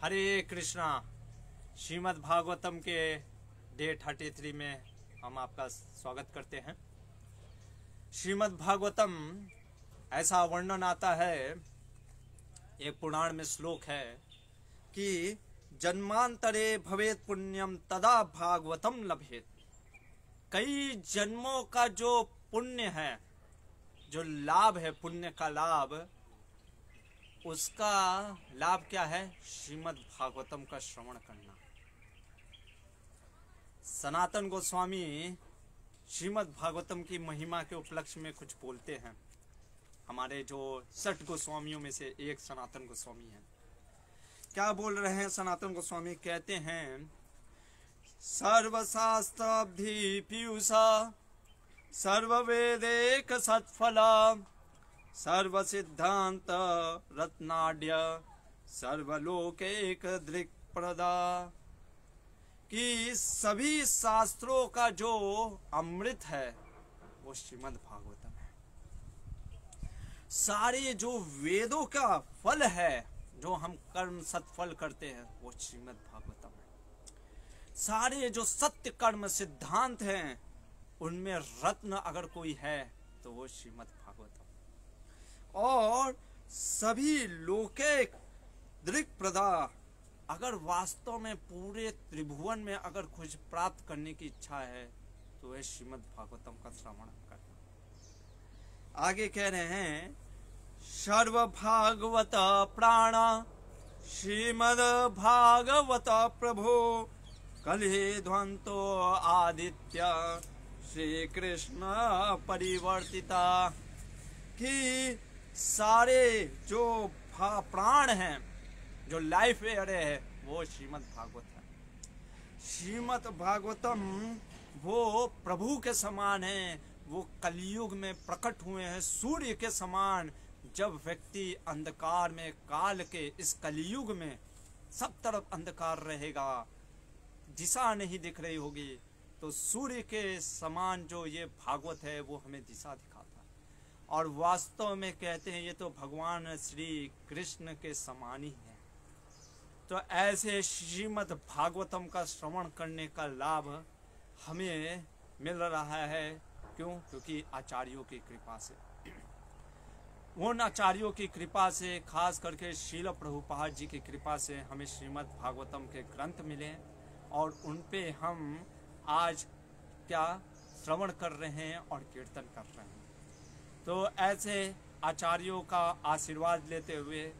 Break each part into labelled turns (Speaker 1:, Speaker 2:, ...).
Speaker 1: हरे कृष्णा। श्रीमद् भागवतम के डे 33 में हम आपका स्वागत करते हैं। श्रीमद् भागवतम ऐसा वर्णन आता है, एक पुराण में श्लोक है कि जन्मांतरे भवेत पुण्यम तदा भागवतम लभेत। कई जन्मों का जो पुण्य है, जो लाभ है, पुण्य का लाभ, उसका लाभ क्या है? श्रीमद् भागवतम का श्रवण करना। सनातन गोस्वामी श्रीमद् भागवतम की महिमा के उपलक्ष्य में कुछ बोलते हैं। हमारे जो 60 गोस्वामियों में से एक सनातन गोस्वामी हैं। क्या बोल रहे हैं सनातन गोस्वामी? कहते हैं, सर्वशास्त्राब्धि पीयूषा सर्ववेदेक सत्फला सर्व सिद्धांत रत्नाढ्य सर्वलोकैक दृक्प्रदा। कि सभी शास्त्रों का जो अमृत है वो श्रीमद् भागवतम है। सारे जो वेदों का फल है, जो हम कर्म सत्फल करते हैं, वो श्रीमद् भागवतम है। सारे जो सत्य कर्म सिद्धांत हैं, उनमें रत्न अगर कोई है तो वो श्रीमद् भागवतम। और सभी लोकैक दृक्प्रदा, अगर वास्तव में पूरे त्रिभुवन में अगर कुछ प्राप्त करने की इच्छा है तो वह श्रीमद् भागवतम का श्रवण करना। आगे कह रहे हैं, सर्व भागवत प्राण श्रीमद् भागवत प्रभो कलि ध्वंतो आदित्य श्री कृष्ण परिवर्तिता। कि सारे जो प्राण हैं, जो लाइफ एयर है, वो श्रीमद् भागवत है। श्रीमद् भागवतम वो प्रभु के समान है। वो कलयुग में प्रकट हुए हैं सूर्य के समान। जब व्यक्ति अंधकार में, काल के इस कलयुग में सब तरफ अंधकार रहेगा, दिशा नहीं दिख रही होगी, तो सूर्य के समान जो ये भागवत है वो हमें दिशा दिखाता है। और वास्तव में कहते हैं ये तो भगवान श्री कृष्ण के समान ही है। तो ऐसे श्रीमद् भागवतम का श्रवण करने का लाभ हमें मिल रहा है। क्यों? क्योंकि आचार्यों की कृपा से। उन आचार्यों की कृपा से, खास करके श्रील प्रभुपाद जी की कृपा से हमें श्रीमद् भागवतम के ग्रंथ मिले और उन पे हम आज क्या श्रवण कर रहे हैं और कीर्तन कर रहे हैं। तो ऐसे आचार्यों का आशीर्वाद लेते हुए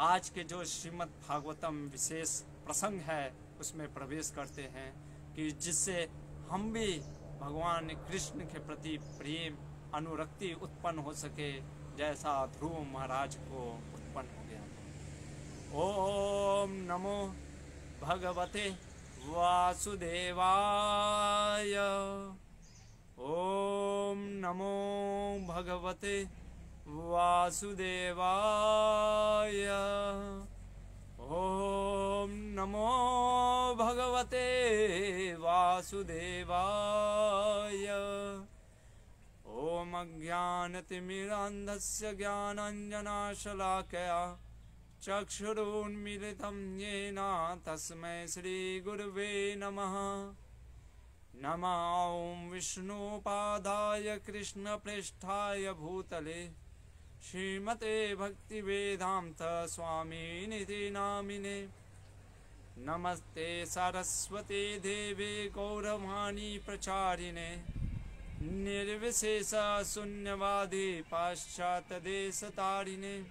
Speaker 1: आज के जो श्रीमद् भागवतम विशेष प्रसंग है उसमें प्रवेश करते हैं, कि जिससे हम भी भगवान कृष्ण के प्रति प्रेम, अनुरक्ति उत्पन्न हो सके, जैसा ध्रुव महाराज को उत्पन्न हो गया। ओम नमो भगवते वासुदेवाय। ओम नमो भगवते वासुदेवाय। ओम नमो भगवते वासुदेवाय। ओम अज्ञानतिमिरान्धस्य ज्ञानाञ्जनशलाकया चक्षुरुन्मीलितं येन तस्मै श्रीगुरुवे नमः। नमो ॐ विष्णुपादाय कृष्णप्रेष्ठाय भूतले श्रीमते भक्तिवेदान्त स्वामिनिति नामिने। नमस्ते सरस्वती देवे गौरवाणी प्रचारिणे निर्विशेष शून्यवादी पाश्चात्य देशतारिणे।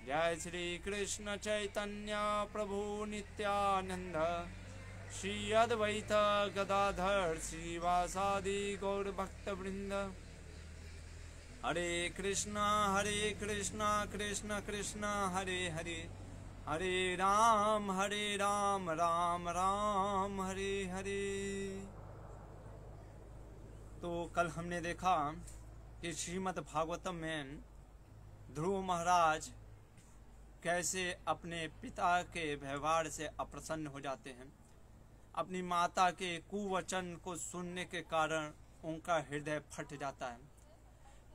Speaker 1: जय श्री कृष्ण चैतन्य प्रभु नित्यानंद श्री अद्वैत गदाधर श्रीवासादि गौर भक्त वृंद। हरे कृष्णा कृष्ण कृष्ण हरे हरे, हरे राम राम राम हरे हरे। तो कल हमने देखा कि श्रीमद् भागवतम में ध्रुव महाराज कैसे अपने पिता के व्यवहार से अप्रसन्न हो जाते हैं। अपनी माता के कुवचन को सुनने के कारण उनका हृदय फट जाता है।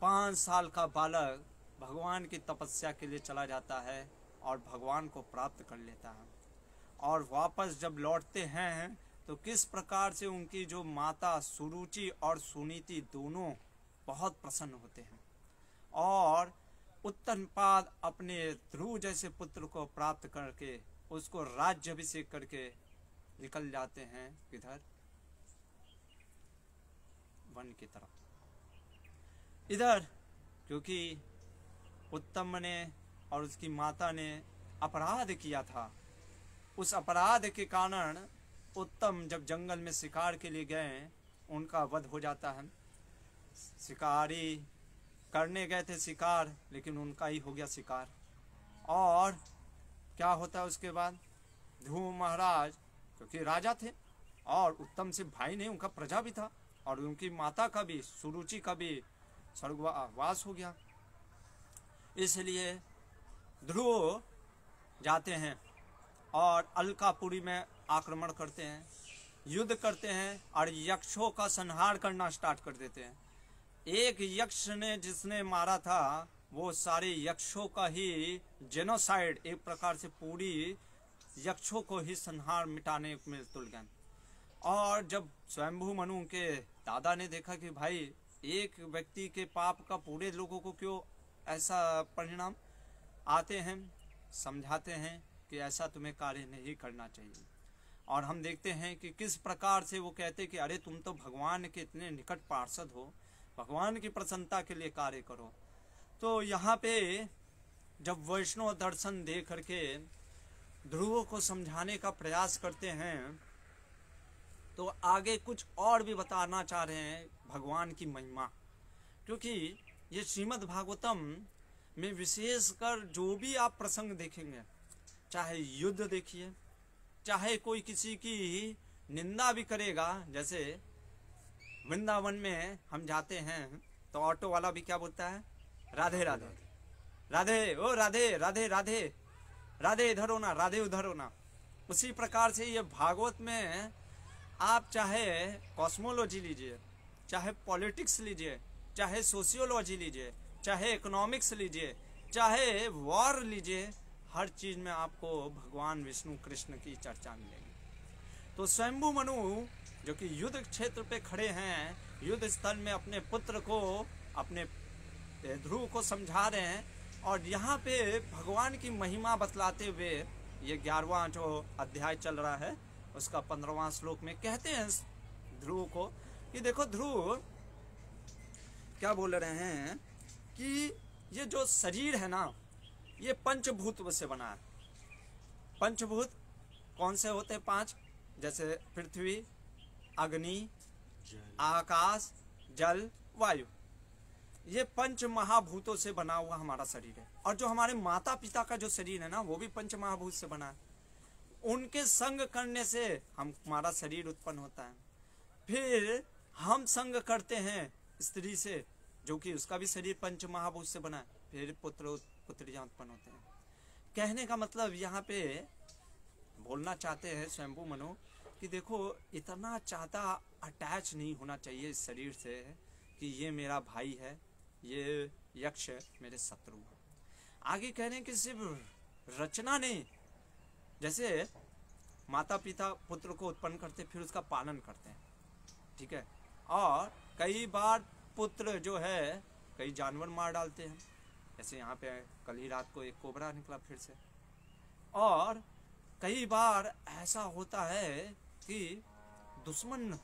Speaker 1: 5 साल का बालक भगवान की तपस्या के लिए चला जाता है और भगवान को प्राप्त कर लेता है। और वापस जब लौटते हैं तो किस प्रकार से उनकी जो माता सुरुचि और सुनीति दोनों बहुत प्रसन्न होते हैं और उत्तनपाद अपने ध्रुव जैसे पुत्र को प्राप्त करके उसको राज्याभिषेक करके निकल जाते हैं किधर, वन की तरफ। इधर क्योंकि उत्तम ने और उसकी माता ने अपराध किया था, उस अपराध के कारण उत्तम जब जंगल में शिकार के लिए गए उनका वध हो जाता है। शिकारी करने गए थे शिकार, लेकिन उनका ही हो गया शिकार। और क्या होता है उसके बाद, ध्रुव महाराज क्योंकि राजा थे और उत्तम से भाई नहीं, उनका प्रजा भी था और उनकी माता का भी सुरुचि का भी स्वर्गवास हो गया। इसलिए ध्रुव जाते हैं और अलकापुरी में आक्रमण करते हैं, युद्ध करते हैं और यक्षों का संहार करना स्टार्ट कर देते हैं। एक यक्ष ने जिसने मारा था वो सारे यक्षों का ही जेनोसाइड, एक प्रकार से पूरी यक्षों को ही संहार मिटाने में तुल गए। और जब स्वयंभू मनु के दादा ने देखा कि भाई एक व्यक्ति के पाप का पूरे लोगों को क्यों ऐसा परिणाम आते हैं, समझाते हैं कि ऐसा तुम्हें कार्य नहीं करना चाहिए। और हम देखते हैं कि किस प्रकार से वो कहते कि अरे तुम तो भगवान के इतने निकट पार्षद हो, भगवान की प्रसन्नता के लिए कार्य करो। तो यहाँ पे जब वैष्णव दर्शन दे करके ध्रुव को समझाने का प्रयास करते हैं तो आगे कुछ और भी बताना चाह रहे हैं भगवान की महिमा। क्योंकि ये श्रीमद् भागवतम में विशेषकर जो भी आप प्रसंग देखेंगे, चाहे युद्ध देखिए, चाहे कोई किसी की निंदा भी करेगा, जैसे वृंदावन में हम जाते हैं तो ऑटो वाला भी क्या बोलता है, राधे राधे राधे, ओ राधे राधे राधे राधे इधर होना, राधे उधर होना। उसी प्रकार से ये भागवत में आप चाहे कॉस्मोलॉजी लीजिए, चाहे पॉलिटिक्स लीजिए, चाहे सोशियोलॉजी लीजिए, चाहे इकोनॉमिक्स लीजिए, चाहे वॉर लीजिए, हर चीज में आपको भगवान विष्णु कृष्ण की चर्चा मिलेगी। तो स्वयंभू मनु जो कि युद्ध क्षेत्र पे खड़े हैं, युद्ध स्थल में अपने पुत्र को, अपने ध्रुव को समझा रहे हैं और यहाँ पे भगवान की महिमा बतलाते हुए ये 11वां जो अध्याय चल रहा है उसका 15वां श्लोक में कहते हैं ध्रुव को कि देखो ध्रुव क्या बोल रहे हैं कि ये जो शरीर है ना, ये पंचभूत से बना है। पंचभूत कौन से होते हैं? 5, जैसे पृथ्वी, अग्नि, आकाश, जल, वायु। ये पंच महाभूतों से बना हुआ हमारा शरीर है। और जो हमारे माता पिता का जो शरीर है ना, वो भी पंच महाभूत से बना है। उनके संग करने से हमारा शरीर उत्पन्न होता है। फिर हम संग करते हैं स्त्री से, जो कि उसका भी शरीर पंच महाभूत से बना है। फिर पुत्र पुत्रियां उत्पन्न होते हैं। कहने का मतलब यहाँ पे बोलना चाहते हैं स्वयंभू मनु कि देखो इतना ज़्यादा अटैच नहीं होना चाहिए इस शरीर से कि ये मेरा भाई है, ये यक्ष मेरे शत्रु है। आगे कह रहे हैं कि सिर्फ रचना नहीं, जैसे माता पिता पुत्र को उत्पन्न करते फिर उसका पालन करते हैं, ठीक है। और कई बार पुत्र जो है कई जानवर मार डालते हैं, जैसे यहाँ पे कल ही रात को एक कोबरा निकला फिर से। और कई बार ऐसा होता है कि दुश्मन,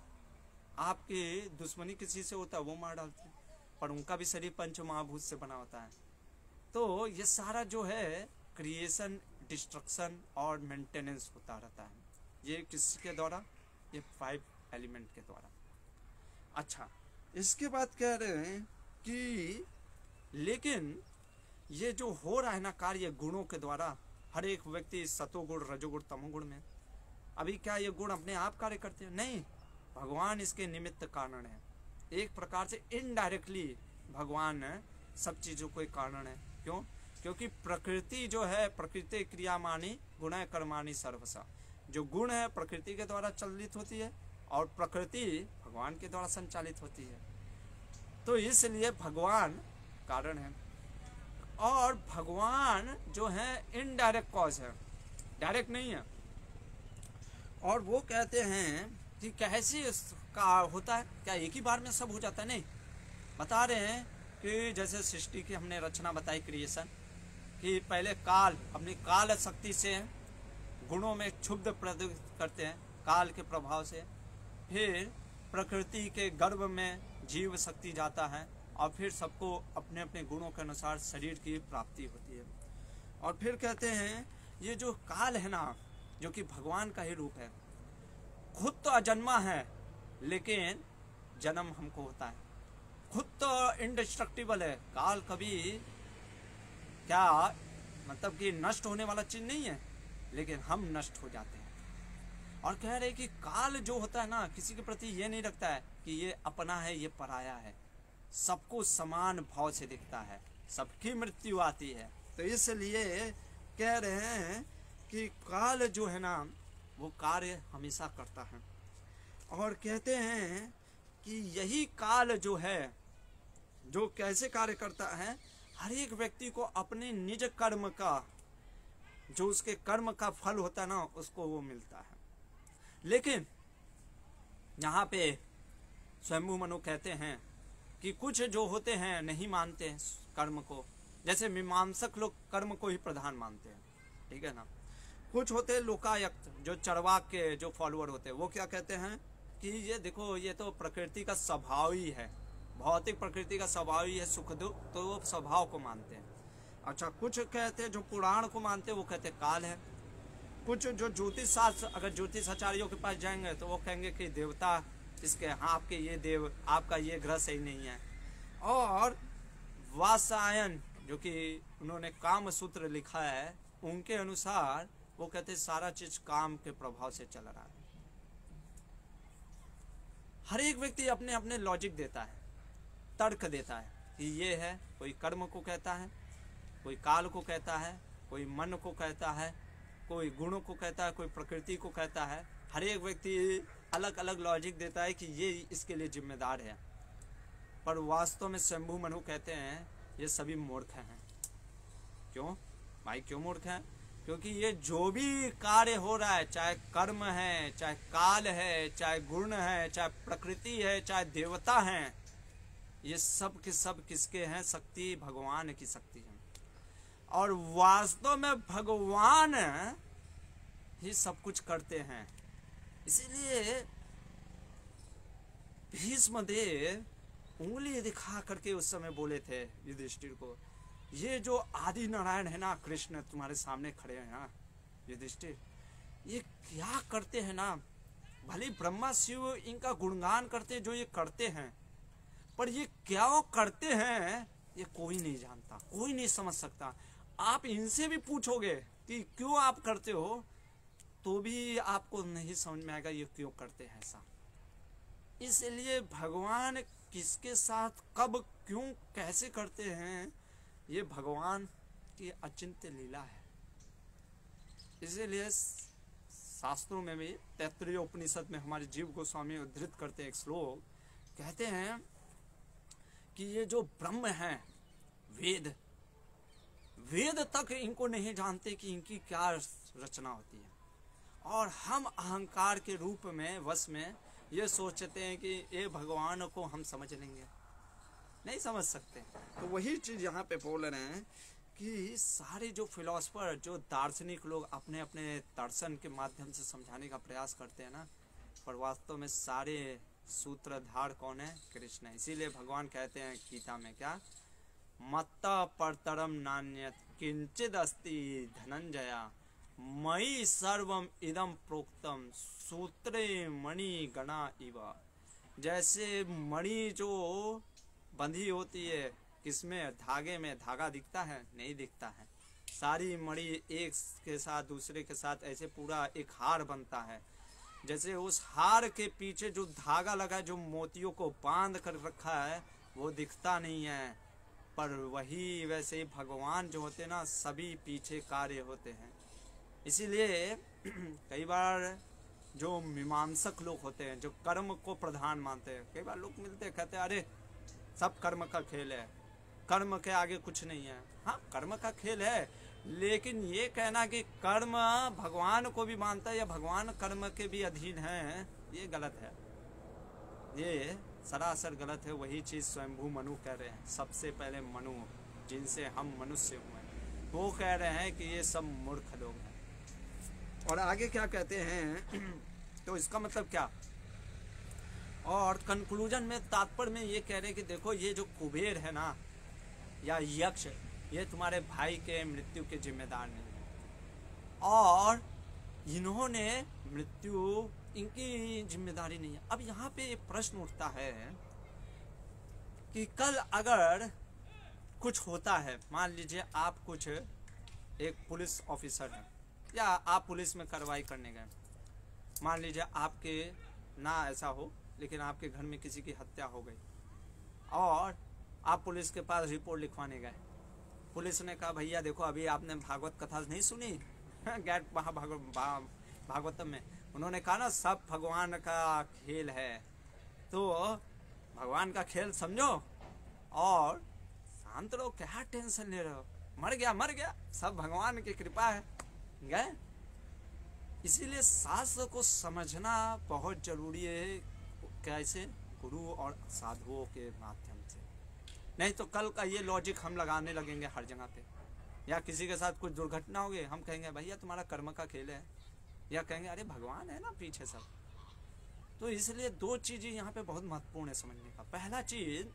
Speaker 1: आपके दुश्मनी किसी से होता है वो मार डालते हैं, पर उनका भी शरीर पंच महाभूत से बना होता है। तो ये सारा जो है क्रिएशन, डिस्ट्रक्शन और मेंटेनेंस होता रहता है। ये किसके द्वारा? ये 5 एलिमेंट के द्वारा। अच्छा, इसके बाद कह रहे हैं कि लेकिन ये जो हो रहा है ना कार्य गुणों के द्वारा, हर एक व्यक्ति सतोगुण, रजोगुण, तमोगुण में, अभी क्या ये गुण अपने आप कार्य करते हैं? नहीं, भगवान इसके निमित्त कारण है। एक प्रकार से इनडायरेक्टली भगवान सब चीजों को एक कारण है। क्यों? क्योंकि प्रकृति जो है, प्रकृति क्रियामानी गुण कर्माणी सर्वसा, जो गुण है प्रकृति के द्वारा चलित होती है और प्रकृति भगवान के द्वारा संचालित होती है। तो इसलिए भगवान कारण है। और भगवान जो है इनडायरेक्ट कॉज है, डायरेक्ट नहीं है। और वो कहते हैं कि कैसे का होता है, क्या एक ही बार में सब हो जाता है? नहीं, बता रहे हैं कि जैसे सृष्टि की हमने रचना बताई, क्रिएशन, कि पहले काल अपनी काल शक्ति से गुणों में क्षुब्ध प्रदुत करते हैं काल के प्रभाव से, फिर प्रकृति के गर्भ में जीव शक्ति जाता है और फिर सबको अपने अपने गुणों के अनुसार शरीर की प्राप्ति होती है। और फिर कहते हैं ये जो काल है ना, जो कि भगवान का ही रूप है, खुद तो अजन्मा है लेकिन जन्म हमको होता है। खुद तो इंडिस्ट्रक्टिबल है, काल कभी क्या मतलब कि नष्ट होने वाला चीज नहीं है, लेकिन हम नष्ट हो जाते हैं। और कह रहे कि काल जो होता है ना, किसी के प्रति ये नहीं रखता है कि ये अपना है ये पराया है, सबको समान भाव से दिखता है, सबकी मृत्यु आती है। तो इसलिए कह रहे हैं कि काल जो है ना वो कार्य हमेशा करता है। और कहते हैं कि यही काल जो है जो कैसे कार्य करता है, हर एक व्यक्ति को अपने निज कर्म का, जो उसके कर्म का फल होता है ना, उसको वो मिलता है। लेकिन यहाँ पे स्वयंभू मनु कहते हैं कि कुछ जो होते हैं नहीं मानते हैं कर्म को, जैसे मीमांसक लोग कर्म को ही प्रधान मानते हैं, ठीक है ना। कुछ होते हैं लोकायुक्त, जो चरवाक के जो फॉलोअर होते हैं, वो क्या कहते हैं कि ये देखो ये तो प्रकृति का स्वभाव ही है, भौतिक प्रकृति का स्वभाव ही है सुख दुख, तो वो स्वभाव को मानते हैं। अच्छा, कुछ कहते हैं जो पुराण को मानते हैं वो कहते हैं काल है। कुछ जो ज्योतिष शास्त्र, अगर ज्योतिष आचार्यों के पास जाएंगे तो वो कहेंगे कि देवता इसके, हाँ आपके ये देव, आपका ये ग्रह सही नहीं है। और वात्सायन जो कि उन्होंने काम सूत्र लिखा है, उनके अनुसार वो कहते हैं सारा चीज काम के प्रभाव से चल रहा है। हर एक व्यक्ति अपने अपने लॉजिक देता है, तर्क देता है कि ये है, कोई कर्म को कहता है, कोई काल को कहता है, कोई मन को कहता है, कोई गुणों को कहता है, कोई प्रकृति को कहता है। हर एक व्यक्ति अलग अलग लॉजिक देता है कि ये इसके लिए जिम्मेदार है। पर वास्तव में स्वयंभू मनु कहते हैं ये सभी मूर्ख हैं। क्यों भाई, क्यों मूर्ख हैं? क्योंकि ये जो भी कार्य हो रहा है, चाहे कर्म है, चाहे काल है, चाहे गुण है, चाहे प्रकृति है, चाहे देवता हैं, ये सब के सब किसके हैं? शक्ति भगवान की शक्ति है। और वास्तव में भगवान ही सब कुछ करते हैं। इसीलिए भीष्मदेव उंगली दिखा करके उस समय बोले थे युधिष्ठिर को, ये जो आदि नारायण है ना, कृष्ण तुम्हारे सामने खड़े हैं ना युधिष्ठिर, ये क्या करते हैं ना, भले ब्रह्मा शिव इनका गुणगान करते हैं जो ये करते हैं, पर ये क्या करते हैं ये कोई नहीं जानता, कोई नहीं समझ सकता। आप इनसे भी पूछोगे कि क्यों आप करते हो, तो भी आपको नहीं समझ में आएगा ये क्यों करते हैं ऐसा। इसलिए भगवान किसके साथ कब क्यों कैसे करते हैं, ये भगवान की अचिंत्य लीला है। इसीलिए शास्त्रों में भी तैत्तिरीय उपनिषद में हमारे जीव गोस्वामी उद्धृत करते हैं एक श्लोक, कहते हैं कि ये जो ब्रह्म है, वेद तक इनको नहीं जानते कि इनकी क्या रचना होती है, और हम अहंकार के रूप में वश में ये सोचते हैं कि ये भगवान को हम समझ लेंगे, नहीं समझ सकते। तो वही चीज यहाँ पे बोल रहे हैं कि सारे जो फिलोसफर, जो दार्शनिक लोग अपने अपने दर्शन के माध्यम से समझाने का प्रयास करते हैं ना, पर वास्तव में सारे सूत्रधार कौन है? कृष्ण है। इसीलिए भगवान कहते हैं गीता में क्या, मत्ता परतरम नान्यत किंचिद अस्ति धनंजया मयि सर्वम इदम प्रोक्तम सूत्रे मणि गणा इव। जैसे मणि जो बंधी होती है किसमें? धागे में। धागा दिखता है? नहीं दिखता है। सारी मणि एक के साथ दूसरे के साथ ऐसे पूरा एक हार बनता है। जैसे उस हार के पीछे जो धागा लगा है, जो मोतियों को बांध कर रखा है, वो दिखता नहीं है। पर वही वैसे ही भगवान जो होते हैं ना, सभी पीछे कार्य होते हैं। इसीलिए कई बार जो मीमांसक लोग होते हैं, जो कर्म को प्रधान मानते हैं, कई बार लोग मिलते हैं कहते हैं अरे सब कर्म का खेल है, कर्म के आगे कुछ नहीं है। हाँ कर्म का खेल है, लेकिन ये कहना कि कर्म भगवान को भी मानता है या भगवान कर्म के भी अधीन है, ये गलत है, ये सरासर गलत है। वही चीज़ स्वयंभू मनु कह रहे हैं, सबसे पहले मनु जिनसे हम मनुष्य हुए, वो कह रहे हैं कि ये सब मूर्ख लोग हैं। और आगे क्या कहते हैं तो इसका मतलब क्या, और कंक्लूजन में तात्पर्य में ये कह रहे हैं कि देखो ये जो कुबेर है ना या यक्ष, ये तुम्हारे भाई के मृत्यु के जिम्मेदार नहीं है, और इन्होंने मृत्यु इनकी जिम्मेदारी नहीं है। अब यहाँ पे एक प्रश्न उठता है कि कल अगर कुछ होता है, मान लीजिए आप कुछ एक पुलिस ऑफिसर हैं या आप पुलिस में कार्रवाई करने गए, मान लीजिए आपके ना ऐसा हो लेकिन आपके घर में किसी की हत्या हो गई और आप पुलिस के पास रिपोर्ट लिखवाने गए। पुलिस ने कहा भैया देखो अभी आपने भागवत कथा नहीं सुनी गैट भागवतम में उन्होंने कहा ना सब भगवान का खेल है, तो भगवान का खेल समझो और शांत रहो, क्या टेंशन ले रहे हो, मर गया सब भगवान की कृपा है गए। इसीलिए शास्त्र को समझना बहुत जरूरी है, कैसे गुरु और साधुओं के माध्यम से, नहीं तो कल का ये लॉजिक हम लगाने लगेंगे हर जगह पे, या किसी के साथ कुछ दुर्घटना होगी हम कहेंगे भैया तुम्हारा कर्म का खेल है, या कहेंगे अरे भगवान है ना पीछे सब। तो इसलिए दो चीजें यहाँ पे बहुत महत्वपूर्ण है समझने का। पहला चीज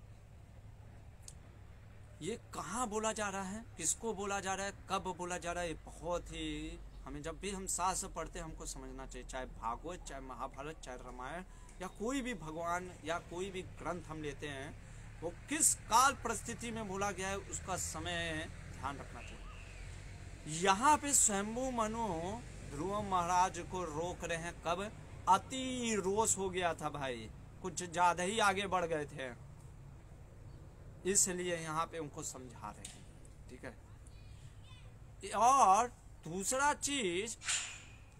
Speaker 1: ये कहाँ बोला जा रहा है, किसको बोला जा रहा है, कब बोला जा रहा है, ये बहुत ही हमें जब भी हम शास्त्र पढ़ते हैं हमको समझना चाहिए, चाहे भागवत चाहे महाभारत चाहे रामायण या कोई भी भगवान या कोई भी ग्रंथ हम लेते हैं, वो किस काल परिस्थिति में बोला गया है उसका समय ध्यान रखना चाहिए। यहाँ पे स्वयंभू मनु ध्रुव महाराज को रोक रहे हैं, कब अति रोष हो गया था भाई, कुछ ज्यादा ही आगे बढ़ गए थे, इसलिए यहाँ पे उनको समझा रहे हैं, ठीक है। और दूसरा चीज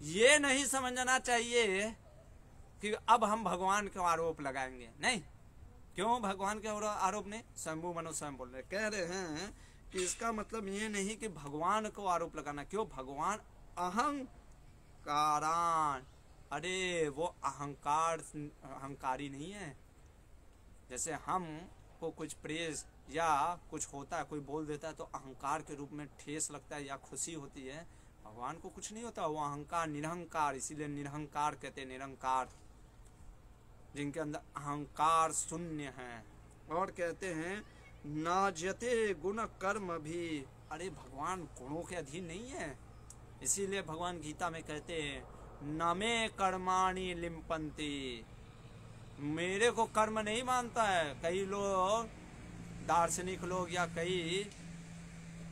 Speaker 1: ये नहीं समझना चाहिए कि अब हम भगवान को आरोप लगाएंगे, नहीं, क्यों भगवान के आरोप नहीं, स्वयंभू मनु स्वयं बोल रहे, कह रहे हैं कि इसका मतलब ये नहीं कि भगवान को आरोप लगाना, क्यों, भगवान अहंकारान, अरे वो अहंकारी नहीं है। जैसे हम को कुछ प्रेज या कुछ होता है, कोई बोल देता है तो अहंकार के रूप में ठेस लगता है या खुशी होती है, भगवान को कुछ नहीं होता, वो अहंकार निरहंकार, इसीलिए निरहंकार कहते हैं, निरंकार जिनके अंदर अहंकार शून्य है। और कहते हैं नाज्यते गुण कर्म भी, अरे भगवान गुणों के अधीन नहीं है, इसीलिए भगवान गीता में कहते हैं नमे कर्माणि लिम्पन्ति, मेरे को कर्म नहीं मानता है। कई लोग दार्शनिक लोग या कई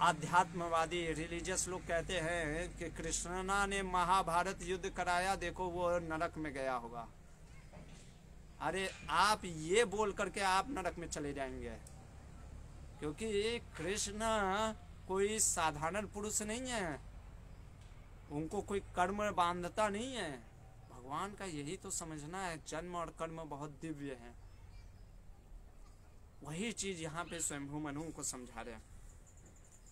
Speaker 1: आध्यात्मवादी रिलीजियस लोग कहते हैं कि कृष्णा ने महाभारत युद्ध कराया, देखो वो नरक में गया होगा। अरे आप ये बोल करके आप नरक में चले जाएंगे, क्योंकि कृष्ण कोई साधारण पुरुष नहीं है, उनको कोई कर्म बांधता नहीं है। भगवान का यही तो समझना है, जन्म और कर्म बहुत दिव्य है। वही चीज यहाँ पे स्वयंभू मनु को समझा रहे हैं,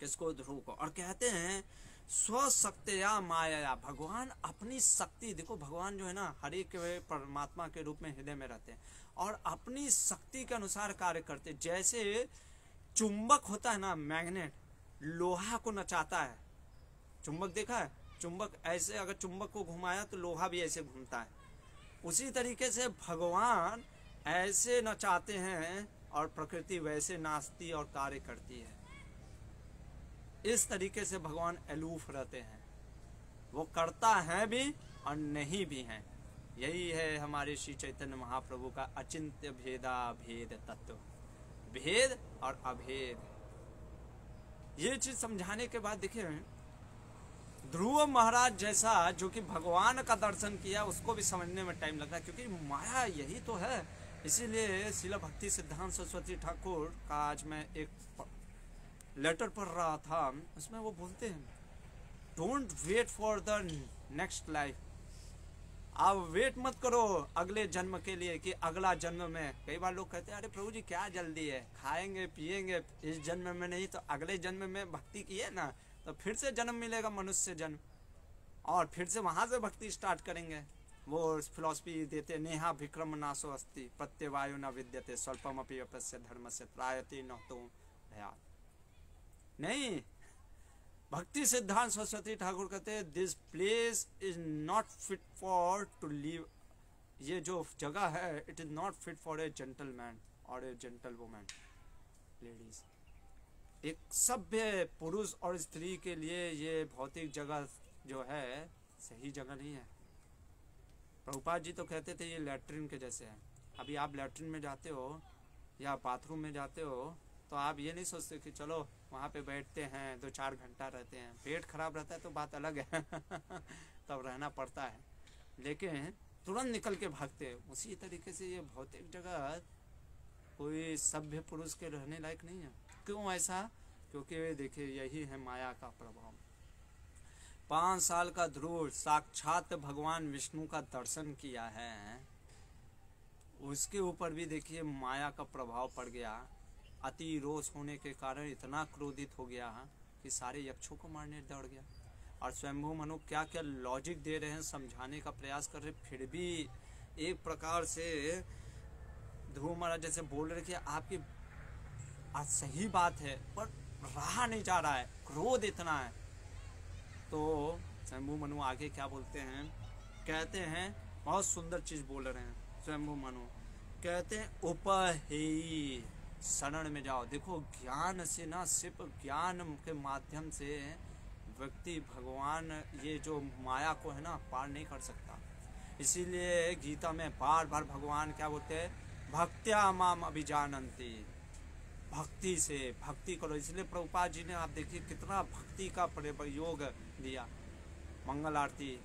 Speaker 1: किसको, ध्रुव को। और कहते हैं स्वशक्तिया माया, भगवान अपनी शक्ति, देखो भगवान जो है ना हर एक परमात्मा के रूप में हृदय में रहते हैं और अपनी शक्ति के अनुसार कार्य करते। जैसे चुंबक होता है ना, मैग्नेट, लोहा को नचाता है, चुंबक देखा है, चुंबक ऐसे अगर चुंबक को घुमाया तो लोहा भी ऐसे घूमता है, उसी तरीके से भगवान ऐसे नचाते हैं और प्रकृति वैसे नाचती और कार्य करती है। इस तरीके से भगवान अलूफ रहते हैं, वो करता है भी और नहीं भी है। यही है हमारे श्री चैतन्य महाप्रभु का अचिंत्य भेदा भेद तत्व, भेद और अभेद। ये चीज समझाने के बाद देखिए ध्रुव महाराज जैसा जो कि भगवान का दर्शन किया, उसको भी समझने में टाइम लगा, क्योंकि माया यही तो है। इसीलिए शिला भक्ति सिद्धांत सरस्वती ठाकुर का आज मैं एक लेटर पढ़ रहा था, उसमें वो बोलते हैं don't wait for the next life, आप वेट मत करो अगले जन्म के लिए कि अगला जन्म में। कई बार लोग कहते हैं अरे प्रभु जी क्या जल्दी है, खाएंगे पिएंगे, इस जन्म में नहीं तो अगले जन्म में भक्ति की है ना तो फिर से जन्म मिलेगा, मनुष्य जन्म, और फिर से वहां से भक्ति स्टार्ट करेंगे। वो फिलॉसफी देते नेहा विक्रम नाशो अस्ति प्रत्यवायु न विद्यते स्वल्पम अपि अपस्य धर्म से त्रायते न तो भयात्। नहीं, भक्ति सिद्धांत सरस्वती ठाकुर कहते हैं this place is not fit for to live, ये जो जगह है it is not fit for a gentleman और ए जेंटल वुमन लेडीज। एक सभ्य पुरुष और स्त्री के लिए ये भौतिक जगह जो है सही जगह नहीं है। प्रभुपाद जी तो कहते थे ये लैट्रिन के जैसे है। अभी आप लैट्रिन में जाते हो या बाथरूम में जाते हो तो आप ये नहीं सोचते कि चलो वहाँ पे बैठते हैं 2-4 घंटा रहते हैं। पेट खराब रहता है तो बात अलग है तब रहना पड़ता है, लेकिन तुरंत निकल के भागते हैं। उसी तरीके से ये भौतिक जगत कोई सभ्य पुरुष के रहने लायक नहीं है। क्यों ऐसा? क्योंकि देखिए यही है माया का प्रभाव। 5 साल का ध्रुव साक्षात भगवान विष्णु का दर्शन किया है, उसके ऊपर भी देखिए माया का प्रभाव पड़ गया। अति रोष होने के कारण इतना क्रोधित हो गया कि सारे यक्षों को मारने दौड़ गया। और स्वयंभू मनु क्या क्या लॉजिक दे रहे हैं, समझाने का प्रयास कर रहे, फिर भी एक प्रकार से ध्रुव महाराज जैसे बोल रहे कि आपकी सही बात है पर रहा नहीं जा रहा है, क्रोध इतना है। तो स्वयंभू मनु आगे क्या बोलते हैं, कहते हैं बहुत सुंदर चीज बोल रहे हैं स्वयंभू मनु, कहते हैं उपहेयी शरण में जाओ। देखो ज्ञान से ना, सिर्फ ज्ञान के माध्यम से व्यक्ति भगवान ये जो माया को है ना पार नहीं कर सकता। इसीलिए गीता में बार बार भगवान क्या बोलते हैं, भक्त्या माम अभिजानन्ति, भक्ति से भक्ति करो। इसलिए प्रभुपाद जी ने आप देखिए कितना भक्ति का प्रयोग दिया। मंगल आरती,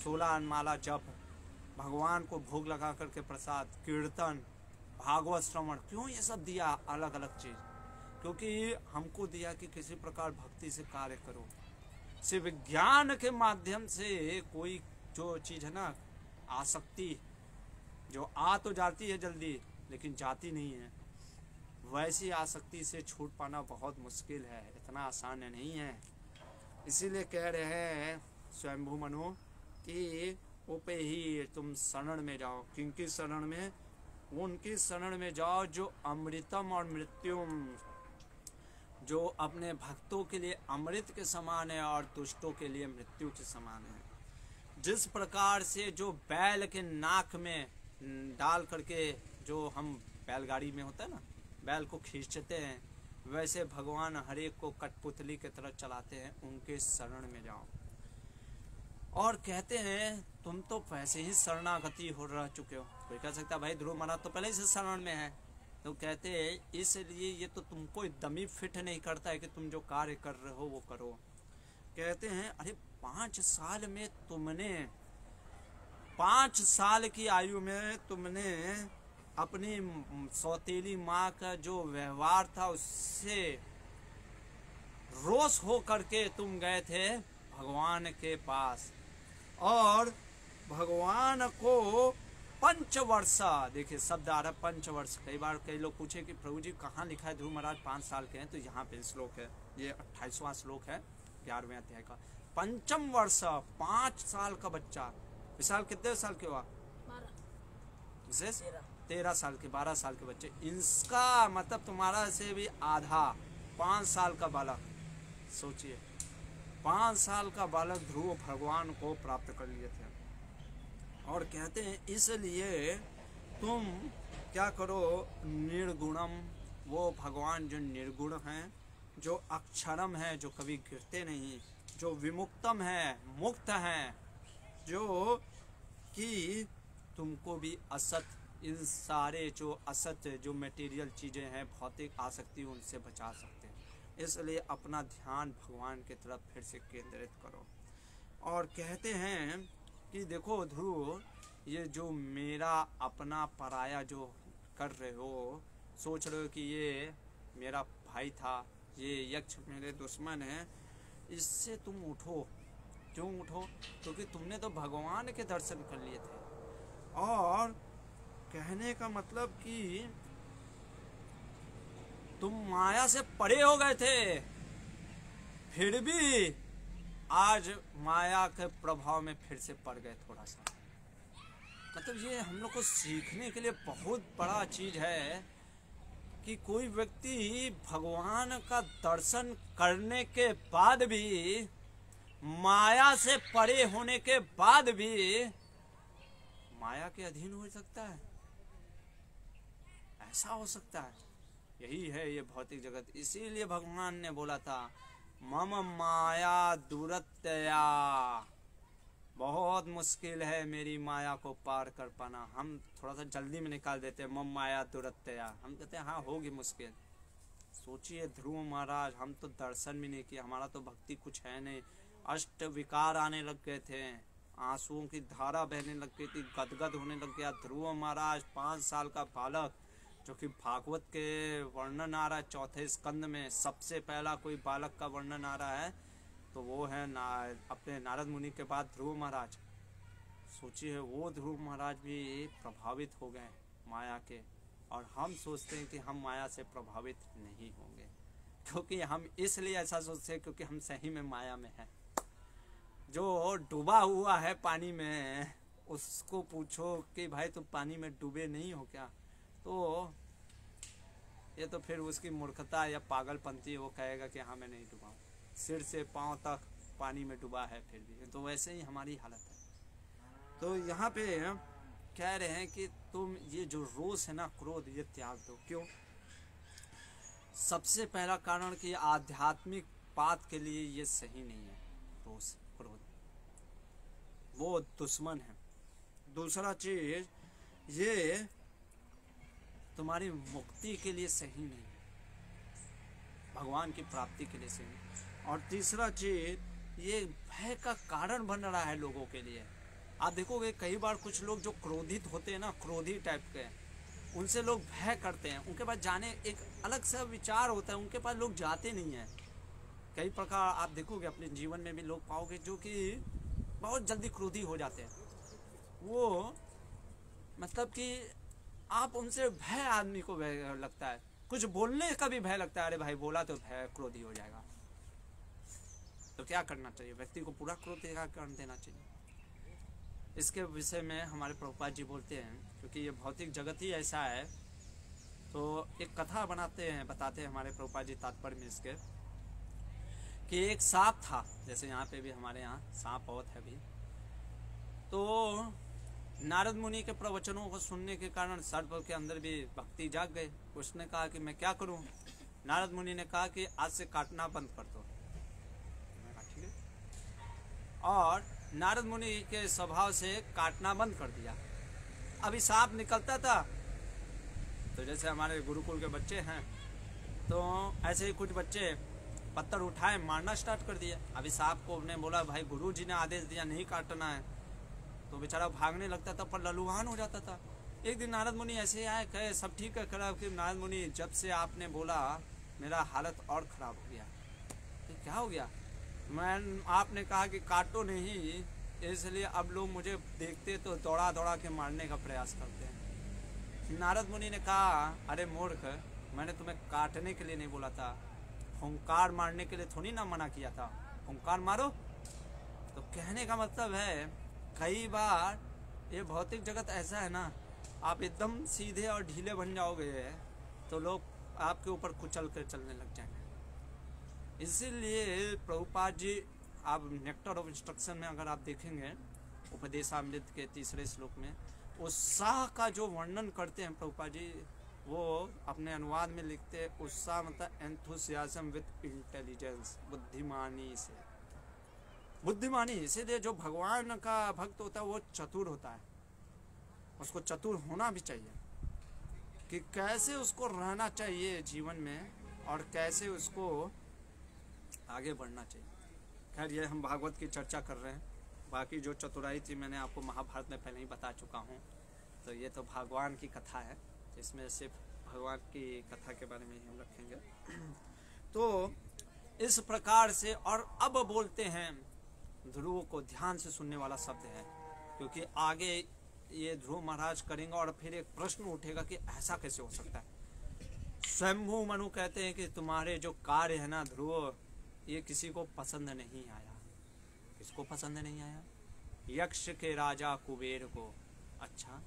Speaker 1: 16 माला जप, भगवान को भोग लगा करके प्रसाद, कीर्तन, भागवत श्रवण, क्यों ये सब दिया अलग अलग चीज? क्योंकि हमको दिया कि किसी प्रकार भक्ति से कार्य करो। सिर्फ ज्ञान के माध्यम से कोई जो चीज है ना आसक्ति जो आ तो जाती है जल्दी लेकिन जाती नहीं है, वैसी आसक्ति से छूट पाना बहुत मुश्किल है, इतना आसान नहीं है। इसीलिए कह रहे हैं स्वयंभू मनु कि उपे ही तुम शरण में जाओ। किनकी शरण में? उनकी शरण में जाओ जो अमृतम और मृत्युम, जो अपने भक्तों के लिए अमृत के समान है और दुष्टों के लिए मृत्यु के समान है। जिस प्रकार से जो बैल के नाक में डाल करके जो हम बैलगाड़ी में होता है ना बैल को खींचते हैं, वैसे भगवान हर एक को कठपुतली की तरह चलाते हैं। उनके शरण में जाओ। और कहते हैं तुम तो वैसे ही शरणागति हो रह चुके हो। कोई कह सकता है भाई ध्रुव महाराज तो पहले से शरण में है, तो कहते हैं इसलिए ये तो तुमको एकदम ही फिट नहीं करता है कि तुम जो कार्य कर रहे हो वो करो। कहते हैं अरे 5 साल में तुमने 5 साल की आयु में तुमने अपनी सौतेली माँ का जो व्यवहार था उससे रोष हो करके तुम गए थे भगवान के पास, और भगवान को पंचवर्षा, देखिए शब्द आ रहा है पंचवर्ष। कई बार कई लोग पूछे कि प्रभु जी कहाँ लिखा है ध्रुव महाराज 5 साल के हैं, तो यहाँ पे श्लोक है, ये 28वां श्लोक है 11वें अध्याय का। पंचम वर्ष, 5 साल का बच्चा। विशाल कितने साल के हुआ? विशेष 13 साल के, 12 साल के बच्चे। इसका मतलब तुम्हारा से भी आधा 5 साल का बालक। सोचिए 5 साल का बालक ध्रुव भगवान को प्राप्त कर लिए थे। और कहते हैं इसलिए तुम क्या करो, निर्गुणम, वो भगवान जो निर्गुण हैं, जो अक्षरम है, जो कभी गिरते नहीं, जो विमुक्तम है, मुक्त हैं, जो कि तुमको भी असत, इन सारे जो असत जो मटेरियल चीज़ें हैं, भौतिक आसक्ति, उनसे बचा सकते हैं। इसलिए अपना ध्यान भगवान की तरफ फिर से केंद्रित करो। और कहते हैं कि देखो ध्रुव, ये जो मेरा अपना पराया जो कर रहे हो, सोच रहे हो कि ये मेरा भाई था, ये यक्ष मेरे दुश्मन है, इससे तुम उठो, क्यों उठो? क्योंकि तुमने तो भगवान के दर्शन कर लिए थे। और कहने का मतलब कि तुम माया से परे हो गए थे, फिर भी आज माया के प्रभाव में फिर से पड़ गए थोड़ा सा। मतलब ये हम लोग को सीखने के लिए बहुत बड़ा चीज है कि कोई व्यक्ति भगवान का दर्शन करने के बाद भी, माया से परे होने के बाद भी माया के अधीन हो सकता है। ऐसा हो सकता है। यही है ये भौतिक जगत। इसीलिए भगवान ने बोला था मम माया दुरत्यया, बहुत मुश्किल है मेरी माया को पार कर पाना। हम थोड़ा सा जल्दी में निकाल देते हैं मम माया दुरत्यया, हम कहते हैं हाँ होगी मुश्किल। सोचिए ध्रुव महाराज, हम तो दर्शन भी नहीं किया, हमारा तो भक्ति कुछ है नहीं, अष्ट विकार आने लग गए थे, आंसुओं की धारा बहने लग गई थी, गदगद होने लग गया। ध्रुव महाराज 5 साल का बालक, जो कि भागवत के वर्णन आ रहा है 4थे स्कंद में, सबसे पहला कोई बालक का वर्णन आ रहा है तो वो है अपने नारद मुनि के बाद ध्रुव महाराज। सोचिए वो ध्रुव महाराज भी प्रभावित हो गए माया के, और हम सोचते हैं कि हम माया से प्रभावित नहीं होंगे, क्योंकि हम इसलिए ऐसा सोचते हैं क्योंकि हम सही में माया में हैं। जो डूबा हुआ है पानी में, उसको पूछो कि भाई तुम पानी में डूबे नहीं हो क्या, तो ये तो फिर उसकी मूर्खता या पागलपंती, वो कहेगा कि हाँ मैं नहीं डूबा हूँ, सिर से पांव तक पानी में डूबा है फिर भी। तो वैसे ही हमारी हालत है। तो यहाँ पे कह रहे हैं कि तुम ये जो रोष है ना, क्रोध, ये त्याग दो। क्यों? सबसे पहला कारण कि आध्यात्मिक बात के लिए ये सही नहीं है। रोष क्रोध वो दुश्मन है। दूसरा चीज, ये तुम्हारी मुक्ति के लिए सही नहीं है, भगवान की प्राप्ति के लिए सही नहीं। और तीसरा चीज, ये भय का कारण बन रहा है लोगों के लिए। आप देखोगे कई बार कुछ लोग जो क्रोधित होते हैं ना, क्रोधी टाइप के, उनसे लोग भय करते हैं, उनके पास जाने एक अलग सा विचार होता है, उनके पास लोग जाते नहीं हैं। कई प्रकार आप देखोगे अपने जीवन में भी लोग पाओगे जो कि बहुत जल्दी क्रोधी हो जाते हैं। वो मतलब कि आप उनसे भय, आदमी को भय लगता है, कुछ बोलने का भी भय लगता है, अरे भाई बोला तो भय क्रोधी हो जाएगा। तो क्या करना चाहिए? व्यक्ति को पूरा क्रोध कर देना चाहिए। इसके विषय में हमारे प्रभुपाद जी बोलते हैं, क्योंकि ये भौतिक जगत ही ऐसा है, तो एक कथा बनाते हैं, बताते हैं हमारे प्रभुपाद जी तात्पर्य में इसके, कि एक सांप था, जैसे यहाँ पे भी हमारे यहाँ सांप बहुत है भी। तो नारद मुनि के प्रवचनों को सुनने के कारण सर्प के अंदर भी भक्ति जाग गई। उसने कहा कि मैं क्या करूं? नारद मुनि ने कहा कि आज से काटना बंद कर दो। ठीक है। और नारद मुनि के स्वभाव से काटना बंद कर दिया। अभी सांप निकलता था, तो जैसे हमारे गुरुकुल के बच्चे हैं, तो ऐसे ही कुछ बच्चे पत्थर उठाए मारना स्टार्ट कर दिया। अभी सांप को ने बोला भाई गुरु जी ने आदेश दिया नहीं काटना है, तो बेचारा भागने लगता था, पर ललुहान हो जाता था। एक दिन नारद मुनि ऐसे आए, कहे सब ठीक है खराब, कि नारद मुनि जब से आपने बोला मेरा हालत और खराब हो गया। तो क्या हो गया? आपने कहा कि काटो नहीं, इसलिए अब लोग मुझे देखते तो दौड़ा दौड़ा के मारने का प्रयास करते हैं। नारद मुनि ने कहा अरे मूर्ख, मैंने तुम्हें काटने के लिए नहीं बोला था, हुंकार मारने के लिए थोड़ी ना मना किया था, हुंकार मारो। तो कहने का मतलब है कई बार ये भौतिक जगत ऐसा है ना, आप एकदम सीधे और ढीले बन जाओगे तो लोग आपके ऊपर कुचल कर चलने लग जाएंगे। इसीलिए प्रभुपाद जी, आप नेक्टर ऑफ इंस्ट्रक्शन में अगर आप देखेंगे उपदेशामृत के 3रे श्लोक में, उत्साह का जो वर्णन करते हैं प्रभुपाद जी, वो अपने अनुवाद में लिखते हैं उत्साह मतलब एंथुसियाज्म विद इंटेलिजेंस, बुद्धिमानी से। बुद्धिमानी इसीलिए जो भगवान का भक्त होता है वो चतुर होता है, उसको चतुर होना भी चाहिए कि कैसे उसको रहना चाहिए जीवन में और कैसे उसको आगे बढ़ना चाहिए। खैर ये हम भागवत की चर्चा कर रहे हैं, बाकी जो चतुराई थी मैंने आपको महाभारत में पहले ही बता चुका हूँ। तो ये तो भगवान की कथा है, इसमें सिर्फ भगवान की कथा के बारे में ही हम रखेंगे। तो इस प्रकार से, और अब बोलते हैं ध्रुव को ध्यान से सुनने वाला शब्द है, क्योंकि आगे ये ध्रुव महाराज करेंगे और फिर एक प्रश्न उठेगा कि ऐसा कैसे हो सकता है। स्वयंभू मनु कहते हैं कि तुम्हारे जो कार्य है ना ध्रुव, ये किसी को पसंद नहीं आया। किसको पसंद नहीं आया? यक्ष के राजा कुबेर को। अच्छा,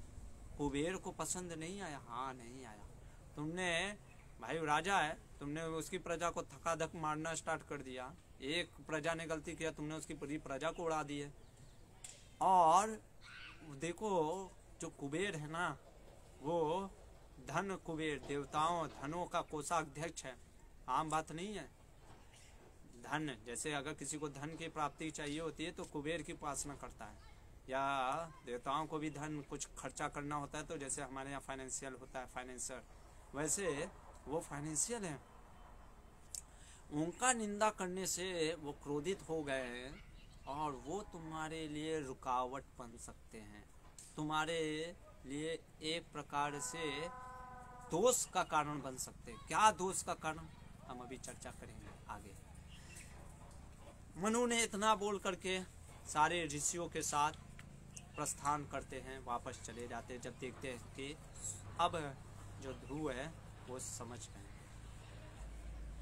Speaker 1: कुबेर को पसंद नहीं आया? हाँ, नहीं आया। तुमने, भाई राजा है, तुमने उसकी प्रजा को धक्का-धक मारना स्टार्ट कर दिया। एक प्रजा ने गलती किया, तुमने उसकी पूरी प्रजा को उड़ा दी है। और देखो जो कुबेर है ना, वो धन कुबेर, देवताओं धनों का कोषाध्यक्ष है। आम बात नहीं है। धन, जैसे अगर किसी को धन की प्राप्ति चाहिए होती है तो कुबेर की उपासना करता है, या देवताओं को भी धन कुछ खर्चा करना होता है तो जैसे हमारे यहाँ फाइनेंशियल होता है, फाइनेंसर, वैसे वो फाइनेंशियल है। उनका निंदा करने से वो क्रोधित हो गए हैं और वो तुम्हारे लिए रुकावट बन सकते हैं, तुम्हारे लिए एक प्रकार से दोष का कारण बन सकते हैं। क्या दोष का कारण, हम अभी चर्चा करेंगे आगे। मनु ने इतना बोल करके सारे ऋषियों के साथ प्रस्थान करते हैं, वापस चले जाते हैं, जब देखते हैं कि अब जो ध्रुव है वो समझ गए।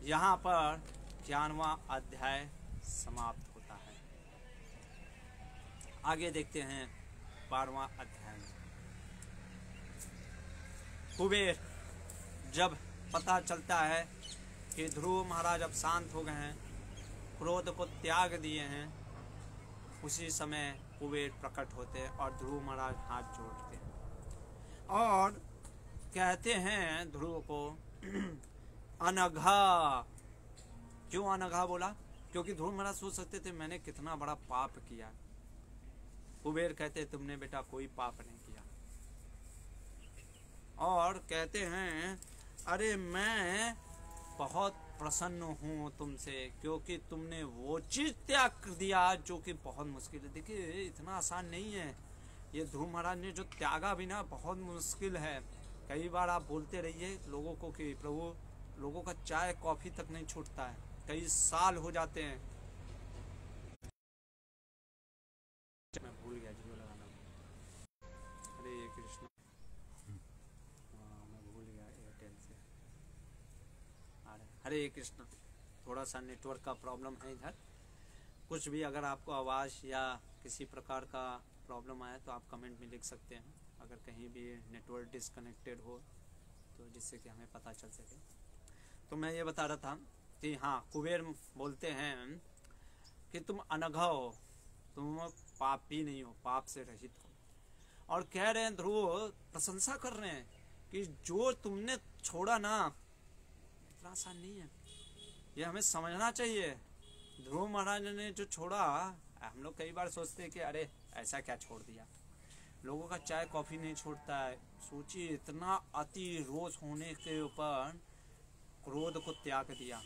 Speaker 1: यहाँ पर 11वां अध्याय समाप्त होता है। आगे देखते हैं 12वां अध्याय में। कुबेर जब पता चलता है कि ध्रुव महाराज अब शांत हो गए हैं, क्रोध को त्याग दिए हैं, उसी समय कुबेर प्रकट होते हैं और ध्रुव महाराज हाथ जोड़ते हैं और कहते हैं ध्रुव को अनघा। क्यों अनघा बोला? क्योंकि ध्रुव महाराज सोच सकते थे मैंने कितना बड़ा पाप किया। कुबेर कहते तुमने बेटा कोई पाप नहीं किया। और कहते हैं अरे मैं बहुत प्रसन्न हूँ तुमसे, क्योंकि तुमने वो चीज त्याग कर दिया जो कि बहुत मुश्किल है। देखिए इतना आसान नहीं है। ये ध्रुव महाराज ने जो त्यागा भी ना, बहुत मुश्किल है। कई बार आप बोलते रहिए लोगों को कि प्रभु, लोगों का चाय कॉफी तक नहीं छूटता है, कई साल हो जाते हैं। मैं भूल गया जियो लगाना। हरे कृष्ण, मैं भूल गया एयरटेल से। हरे कृष्ण, थोड़ा सा नेटवर्क का प्रॉब्लम है इधर। कुछ भी अगर आपको आवाज़ या किसी प्रकार का प्रॉब्लम आया तो आप कमेंट में लिख सकते हैं, अगर कहीं भी नेटवर्क डिसकनेक्टेड हो तो, जिससे कि हमें पता चल सके। तो मैं ये बता रहा था कि हाँ, कुबेर बोलते हैं कि तुम अनघा हो, तुम पापी नहीं हो, पाप से रहित हो। और कह रहे हैं ध्रुव, प्रशंसा कर रहे हैं कि जो तुमने छोड़ा ना, इतना आसान नहीं है। ये हमें समझना चाहिए। ध्रुव महाराज ने जो छोड़ा, हम लोग कई बार सोचते हैं कि अरे ऐसा क्या छोड़ दिया, लोगों का चाय कॉफी नहीं छोड़ता है। सोचिए इतना अति रोष होने के ऊपर क्रोध को त्याग दिया।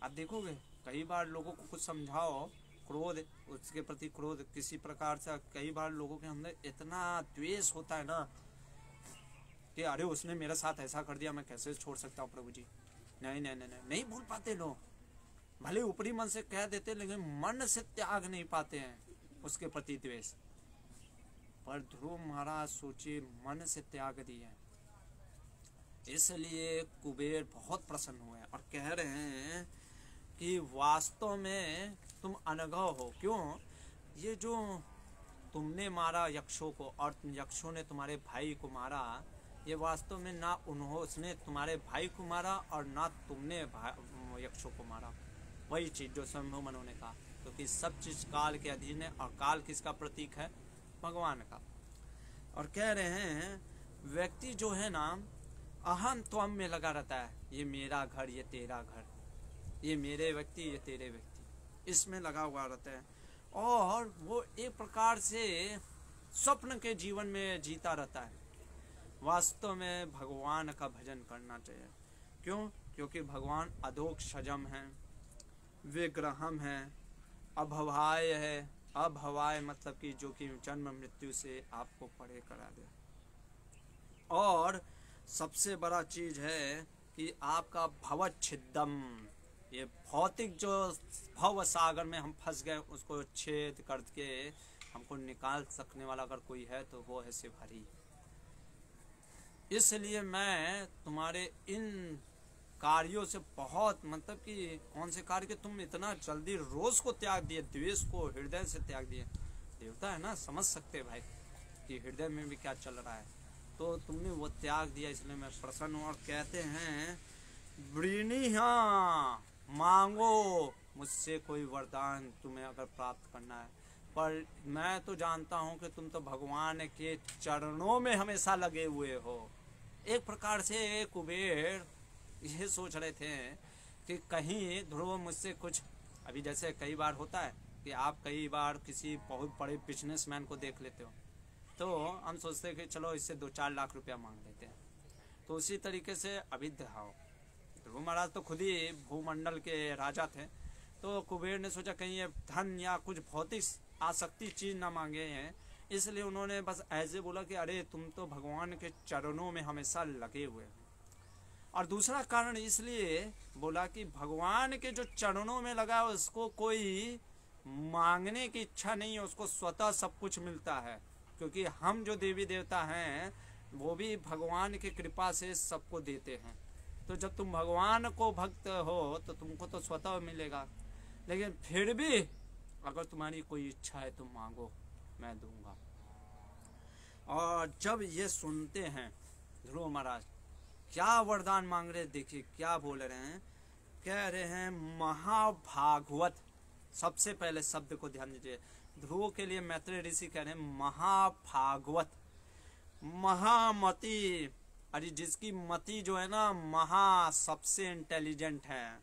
Speaker 1: आप देखोगे कई बार लोगों को कुछ समझाओ, क्रोध, उसके प्रति क्रोध किसी प्रकार से, कई बार लोगों के अंदर इतना द्वेष होता है ना कि अरे उसने मेरे साथ ऐसा कर दिया, मैं कैसे छोड़ सकता हूँ प्रभु जी। नहीं नहीं नहीं नहीं, नहीं भूल पाते लोग। भले ऊपरी मन से कह देते लेकिन मन से त्याग नहीं पाते हैं उसके प्रति द्वेष। पर ध्रुव महाराज सोचिए मन से त्याग दिए, इसलिए कुबेर बहुत प्रसन्न हुए और कह रहे हैं कि वास्तव में तुम अनघा हो। क्यों? ये जो तुमने मारा यक्षों को और यक्षों ने तुम्हारे भाई को मारा, ये वास्तव में ना उसने तुम्हारे भाई को मारा और ना तुमने यक्षों को मारा। वही चीज जो स्वयंभू मनु ने कहा, क्योंकि सब चीज काल के अधीन है और काल किसका प्रतीक है? भगवान का। और कह रहे हैं व्यक्ति जो है ना अहम त्वम में लगा रहता है, ये मेरा घर, ये तेरा घर, ये मेरे व्यक्ति, ये तेरे व्यक्ति, इसमें लगा हुआ रहता है। और वो एक प्रकार से स्वप्न के जीवन में जीता रहता है। वास्तव में भगवान का भजन करना चाहिए। क्यों? क्योंकि भगवान अधोक्षजम है, विग्रहम है, अभवाय है। अभवाय मतलब कि जो कि जन्म मृत्यु से आपको परे करा दे। और सबसे बड़ा चीज है कि आपका भवच्छिदम, ये भौतिक जो भव सागर में हम फंस गए, उसको छेद करके हमको निकाल सकने वाला अगर कोई है तो वो है शिव हरि। इसलिए मैं तुम्हारे इन कार्यों से बहुत, मतलब कि कौन से कार्य के तुम इतना जल्दी रोष को त्याग दिए, द्वेष को हृदय से त्याग दिए। देवता है ना, समझ सकते भाई कि हृदय में भी क्या चल रहा है, तो तुमने वो त्याग दिया, इसलिए मैं प्रसन्न हूँ। और कहते हैं ब्रीनी, हाँ मांगो मुझसे कोई वरदान तुम्हें अगर प्राप्त करना है, पर मैं तो जानता हूँ कि तुम तो भगवान के चरणों में हमेशा लगे हुए हो। एक प्रकार से कुबेर ये सोच रहे थे कि कहीं ध्रुव मुझसे कुछ, अभी जैसे कई बार होता है कि आप कई बार किसी बहुत बड़े बिजनेसमैन को देख लेते हो, तो हम सोचते हैं कि चलो इससे 2-4 लाख रुपया मांग लेते हैं। तो उसी तरीके से अभी ध्रुव महाराज तो खुद ही भूमंडल के राजा थे, तो कुबेर ने सोचा कहीं ये धन या कुछ भौतिक आसक्ति चीज ना मांगे हैं, इसलिए उन्होंने बस ऐसे बोला कि अरे तुम तो भगवान के चरणों में हमेशा लगे हुए हो। और दूसरा कारण इसलिए बोला कि भगवान के जो चरणों में लगा उसको कोई मांगने की इच्छा नहीं है, उसको स्वतः सब कुछ मिलता है, क्योंकि हम जो देवी देवता हैं वो भी भगवान की कृपा से सबको देते हैं। तो जब तुम भगवान को भक्त हो तो तुमको तो स्वतः मिलेगा, लेकिन फिर भी अगर तुम्हारी कोई इच्छा है तुम मांगो, मैं दूंगा। और जब ये सुनते हैं ध्रुव महाराज क्या वरदान मांग रहे, देखिए क्या बोल रहे हैं, कह रहे हैं महाभागवत। सबसे पहले शब्द को ध्यान दीजिए, ध्रुव के लिए मैत्रेय ऋषि कह रहे हैं महाभागवत, महामति। अरे जिसकी मति जो है ना महा, सबसे इंटेलिजेंट है,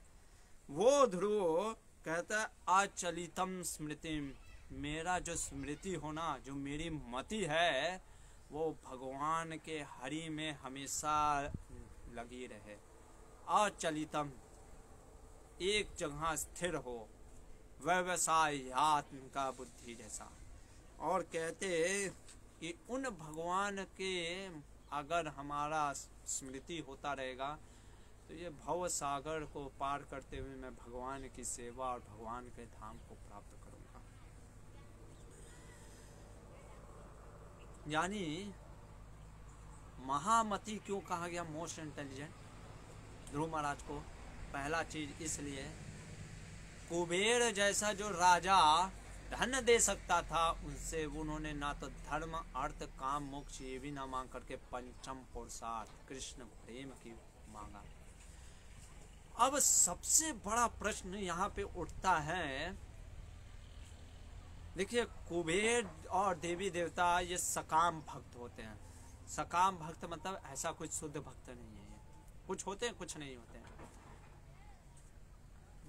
Speaker 1: वो ध्रुव कहता है अचलितम स्मृतिम, मेरा जो स्मृति होना, जो मेरी मति है वो भगवान के हरि में हमेशा लगी रहे। अचलितम, एक जगह स्थिर हो, व्यवसायात्म का बुद्धि जैसा। और कहते कि उन भगवान के अगर हमारा स्मृति होता रहेगा तो ये भव सागर को पार करते हुए मैं भगवान की सेवा और भगवान के धाम को प्राप्त करूंगा। यानी महामति क्यों कहा गया, मोस्ट इंटेलिजेंट ध्रुव महाराज को? पहला चीज इसलिए कुबेर जैसा जो राजा धन दे सकता था, उनसे उन्होंने ना तो धर्म अर्थ काम मोक्ष ये भी ना मांग करके पंचम पुरुषार्थ कृष्ण प्रेम की मांगा। अब सबसे बड़ा प्रश्न यहाँ पे उठता है, देखिए कुबेर और देवी देवता ये सकाम भक्त होते हैं। सकाम भक्त मतलब ऐसा कुछ शुद्ध भक्त नहीं है, कुछ होते हैं कुछ नहीं होते हैं।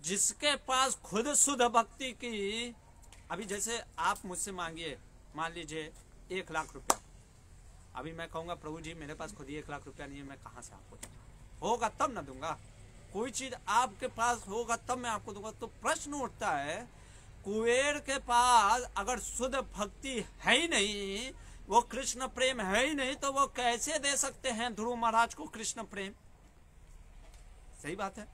Speaker 1: जिसके पास खुद शुद्ध भक्ति की, अभी जैसे आप मुझसे मांगिए, मान लीजिए 1 लाख रुपया, अभी मैं कहूंगा प्रभु जी मेरे पास खुद ही 1 लाख रुपया नहीं है, मैं कहाँ से आपको दूंगा? होगा तब ना दूंगा। कोई चीज आपके पास होगा तब मैं आपको दूंगा। तो प्रश्न उठता है, कुबेर के पास अगर शुद्ध भक्ति है ही नहीं, वो कृष्ण प्रेम है ही नहीं, तो वो कैसे दे सकते हैं ध्रुव महाराज को कृष्ण प्रेम? सही बात है।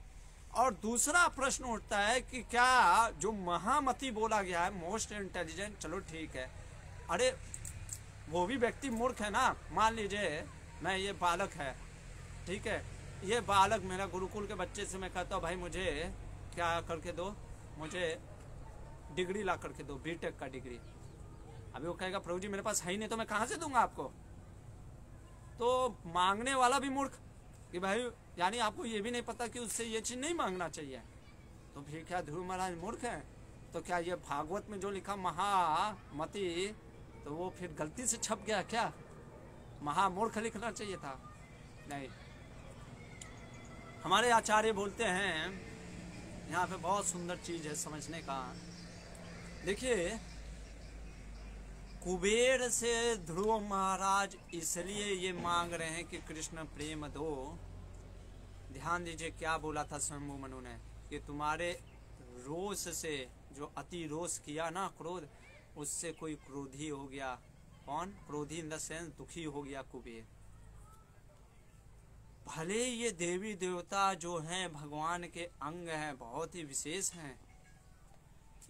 Speaker 1: और दूसरा प्रश्न उठता है कि क्या जो महामति बोला गया है, मोस्ट इंटेलिजेंट, चलो ठीक है, अरे वो भी व्यक्ति मूर्ख है ना। मान लीजिए मैं, ये बालक है, ठीक है, ये बालक मेरा गुरुकुल के बच्चे से मैं कहता हूँ भाई मुझे क्या करके दो, मुझे डिग्री ला करके दो, बीटेक का डिग्री। अभी वो कहेगा प्रभु जी मेरे पास है ही नहीं, तो मैं कहाँ से दूंगा आपको? तो मांगने वाला भी मूर्ख कि भाई, यानी आपको ये भी नहीं पता कि उससे ये चीज नहीं मांगना चाहिए। तो फिर क्या ध्रुव महाराज मूर्ख है? तो क्या ये भागवत में जो लिखा महामति, तो वो फिर गलती से छप गया क्या? महामूर्ख लिखना चाहिए था? नहीं। हमारे आचार्य बोलते हैं, यहाँ पे बहुत सुंदर चीज है समझने का। देखिए कुबेर से ध्रुव महाराज इसलिए ये मांग रहे हैं कि कृष्ण प्रेम दो। ध्यान दीजिए क्या बोला था स्वयंभू मनु ने, कि तुम्हारे रोष से, जो अति रोष किया ना, क्रोध, उससे कोई क्रोधी हो गया। कौन? क्रोधी इन द सेंस दुखी हो गया कुबेर। भले ये देवी देवता जो हैं भगवान के अंग हैं, बहुत ही विशेष हैं,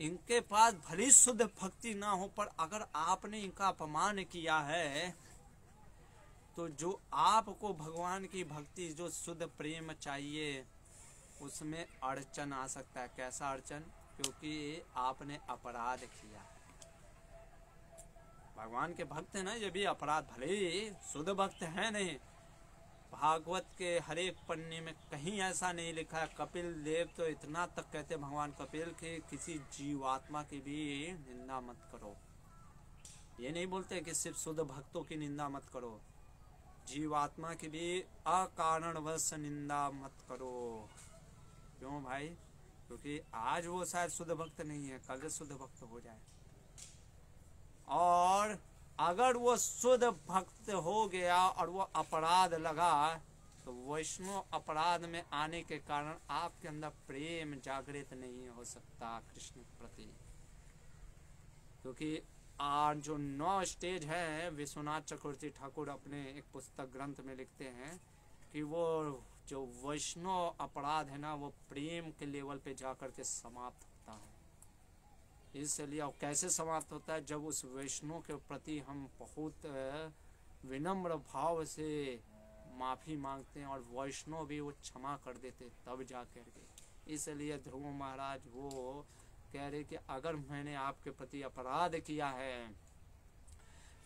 Speaker 1: इनके पास भली शुद्ध भक्ति ना हो, पर अगर आपने इनका अपमान किया है तो जो आपको भगवान की भक्ति, जो शुद्ध प्रेम चाहिए, उसमें अड़चन आ सकता है। कैसा अड़चन? क्योंकि आपने अपराध किया। भगवान के भक्त है ना, ये भी अपराध, भले ही शुद्ध भक्त है नहीं। भागवत के हर एक पन्ने में कहीं ऐसा नहीं लिखा है। कपिल देव तो इतना तक कहते भगवान कपिल के, किसी जीवात्मा की भी निंदा मत करो। ये नहीं बोलते कि सिर्फ शुद्ध भक्तों की निंदा मत करो, जीवात्मा की भी अकारणवश निंदा मत करो। क्यों भाई? क्योंकि आज वो शायद शुद्ध भक्त नहीं है, कल शुद्ध भक्त हो जाए। और अगर वो शुद्ध भक्त हो गया और वो अपराध लगा, तो वैष्णव अपराध में आने के कारण आपके अंदर प्रेम जागृत नहीं हो सकता कृष्ण के प्रति। क्योंकि आज जो 9 स्टेज है, विश्वनाथ चक्रवर्ती ठाकुर अपने एक पुस्तक ग्रंथ में लिखते हैं कि वो जो वैष्णव अपराध है ना, वो प्रेम के लेवल पे जाकर के समाप्त होता है। इसलिए अब कैसे समाप्त होता है? जब उस वैष्णव के प्रति हम बहुत विनम्र भाव से माफ़ी मांगते हैं और वैष्णव भी वो क्षमा कर देते, तब जा कर के। इसलिए ध्रुव महाराज वो कह रहे कि अगर मैंने आपके प्रति अपराध किया है,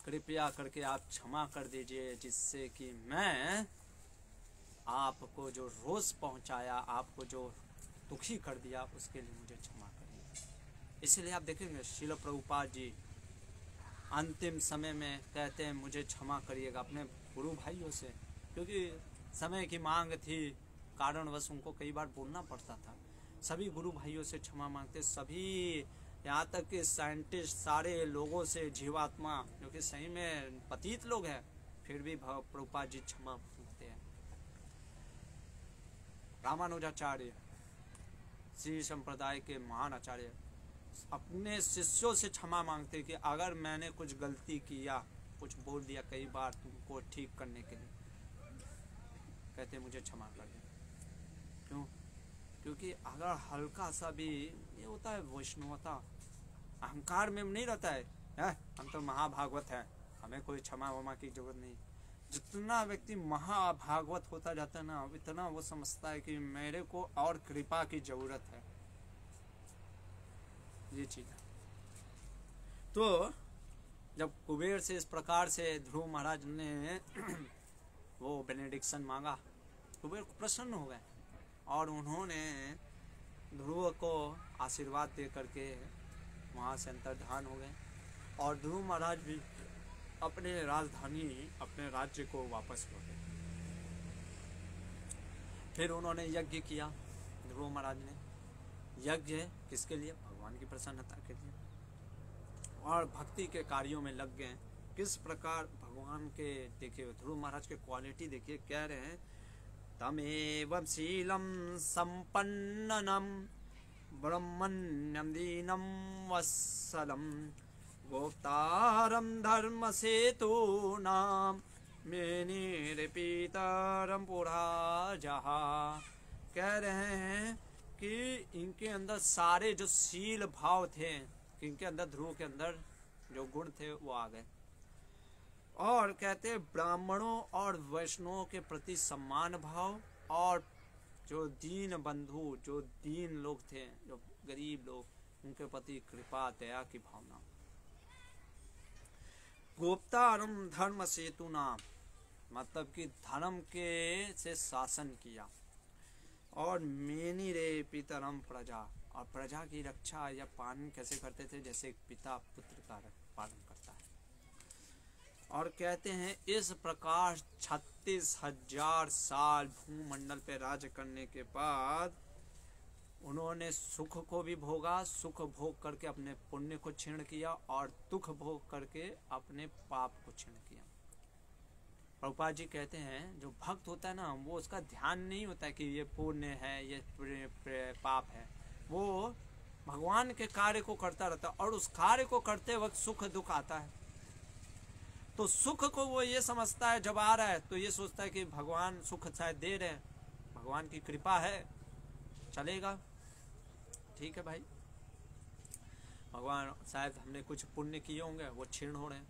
Speaker 1: कृपया करके आप क्षमा कर दीजिए, जिससे कि मैं आपको जो रोष पहुंचाया, आपको जो दुखी कर दिया, उसके लिए मुझे क्षमा करिए। इसलिए आप देखेंगे श्रील प्रभुपाद जी अंतिम समय में कहते हैं मुझे क्षमा करिएगा अपने गुरु भाइयों से, क्योंकि समय की मांग थी, कारणवश उनको कई बार बोलना पड़ता था। सभी गुरु भाइयों से क्षमा मांगते, सभी यहाँ तक कि साइंटिस्ट, सारे लोगों से, जीवात्मा जो कि सही में पतित लोग हैं, फिर भी प्रभुपाद जी क्षमा मांगते हैं। रामानुजाचार्य श्री संप्रदाय के महान आचार्य अपने शिष्यों से क्षमा मांगते कि अगर मैंने कुछ गलती किया, कुछ बोल दिया कई बार तुमको ठीक करने के लिए, कहते मुझे क्षमा कर दे। क्यों? क्योंकि अगर हल्का सा भी ये होता है वैष्णवता, अहंकार में नहीं रहता है, हम तो महाभागवत हैं, हमें कोई क्षमा वमा की जरूरत नहीं। जितना व्यक्ति महाभागवत होता जाता है ना, इतना वो समझता है कि मेरे को और कृपा की जरूरत है। ये चीज है। तो जब कुबेर से इस प्रकार से ध्रुव महाराज ने वो बेनेडिक्शन मांगा, कुबेर प्रसन्न हो गए और उन्होंने ध्रुव को आशीर्वाद दे करके वहाँ से अंतर्धान हो गए। और ध्रुव महाराज भी अपने राजधानी, अपने राज्य को वापस लौटे। फिर उन्होंने यज्ञ किया। ध्रुव महाराज ने यज्ञ किसके लिए? भगवान की प्रसन्नता के लिए, और भक्ति के कार्यों में लग गए। किस प्रकार भगवान के, देखिए ध्रुव महाराज के क्वालिटी देखिए, कह रहे हैं तमेवं शीलम संपन्नम ब्रह्मण्यम दीनम वत्सलम गोप्तारम धर्म सेतूनाम मेनिरपीतरम पुराजहा। कह रहे हैं कि इनके अंदर सारे जो शील भाव थे, इनके अंदर, ध्रुव के अंदर जो गुण थे वो आ गए। और कहते ब्राह्मणों और वैष्णवों के प्रति सम्मान भाव, और जो दीन बंधु, जो दीन लोग थे, जो गरीब लोग, उनके प्रति कृपा दया की भावना। गोप्तारम धर्म सेतुना, मतलब कि धर्म के से शासन किया। और मेनी रे पितरम प्रजा, और प्रजा की रक्षा या पालन कैसे करते थे? जैसे एक पिता पुत्र का पालन करता है। और कहते हैं इस प्रकार 36,000 साल भूमंडल पे राज्य करने के बाद उन्होंने सुख को भी भोगा, सुख भोग करके अपने पुण्य को क्षीण किया, और दुख भोग करके अपने पाप को क्षीण किया। प्रभुपाद जी कहते हैं जो भक्त होता है ना, वो उसका ध्यान नहीं होता है कि ये पुण्य है, ये पाप है। वो भगवान के कार्य को करता रहता है, और उस कार्य को करते वक्त सुख दुख आता है। तो सुख को वो ये समझता है, जब आ रहा है तो ये सोचता है कि भगवान सुख शायद दे रहे हैं, भगवान की कृपा है, चलेगा, ठीक है भाई, भगवान शायद हमने कुछ पुण्य किए होंगे वो क्षीण हो रहे हैं।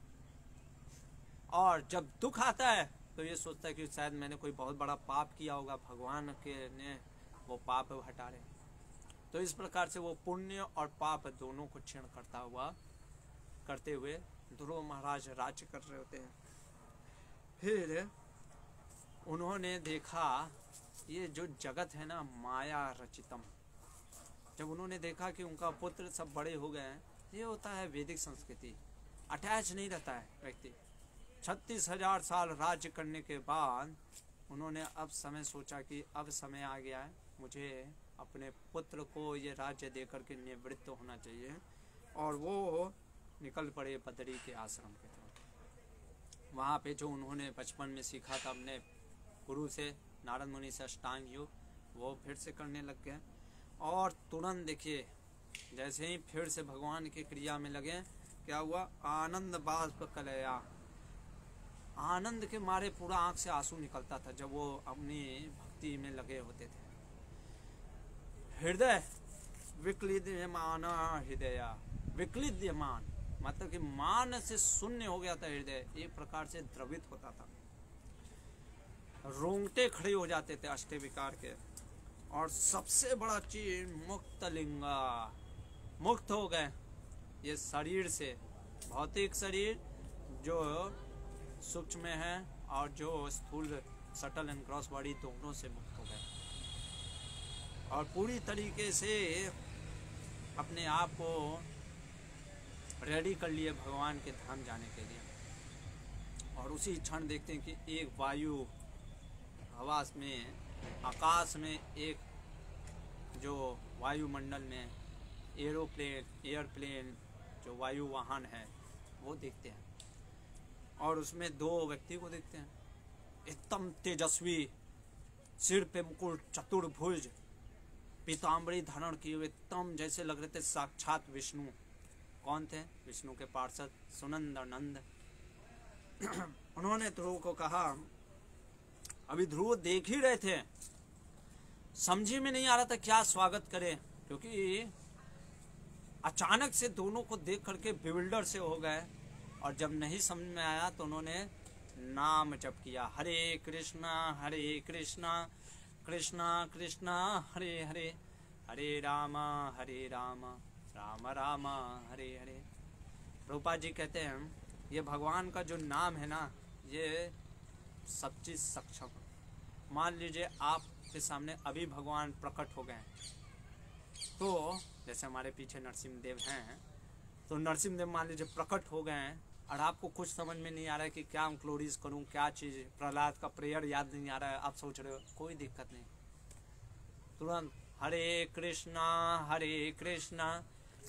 Speaker 1: और जब दुख आता है तो ये सोचता है कि शायद मैंने कोई बहुत बड़ा पाप किया होगा, भगवान के ने वो पाप हटा रहे। तो इस प्रकार से वो पुण्य और पाप दोनों को क्षीण करते हुए ध्रुव महाराज राज्य कर रहे होते हैं। फिर उन्होंने देखा ये जो जगत है ना माया रचितम, जब उन्होंने देखा कि उनका पुत्र सब बड़े हो गए हैं, ये होता है वैदिक संस्कृति, अटैच नहीं रहता है व्यक्ति। 36,000 साल राज्य करने के बाद उन्होंने अब समय सोचा कि अब समय आ गया है, मुझे अपने पुत्र को ये राज्य देकर के निवृत्त होना चाहिए। और वो निकल पड़े बद्री के आश्रम के तरफ। वहाँ पे जो उन्होंने बचपन में सीखा था अपने गुरु से, नारद मुनि से अष्टांग योग, वो फिर से करने लग गए। और तुरंत देखिए जैसे ही फिर से भगवान की क्रिया में लगे, क्या हुआ, आनंद बाष्प कलया, आनंद के मारे पूरा आंख से आंसू निकलता था जब वो अपनी भक्ति में लगे होते थे। हृदय विक्लिद्यमान, हृदय विक्लिद्यमान मतलब कि मान से शून्य हो गया था हृदय, एक प्रकार से द्रवित होता था, रोंगटे खड़े हो जाते थे अष्ट विकार के। और सबसे बड़ा चीज मुक्त लिंगा, मुक्त हो गए ये शरीर से, भौतिक शरीर जो सूक्ष्म है और जो स्थूल सटल एंड क्रॉस बॉडी दोनों से मुक्त हो गए और पूरी तरीके से अपने आप को रेडी कर लिए भगवान के धाम जाने के लिए। और उसी क्षण देखते हैं कि एक वायु हवा में, आकाश में, एक जो वायुमंडल में एयरप्लेन जो वायु वाहन है वो देखते हैं। और उसमें 2 व्यक्ति को देखते हैं, एकदम तेजस्वी, सिर पे मुकुट, चतुर्भुज, पीताम्बरी धारण किए हुए, एकदम जैसे लग रहे थे साक्षात विष्णु। कौन थे? विष्णु के पार्षद सुनंद नंद। उन्होंने ध्रुव को कहा, अभी ध्रुव देख ही रहे थे, समझी में नहीं आ रहा था क्या स्वागत करें, क्योंकि अचानक से दोनों को देख करके बिविल्डर से हो गए। और जब नहीं समझ में आया तो उन्होंने नाम जप किया, हरे कृष्णा कृष्णा कृष्णा हरे हरे, हरे राम राम राम हरे हरे। प्रभुपाद जी कहते हैं ये भगवान का जो नाम है ना, ये सब चीज सक्षम। मान लीजिए आपके सामने अभी भगवान प्रकट हो गए, तो जैसे हमारे पीछे नरसिंह देव हैं, तो नरसिंह देव मान लीजिए प्रकट हो गए हैं और आपको कुछ समझ में नहीं आ रहा है कि क्या इंक्लोरिस करूं, क्या चीज़, प्रहलाद का प्रेयर याद नहीं आ रहा है, आप सोच रहे हो, कोई दिक्कत नहीं, तुरंत हरे कृष्णा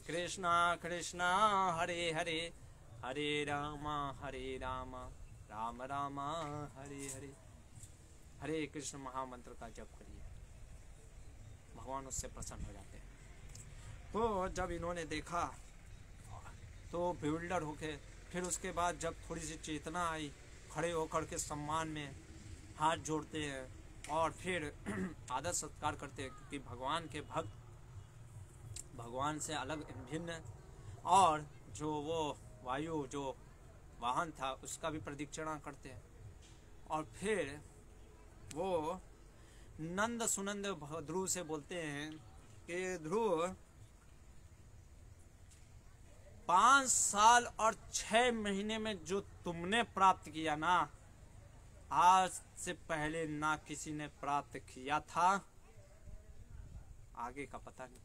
Speaker 1: कृष्णा कृष्णा हरे हरे, हरे राम राम राम हरे हरे, हरे कृष्ण महामंत्र का जप करिए, भगवान उससे प्रसन्न हो जाते हैं। तो जब इन्होंने देखा तो बेविल्डर होके, फिर उसके बाद जब थोड़ी सी चेतना आई, खड़े होकर के सम्मान में हाथ जोड़ते हैं और फिर आदर सत्कार करते हैं, क्योंकि भगवान के भक्त भगवान से अलग भिन्न। और जो वो वायु जो वाहन था उसका भी प्रदक्षिणा करते हैं। और फिर वो नंद सुनंद ध्रुव से बोलते हैं कि ध्रुव 5 साल और 6 महीने में जो तुमने प्राप्त किया ना, आज से पहले ना किसी ने प्राप्त किया था, आगे का पता नहीं।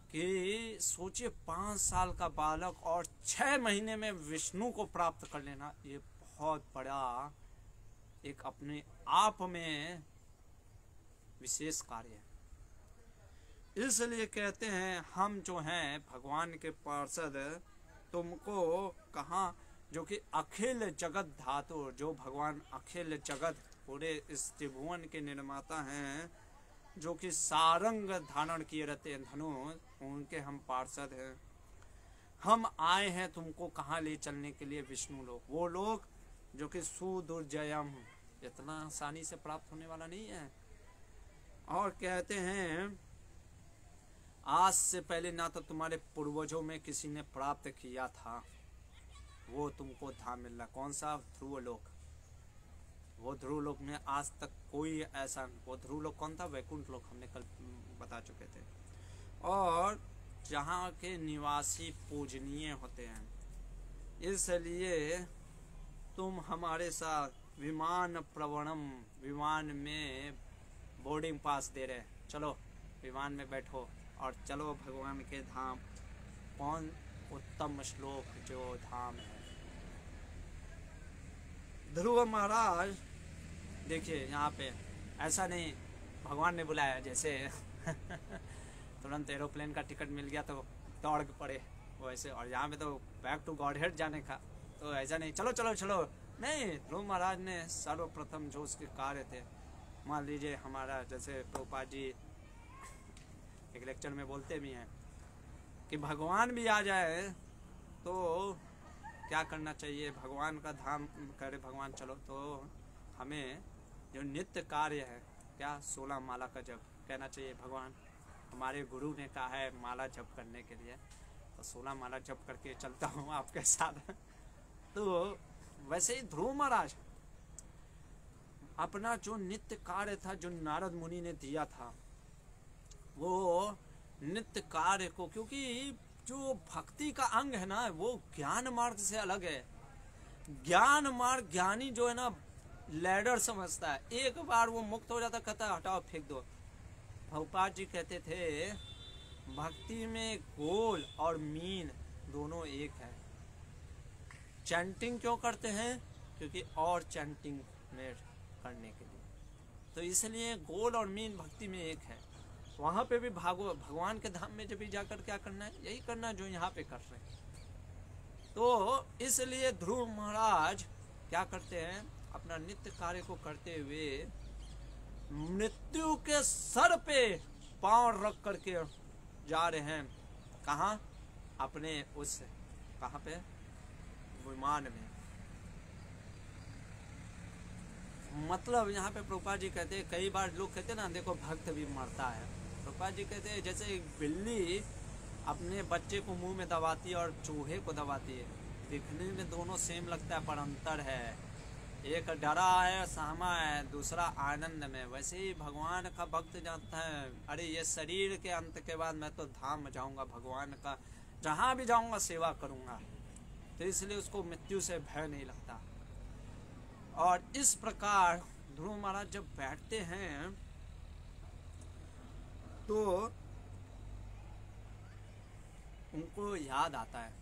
Speaker 1: कि सोचिए 5 साल का बालक और 6 महीने में विष्णु को प्राप्त कर लेना, ये बहुत बड़ा एक अपने आप में विशेष कार्य है। इसलिए कहते हैं हम जो हैं भगवान के पार्षद, तुमको कहा जो कि अखिल जगत धातु, जो भगवान अखिल जगत पूरे इस त्रिभुवन के निर्माता हैं, जो कि सारंग धारण किए रहते हैं धनुष, उनके हम पार्षद हैं। हम आए हैं तुमको कहाँ ले चलने के लिए विष्णु लोग, वो लोग जो कि सुदुर्जयम, इतना आसानी से प्राप्त होने वाला नहीं है। और कहते हैं आज से पहले ना तो तुम्हारे पूर्वजों में किसी ने प्राप्त किया था, वो तुमको धाम मिल रहा। कौन सा? ध्रुवलोक। वो ध्रुवलोक में आज तक कोई ऐसा, वो ध्रुवलोक कौन था? वैकुंठ लोक, हमने कल बता चुके थे। और जहाँ के निवासी पूजनीय होते हैं, इसलिए तुम हमारे साथ विमान प्रवणम, विमान में बोर्डिंग पास दे रहे, चलो विमान में बैठो और चलो भगवान के धाम। कौन? उत्तम श्लोक जो धाम है। ध्रुव महाराज देखिए यहाँ पे ऐसा नहीं भगवान ने बुलाया जैसे तुरंत एरोप्लेन का टिकट मिल गया तो दौड़ के पड़े वैसे, और यहाँ पे तो बैक टू गॉड हेड जाने का, तो ऐसा नहीं चलो चलो चलो नहीं। ध्रुव महाराज ने सर्वप्रथम जो उसके कार्य थे, मान लीजिए हमारा जैसे प्रभुपाद जी एक लेक्चर में बोलते भी हैं कि भगवान भी आ जाए तो क्या करना चाहिए, भगवान का धाम करे भगवान चलो, तो हमें जो नित्य कार्य है क्या 16 माला का जप कहना चाहिए। भगवान हमारे गुरु ने कहा है माला जप करने के लिए, तो 16 माला जप करके चलता हूँ आपके साथ। तो वैसे ही ध्रुव महाराज अपना जो नित्य कार्य था, जो नारद मुनि ने दिया था, वो नित्य कार्य को, क्योंकि जो भक्ति का अंग है ना वो ज्ञान मार्ग से अलग है। ज्ञान मार्ग ज्ञानी जो है ना लैडर समझता है, एक बार वो मुक्त हो जाता कहता है हटाओ फेंक दो। भगवान जी कहते थे भक्ति में गोल और मीन दोनों एक है। चैंटिंग क्यों करते हैं? क्योंकि और चैंटिंग में करने के लिए, तो इसलिए गोल और मीन भक्ति में एक है। वहां पे भी भगवान के धाम में जब भी जाकर क्या करना है, यही करना है जो यहाँ पे कर रहे हैं। तो इसलिए ध्रुव महाराज क्या करते हैं, अपना नित्य कार्य को करते हुए मृत्यु के सर पे पांव रख करके जा रहे हैं। कहाँ? अपने उस कहाँ पे? विमान में। मतलब यहाँ पे प्रभुपाद जी कहते हैं, कई बार लोग कहते हैं ना देखो भक्त भी मरता है। प्रभुपाद जी कहते हैं जैसे एक बिल्ली अपने बच्चे को मुंह में दबाती है और चूहे को दबाती है, दिखने में दोनों सेम लगता है पर अंतर है, एक डरा है सहमा है, दूसरा आनंद में। वैसे ही भगवान का भक्त जानता है अरे ये शरीर के अंत के बाद मैं तो धाम जाऊंगा, भगवान का जहाँ भी जाऊंगा सेवा करूंगा, तो इसलिए उसको मृत्यु से भय नहीं लगता। और इस प्रकार ध्रुव महाराज जब बैठते हैं तो उनको याद आता है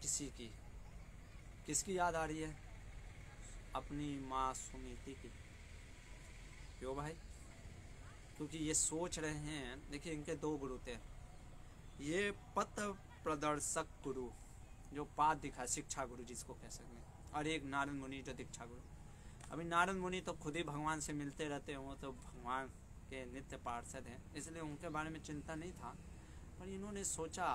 Speaker 1: किसी की। किसकी याद आ रही है? अपनी माँ सुनीति की। क्यों भाई? क्योंकि ये सोच रहे हैं, देखिए इनके दो गुरु थे, ये पथ प्रदर्शक गुरु जो पाद दिखा, शिक्षा गुरु जिसको कह सकते हैं, और एक नारद मुनि जो दीक्षा गुरु। अभी नारद मुनि तो खुद ही भगवान से मिलते रहते हैं, वो तो भगवान के नित्य पार्षद हैं, इसलिए उनके बारे में चिंता नहीं था। पर इन्होंने सोचा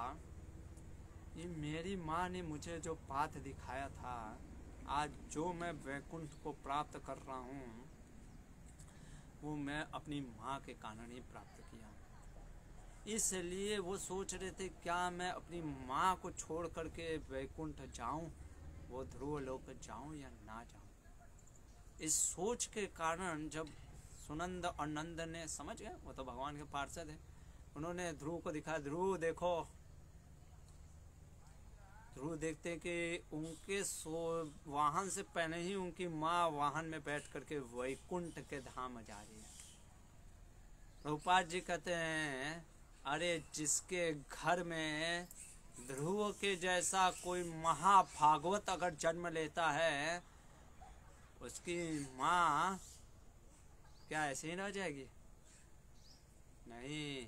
Speaker 1: ये मेरी माँ ने मुझे जो पाथ दिखाया था, आज जो मैं वैकुंठ को प्राप्त कर रहा हूँ वो मैं अपनी माँ के कारण ही प्राप्त किया। इसलिए वो सोच रहे थे क्या मैं अपनी माँ को छोड़ करके वैकुंठ जाऊं, वो ध्रुव लोक जाऊं या ना जाऊं। इस सोच के कारण जब सुनंद और नंद ने समझ गए, वो तो भगवान के पार्षद है, उन्होंने ध्रुव को दिखाया, ध्रुव देखो। ध्रुव देखते कि उनके वाहन से पहले ही उनकी माँ वाहन में बैठ करके वैकुंठ के धाम जा रही है। प्रभुपाद जी कहते हैं अरे जिसके घर में ध्रुव के जैसा कोई महाभागवत अगर जन्म लेता है, उसकी माँ क्या ऐसे ही रह जाएगी? नहीं,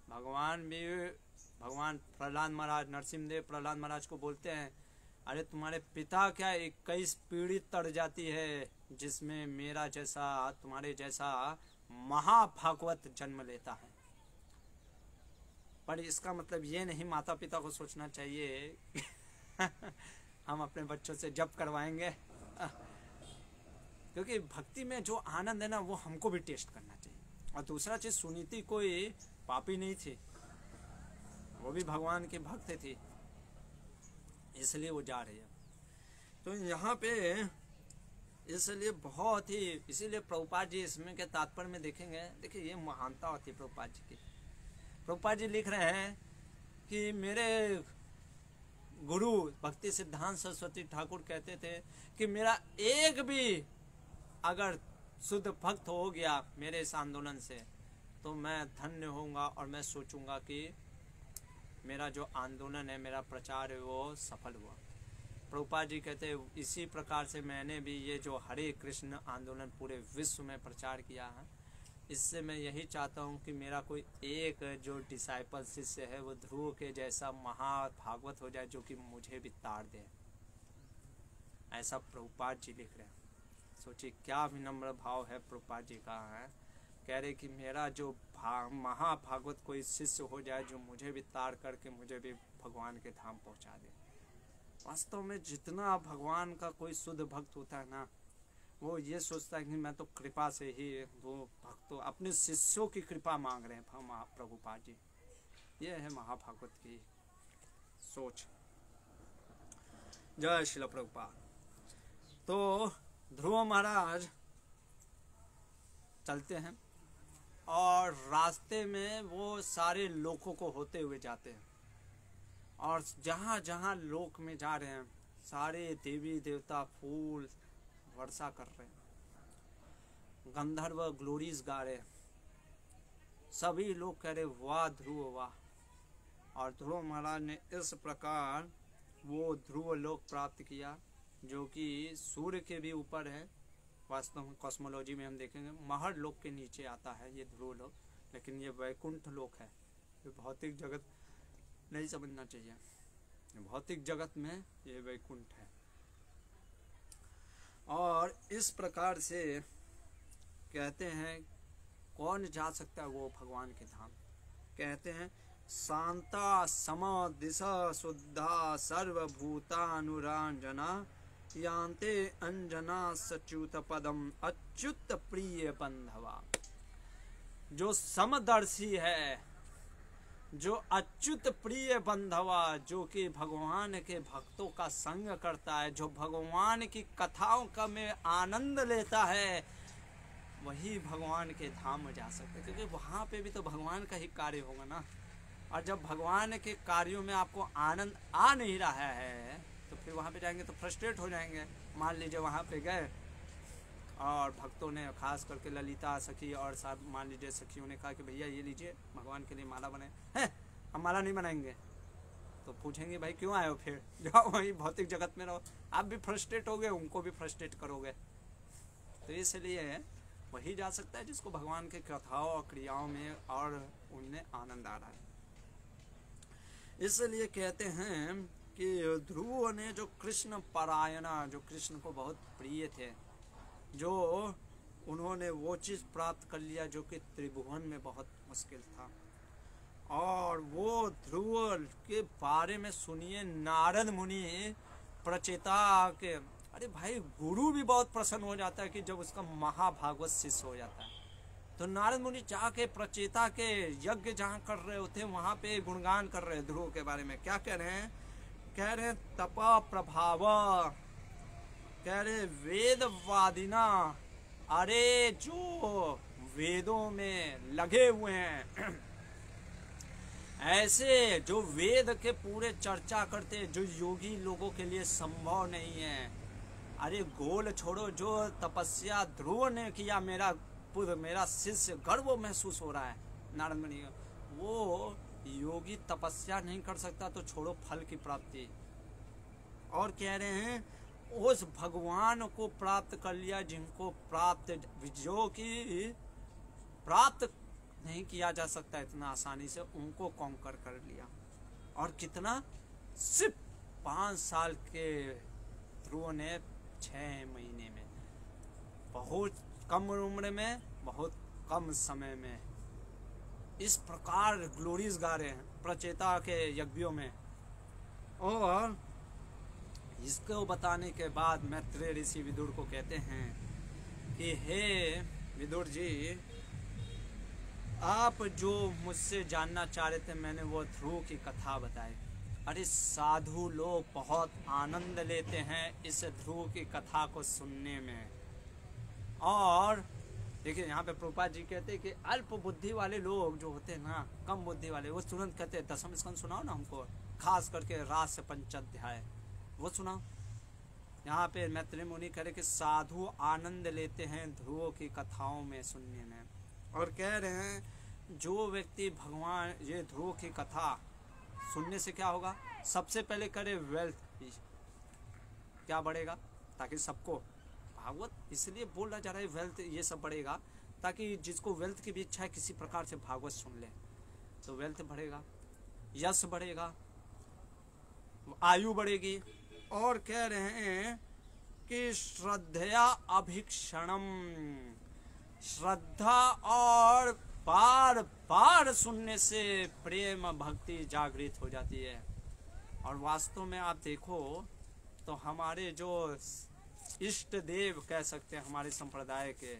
Speaker 1: भगवान प्रहलाद महाराज, नरसिंहदेव प्रहलाद महाराज को बोलते हैं अरे तुम्हारे पिता क्या 21 पीढ़ी तर जाती है जिसमें मेरा जैसा, तुम्हारे जैसा महाभागवत जन्म लेता है। पर इसका मतलब ये नहीं माता पिता को सोचना चाहिए हम अपने बच्चों से जप करवाएंगे, क्योंकि भक्ति में जो आनंद है ना वो हमको भी टेस्ट करना चाहिए। और दूसरा चीज, सुनीति कोई पापी नहीं थी, वो भी भगवान की भक्त थी, इसलिए वो जा रही है। तो यहाँ पे इसलिए बहुत ही, इसीलिए प्रभुपाद जी इसमें के तात्पर्य में देखेंगे, देखिए ये महानता होती है प्रभुपाद जी की। प्रभुपाद जी लिख रहे हैं कि मेरे गुरु भक्ति सिद्धांत सरस्वती ठाकुर कहते थे कि मेरा एक भी अगर शुद्ध भक्त हो गया मेरे इस आंदोलन से तो मैं धन्य होऊंगा, और मैं सोचूंगा कि मेरा जो आंदोलन है, मेरा प्रचार है, वो सफल हुआ। प्रभुपाद जी कहते हैं इसी प्रकार से मैंने भी ये जो हरे कृष्ण आंदोलन पूरे विश्व में प्रचार किया है, इससे मैं यही चाहता हूँ कि मेरा कोई एक जो डिसाइपल शिष्य है वो ध्रुव के जैसा महाभागवत हो जाए, जो कि मुझे भी ताड़ दे। ऐसा प्रभुपाद जी लिख रहे हैं। सोचिए क्या विनम्र भाव है प्रभुपाद जी का है। कह रहे कि मेरा जो महाभागवत कोई शिष्य हो जाए जो मुझे भी ताड़ करके मुझे भी भगवान के धाम पहुंचा दे। वास्तव में जितना भगवान का कोई शुद्ध भक्त होता है ना, वो ये सोचता है कि मैं तो कृपा से ही, वो भक्तों अपने शिष्यों की कृपा मांग रहे हैं प्रभुपाद जी। ये है महाभागवत की सोच। जय श्रील प्रभुपाद। तो ध्रुव महाराज चलते हैं और रास्ते में वो सारे लोकों को होते हुए जाते हैं, और जहाँ जहाँ लोक में जा रहे हैं सारे देवी देवता फूल वर्षा कर रहे हैं, गंधर्व ग्लोरीज गा रहे हैं, सभी लोग कह रहे वाह ध्रुव वाह। और ध्रुव महाराज ने इस प्रकार वो ध्रुव लोक प्राप्त किया जो कि सूर्य के भी ऊपर है। वास्तव में कॉस्मोलॉजी में हम देखेंगे महर लोक के नीचे आता है ये ध्रुव लोक, लेकिन ये वैकुंठ लोक है। ये भौतिक जगत नहीं समझना चाहिए, भौतिक जगत में ये वैकुंठ है। और इस प्रकार से कहते हैं कौन जा सकता है वो भगवान के धाम। कहते हैं शांता सम दिशा शुद्धा सर्वभूतानुरांजना यान्ते अंजना सच्युत पदम अच्युत प्रिय बंधवा। जो समदर्शी है, जो अच्युत प्रिय बंधवा, जो कि भगवान के भक्तों का संग करता है, जो भगवान की कथाओं का में आनंद लेता है, वही भगवान के धाम में जा सकते हैं। क्योंकि वहाँ पे भी तो भगवान का ही कार्य होगा ना। और जब भगवान के कार्यों में आपको आनंद आ नहीं रहा है तो फिर वहाँ पे जाएंगे तो फ्रस्ट्रेट हो जाएंगे। मान लीजिए वहाँ पे गए और भक्तों ने, खास करके ललिता सखी और सब मान लीजिए सखियों ने कहा कि भैया ये लीजिए भगवान के लिए माला बने हैं, हम माला नहीं बनाएंगे। तो पूछेंगे भाई क्यों आए हो, फिर जाओ वही भौतिक जगत में रहो। आप भी फ्रस्ट्रेट हो गए, उनको भी फ्रस्ट्रेट करोगे। तो इसलिए वही जा सकता है जिसको भगवान के कथाओं और क्रियाओं में और उनमें आनंद आ रहा है। इसलिए कहते हैं कि ध्रुव ने जो कृष्ण परायणा, जो कृष्ण को बहुत प्रिय थे, जो उन्होंने वो चीज़ प्राप्त कर लिया जो कि त्रिभुवन में बहुत मुश्किल था। और वो ध्रुव के बारे में सुनिए नारद मुनि प्रचेता के, अरे भाई गुरु भी बहुत प्रसन्न हो जाता है कि जब उसका महाभागवत शिष्य हो जाता है। तो नारद मुनि जाके प्रचेता के यज्ञ जहाँ कर रहे होते वहाँ पे गुणगान कर रहे हैं ध्रुव के बारे में। क्या कह रहे हैं? कह रहे हैं तपा प्रभाव, कह रहे वेदवादिना, अरे जो वेदों में लगे हुए हैं, ऐसे जो वेद के पूरे चर्चा करते, जो योगी लोगों के लिए संभव नहीं है। अरे गोल छोड़ो, जो तपस्या ध्रुव ने किया, मेरा पुत्र, मेरा शिष्य, गर्व महसूस हो रहा है नारद मुनि, वो योगी तपस्या नहीं कर सकता तो छोड़ो फल की प्राप्ति। और कह रहे हैं उस भगवान को प्राप्त कर लिया जिनको प्राप्त, जो कि प्राप्त नहीं किया जा सकता इतना आसानी से, उनको कॉन्कर कर लिया। और कितना? सिर्फ 5 साल के ध्रुव ने 6 महीने में, बहुत कम उम्र में, बहुत कम समय में इस प्रकार ग्लोरीज गा रहे हैं प्रचेता के यज्ञों में। और इसको बताने के बाद मैत्रेय ऋषि विदुर को कहते हैं कि हे विदुर जी, आप जो मुझसे जानना चाह रहे थे, मैंने वो ध्रुव की कथा बताई। अरे साधु लोग बहुत आनंद लेते हैं इस ध्रुव की कथा को सुनने में। और देखिए यहाँ पे प्रभुपाद जी कहते हैं कि अल्प बुद्धि वाले लोग जो होते हैं ना, कम बुद्धि वाले, वो तुरंत कहते हैं दशम स्कंद सुनाओ ना हमको, खास करके रास पंचाध्याय वो सुनाओ। यहाँ पे मैत्रेय मुनि कह रहे कि साधु आनंद लेते हैं ध्रुव की कथाओं में सुनने में। और कह रहे हैं जो व्यक्ति भगवान ये ध्रुव की कथा सुनने से क्या होगा, सबसे पहले करे वेल्थ क्या बढ़ेगा, ताकि सबको भागवत इसलिए बोला जा रहा है वेल्थ ये सब बढ़ेगा, ताकि जिसको वेल्थ की भी इच्छा है किसी प्रकार से भागवत सुन ले तो वेल्थ बढ़ेगा, यश बढ़ेगा, आयु बढ़ेगी। और कह रहे हैं कि श्रद्धया अभिक्षणम, श्रद्धा और बार बार सुनने से प्रेम भक्ति जागृत हो जाती है। और वास्तव में आप देखो तो हमारे जो इष्ट देव कह सकते हैं हमारे संप्रदाय के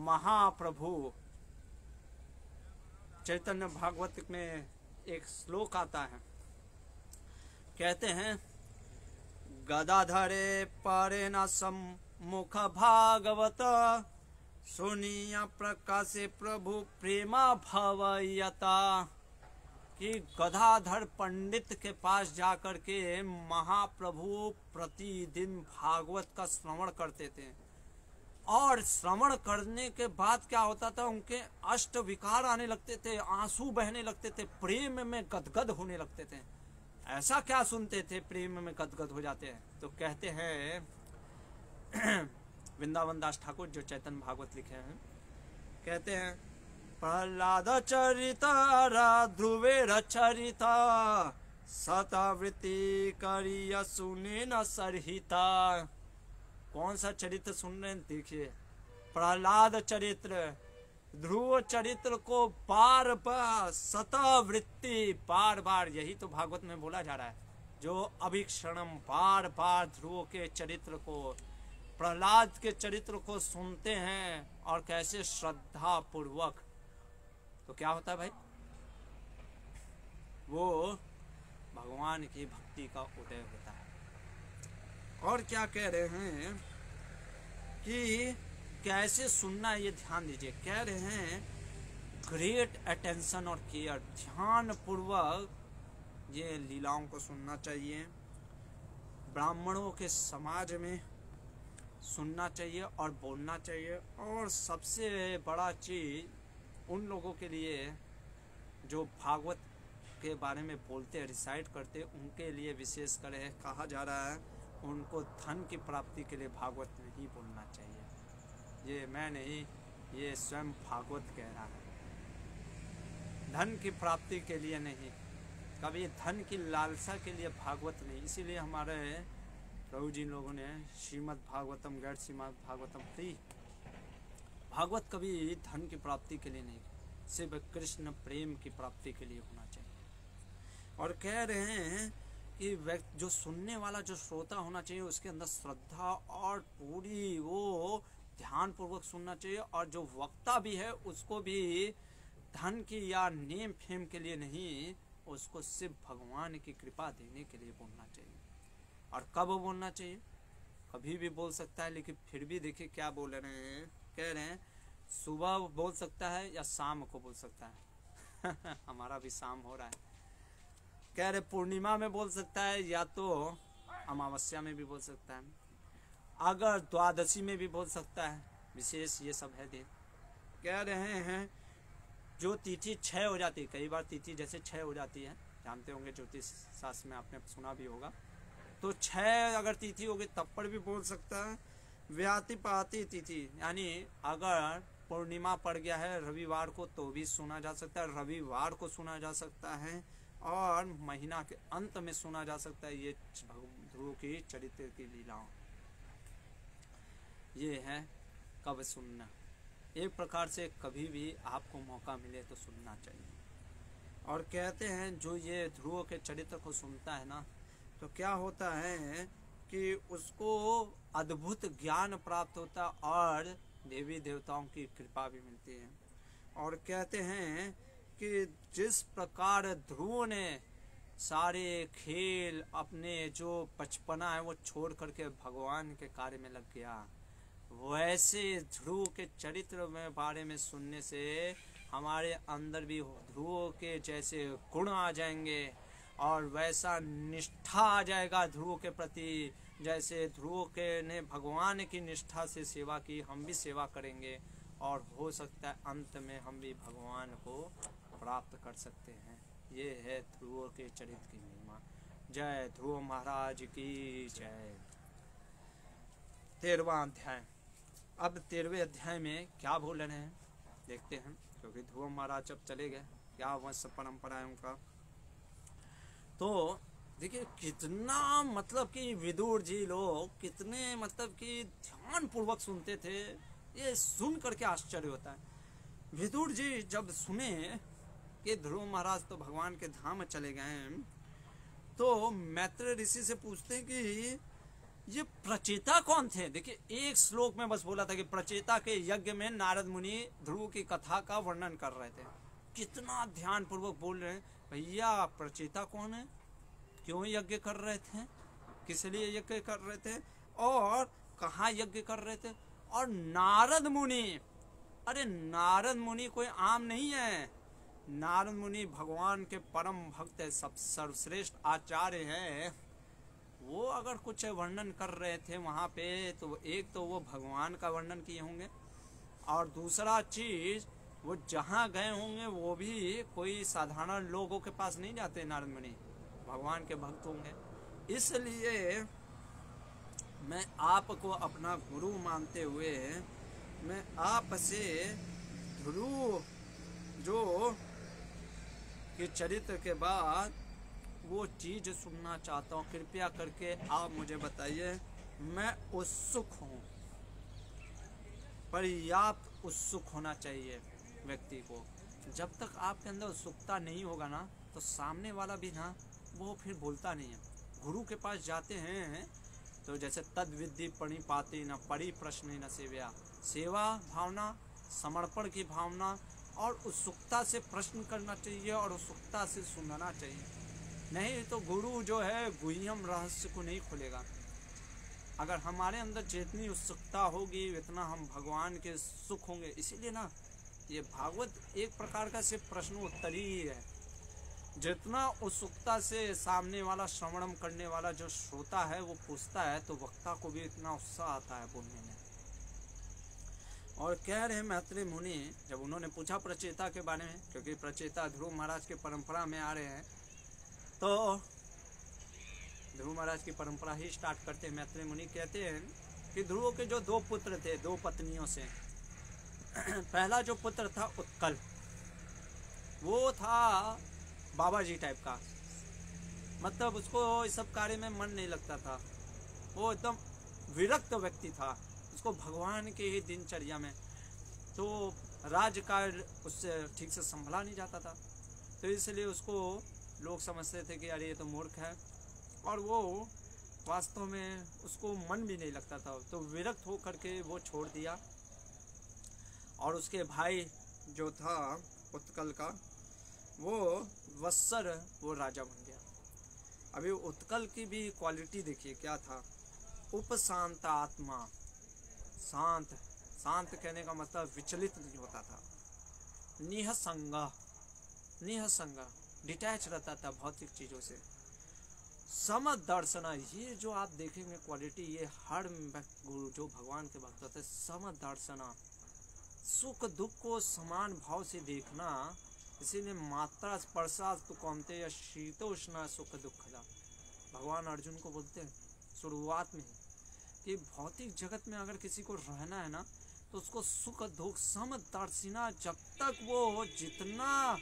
Speaker 1: महाप्रभु, चैतन्य भागवत में एक श्लोक आता है, कहते हैं गदाधरे परे न सम्मुख भागवत सुनीय प्रकाशे प्रभु प्रेमा भवयता। कि गदाधर पंडित के पास जाकर के महाप्रभु प्रतिदिन भागवत का श्रवण करते थे। और श्रवण करने के बाद क्या होता था, उनके अष्ट विकार आने लगते थे, आंसू बहने लगते थे, प्रेम में गदगद होने लगते थे। ऐसा क्या सुनते थे प्रेम में गदगद हो जाते हैं? तो कहते हैं वृंदावन दास ठाकुर जो चैतन्य भागवत लिखे हैं, कहते हैं प्रहलाद चरित ध्रुवेर चरित सतावृत्ति करिय सुने न सरहिता। कौन सा चरित्र सुन रहे हैं? देखिए प्रहलाद चरित्र, ध्रुव चरित्र को बार बार सतावृत्ति, बार बार, यही तो भागवत में बोला जा रहा है, जो अभिक्षणम बार बार ध्रुव के चरित्र को, प्रहलाद के चरित्र को सुनते हैं। और कैसे श्रद्धा पूर्वक, तो क्या होता है भाई, वो भगवान की भक्ति का उदय होता है। और क्या कह रहे हैं कि कैसे सुनना, ये ध्यान दीजिए। कह रहे हैं ग्रेट अटेंशन और केयर, ध्यान पूर्वक ये लीलाओं को सुनना चाहिए, ब्राह्मणों के समाज में सुनना चाहिए और बोलना चाहिए। और सबसे बड़ा चीज उन लोगों के लिए जो भागवत के बारे में बोलते, रिसाइट करते, उनके लिए विशेष कर कहा जा रहा है उनको धन की प्राप्ति के लिए भागवत नहीं बोलना चाहिए। ये मैं नहीं, ये स्वयं भागवत कह रहा है, धन की प्राप्ति के लिए नहीं, कभी धन की लालसा के लिए भागवत नहीं। इसीलिए हमारे प्रभु जी लोगों ने श्रीमद् भागवतम गैर श्रीमद् भागवतम प्री, भागवत कभी धन की प्राप्ति के लिए नहीं, सिर्फ कृष्ण प्रेम की प्राप्ति के लिए होना चाहिए। और कह रहे हैं कि व्यक्ति जो सुनने वाला जो श्रोता होना चाहिए उसके अंदर श्रद्धा और पूरी वो ध्यान पूर्वक सुनना चाहिए। और जो वक्ता भी है उसको भी धन की या नेम फेम के लिए नहीं, उसको सिर्फ भगवान की कृपा देने के लिए बोलना चाहिए। और कब बोलना चाहिए? कभी भी बोल सकता है, लेकिन फिर भी देखिए क्या बोल रहे हैं, कह रहे हैं सुबह बोल सकता है या शाम को बोल सकता है हमारा भी शाम हो रहा है। कह रहे पूर्णिमा में बोल सकता है या तो अमावस्या में भी बोल सकता है, अगर द्वादशी में भी बोल सकता है, विशेष ये सब है दिन। कह रहे हैं जो तिथि 6 हो जाती है, कई बार तिथि जैसे 6 हो जाती है, जानते होंगे ज्योतिष शास्त्र में आपने सुना भी होगा, तो 6 अगर तिथि होगी तब पर भी बोल सकता है। व्यातिपाती तिथि यानी अगर पूर्णिमा पड़ गया है रविवार को तो भी सुना जा सकता है, रविवार को सुना जा सकता है, और महीना के अंत में सुना जा सकता है। ये ध्रुव की चरित्र की लीलाओं, ये है कब सुनना। एक प्रकार से कभी भी आपको मौका मिले तो सुनना चाहिए। और कहते हैं जो ये ध्रुव के चरित्र को सुनता है ना, तो क्या होता है कि उसको अद्भुत ज्ञान प्राप्त होता और देवी देवताओं की कृपा भी मिलती है। और कहते हैं कि जिस प्रकार ध्रुव ने सारे खेल अपने जो बचपना है वो छोड़ करके भगवान के कार्य में लग गया, वैसे ध्रुव के चरित्र में बारे में सुनने से हमारे अंदर भी ध्रुव के जैसे गुण आ जाएंगे और वैसा निष्ठा आ जाएगा ध्रुव के प्रति। जैसे ध्रुव के ने भगवान की निष्ठा से सेवा की, हम भी सेवा करेंगे और हो सकता है अंत में हम भी भगवान को प्राप्त कर सकते हैं। ये है ध्रुव के चरित्र की महिमा। जय ध्रुव महाराज की जय। 13वां अध्याय। अब 13वें अध्याय में क्या बोल रहे हैं देखते हैं, क्योंकि ध्रुव महाराज अब चले गए, क्या वंश परंपरा है उनका। तो देखिए कितना मतलब कि विदुर जी लोग कितने मतलब कि ध्यान पूर्वक सुनते थे, ये सुन करके आश्चर्य होता है। विदुर जी जब सुने कि ध्रुव महाराज तो भगवान के धाम चले गए हैं, तो मैत्रेय ऋषि से पूछते हैं कि ये प्रचेता कौन थे। देखिए एक श्लोक में बस बोला था कि प्रचेता के यज्ञ में नारद मुनि ध्रुव की कथा का वर्णन कर रहे थे। कितना ध्यान पूर्वक बोल रहे हैं, भैया प्रचेता कौन है, क्यों यज्ञ कर रहे थे, किस लिए यज्ञ कर रहे थे और कहाँ यज्ञ कर रहे थे। और नारद मुनि, अरे नारद मुनि कोई आम नहीं है, नारद मुनि भगवान के परम भक्त है, सब सर्वश्रेष्ठ आचार्य है। वो अगर कुछ वर्णन कर रहे थे वहाँ पे, तो एक तो वो भगवान का वर्णन किए होंगे और दूसरा चीज वो जहाँ गए होंगे वो भी कोई साधारण लोगों के पास नहीं जाते, नारद मुनि भगवान के भक्त होंगे। इसलिए मैं आपको अपना गुरु मानते हुए मैं आपसे ध्रुव जो के चरित्र के बाद वो चीज सुनना चाहता हूँ। कृपया करके आप मुझे बताइए। मैं उत्सुक हूँ, पर्याप्त उत्सुक होना चाहिए व्यक्ति को। जब तक आपके अंदर उत्सुकता नहीं होगा ना, तो सामने वाला भी ना वो फिर बोलता नहीं है। गुरु के पास जाते हैं तो जैसे तद विद्धि प्रणिपाति न परि प्रश्न न सेव्या, सेवा भावना, समर्पण की भावना और उत्सुकता से प्रश्न करना चाहिए और उत्सुकता से सुनना चाहिए। नहीं तो गुरु जो है गुह्यम रहस्य को नहीं खोलेगा। अगर हमारे अंदर जितनी उत्सुकता होगी उतना हम भगवान के सुख होंगे। इसीलिए ना ये भागवत एक प्रकार का सिर्फ प्रश्न उत्तर ही है। जितना उत्सुकता से सामने वाला श्रवणम करने वाला जो श्रोता है वो पूछता है, तो वक्ता को भी इतना उत्साह आता है बोलने में। और कह रहे मैत्रेय मुनि, जब उन्होंने पूछा प्रचेता के बारे में, क्योंकि प्रचेता ध्रुव महाराज के परंपरा में आ रहे हैं, तो ध्रुव महाराज की परंपरा ही स्टार्ट करते हैं। मैत्रेय मुनि कहते हैं कि ध्रुव के जो 2 पुत्र थे, 2 पत्नियों से। पहला जो पुत्र था उत्कल, वो था बाबा जी टाइप का, मतलब उसको इस सब कार्य में मन नहीं लगता था, वो एकदम विरक्त व्यक्ति था। उसको भगवान के ही दिनचर्या में तो राजकार्य उससे ठीक से संभला नहीं जाता था, तो इसलिए उसको लोग समझते थे कि अरे ये तो मूर्ख है, और वो वास्तव में उसको मन भी नहीं लगता था। तो विरक्त हो करके वो छोड़ दिया और उसके भाई जो था उत्कल का, वो वत्सर वो राजा बन गया। अभी उत्कल की भी क्वालिटी देखिए क्या था, उपशांत आत्मा, शांत, शांत कहने का मतलब विचलित नहीं होता था, निहसंग, डिटैच रहता था भौतिक चीजों से। समदर्शना, ये जो आप देखेंगे क्वालिटी, ये हर गुरु जो भगवान के भक्त होते, समदर्शना, सुख दुख को समान भाव से देखना। इसीलिए मात्रा स्पर्शा तो कौनते या शीतोष्ण सुख दुखदा, भगवान अर्जुन को बोलते हैं शुरुआत में कि भौतिक जगत में अगर किसी को रहना है ना, तो उसको सुख दुख समदर्शिना, जब तक वो जितना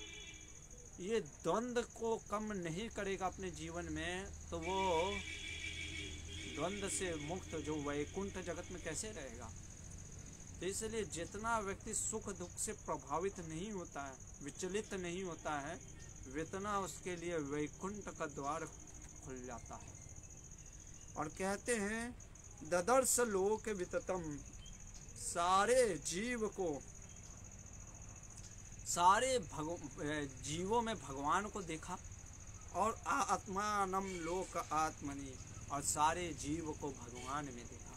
Speaker 1: ये द्वंद्व को कम नहीं करेगा अपने जीवन में, तो वो द्वंद्व से मुक्त जो वैकुंठ जगत में कैसे रहेगा। तो इसलिए जितना व्यक्ति सुख दुख से प्रभावित नहीं होता है, विचलित नहीं होता है, वितना उसके लिए वैकुंठ का द्वार खुल जाता है। और कहते हैं ददर्श लोक विततम, सारे जीव को, सारे जीवों में भगवान को देखा, और आत्मानम लोक आत्मनि, और सारे जीव को भगवान में देखा।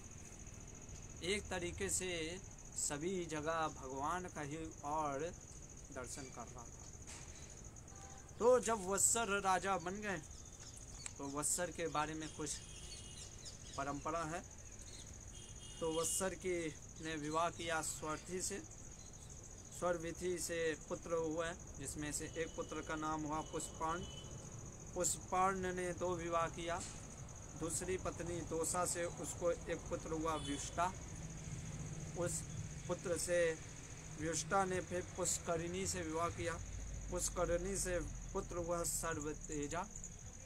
Speaker 1: एक तरीके से सभी जगह भगवान का ही और दर्शन कर रहा था। तो जब वत्सर राजा बन गए तो वत्सर के बारे में कुछ परंपरा है। तो वत्सर की ने विवाह किया स्वरविथि से पुत्र हुआ, जिसमें से एक पुत्र का नाम हुआ पुष्पाण। पुष्पाण ने 2 विवाह किया। दूसरी पत्नी दोसा से उसको एक पुत्र हुआ व्युष्टा। उस पुत्र से व्युष्टा ने फिर पुष्करिणी से विवाह किया। पुष्करिणी से पुत्र हुआ सर्वतेजा।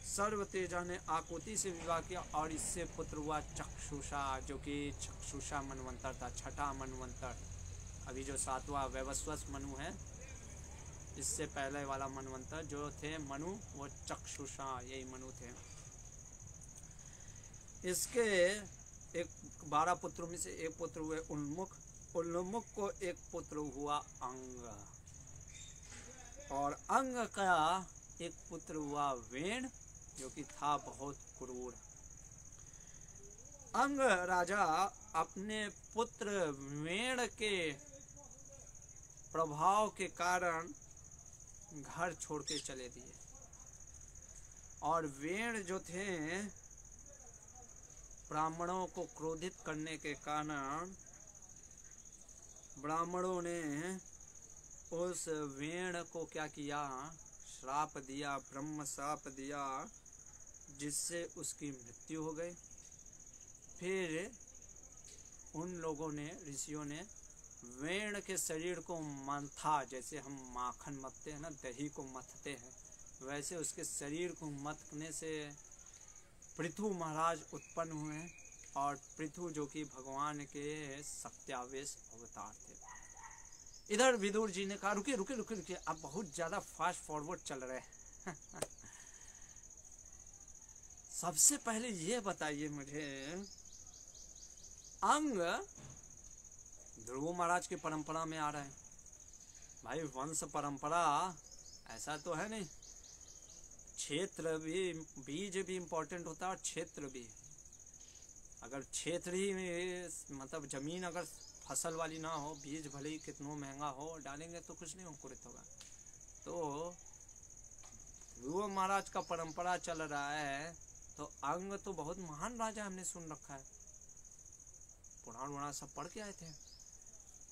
Speaker 1: सर्वतेजा ने आकुति से विवाह किया और इससे पुत्र हुआ चक्षुषा, जो कि चक्षुषा मनवंतर था, छठा मनवंतर। अभी जो 7वां वैवस्वत मनु है, इससे पहले वाला मनवंतर जो थे मनु, वो चक्षुषा, यही मनु थे। इसके 12 पुत्रों में से एक पुत्र हुए उन्मुख। उन्मुख को एक पुत्र हुआ अंग, और अंग का एक पुत्र हुआ वेण, जो कि था बहुत क्रूर। अंग राजा अपने पुत्र वेण के प्रभाव के कारण घर छोड़ के चले दिए, और वेण जो थे ब्राह्मणों को क्रोधित करने के कारण ब्राह्मणों ने उस वेण को क्या किया, श्राप दिया, ब्रह्म श्राप दिया, जिससे उसकी मृत्यु हो गई। फिर उन लोगों ने, ऋषियों ने वेण के शरीर को मंथा, जैसे हम माखन मथते हैं ना, दही को मथते हैं, वैसे उसके शरीर को मथने से पृथु महाराज उत्पन्न हुए। और पृथु जो कि भगवान के सत्यावेश अवतार थे। इधर विदुर जी ने कहा रुकिए रुकिए रुकिए रुकिए, आप बहुत ज्यादा फास्ट फॉरवर्ड चल रहे हैं। सबसे पहले ये बताइए मुझे, अंग ध्रुव महाराज की परंपरा में आ रहा है। भाई वंश परंपरा ऐसा तो है नहीं, क्षेत्र भी, बीज भी इम्पोर्टेंट होता है और क्षेत्र भी। अगर क्षेत्र ही मतलब जमीन अगर फसल वाली ना हो, बीज भले ही कितना महंगा हो, डालेंगे तो कुछ नहीं अंकुरित होगा। तो ध्रुव महाराज का परंपरा चल रहा है, तो अंग तो बहुत महान राजा हमने सुन रखा है, पुराण सब पढ़ के आए थे।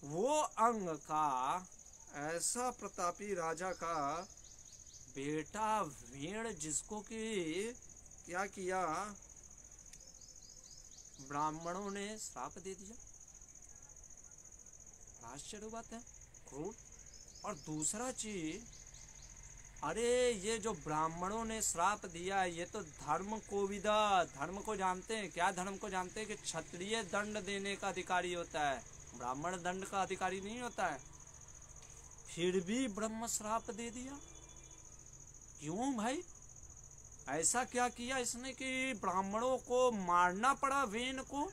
Speaker 1: वो अंग का, ऐसा प्रतापी राजा का बेटा वेण, जिसको कि क्या किया, ब्राह्मणों ने श्राप दे दिया। आश्चर्य बात है, क्रूर। और दूसरा चीज, अरे ये जो ब्राह्मणों ने श्राप दिया, ये तो धर्म को विदा, धर्म को जानते हैं। क्या धर्म को जानते हैं? कि क्षत्रिय दंड देने का अधिकारी होता है, ब्राह्मण दंड का अधिकारी नहीं होता है। फिर भी ब्रह्म श्राप दे दिया, क्यों भाई? ऐसा क्या किया इसने कि ब्राह्मणों को मारना पड़ा, वेन को?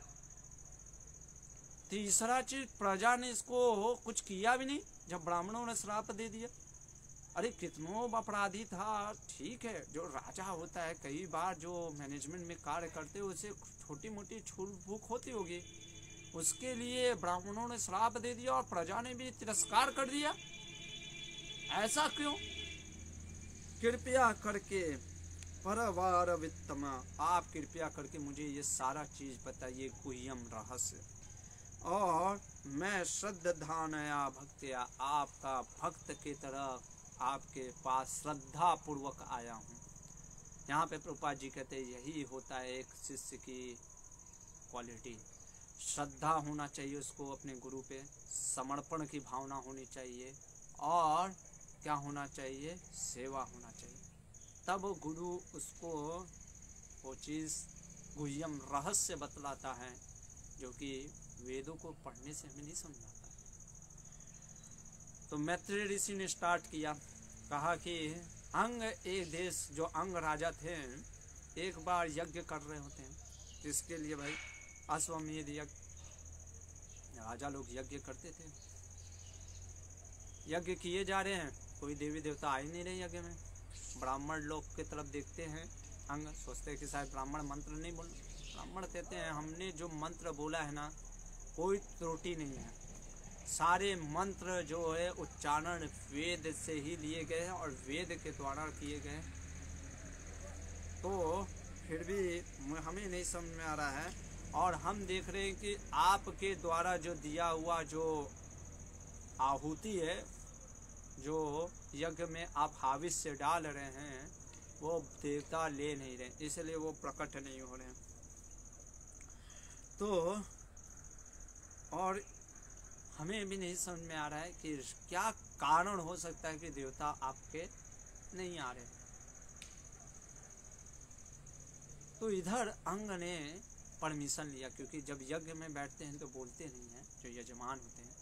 Speaker 1: तीसरा चीज, प्रजा ने इसको कुछ किया भी नहीं जब ब्राह्मणों ने श्राप दे दिया। अरे कितनों अपराधी था, ठीक है, जो राजा होता है कई बार जो मैनेजमेंट में कार्य करते हैं उसे छोटी मोटी छूट भूख होती होगी, उसके लिए ब्राह्मणों ने श्राप दे दिया और प्रजा ने भी तिरस्कार कर दिया। ऐसा क्यों? कृपया करके परवार वित्तमा, आप कृपया करके मुझे ये सारा चीज बताइए, गुह्यम रहस्य। और मैं श्रद्धानया भक्तिया, आपका भक्त की तरह आपके पास श्रद्धा पूर्वक आया हूँ। यहाँ पे प्रभुपाद जी कहते हैं यही होता है एक शिष्य की क्वालिटी। श्रद्धा होना चाहिए उसको अपने गुरु पे, समर्पण की भावना होनी चाहिए, और क्या होना चाहिए? सेवा होना चाहिए। तब गुरु उसको वो चीज़ गुह्यम रहस्य बतलाता है जो कि वेदों को पढ़ने से हमें नहीं समझ आता। तो मैत्रेय ऋषि ने स्टार्ट किया, कहा कि अंग एक देश जो अंग राजा थे एक बार यज्ञ कर रहे होते हैं, जिसके लिए भाई अश्वमेध यज्ञ, राजा लोग यज्ञ करते थे। यज्ञ किए जा रहे हैं, कोई देवी देवता आ ही नहीं रहे यज्ञ में। ब्राह्मण लोग की तरफ देखते हैं, अंग सोचते हैं कि शायद ब्राह्मण मंत्र नहीं बोल। ब्राह्मण कहते हैं हमने जो मंत्र बोला है ना, कोई त्रुटि नहीं है, सारे मंत्र जो है उच्चारण वेद से ही लिए गए हैं और वेद के द्वारा किए गए। तो फिर भी हमें नहीं समझ में आ रहा है, और हम देख रहे हैं कि आपके द्वारा जो दिया हुआ जो आहुति है, जो यज्ञ में आप हाविस से डाल रहे हैं, वो देवता ले नहीं रहे, इसलिए वो प्रकट नहीं हो रहे हैं। तो और हमें भी नहीं समझ में आ रहा है कि क्या कारण हो सकता है कि देवता आपके नहीं आ रहे। तो इधर अंग ने परमिशन लिया, क्योंकि जब यज्ञ में बैठते हैं तो बोलते नहीं हैं, जो यजमान होते हैं,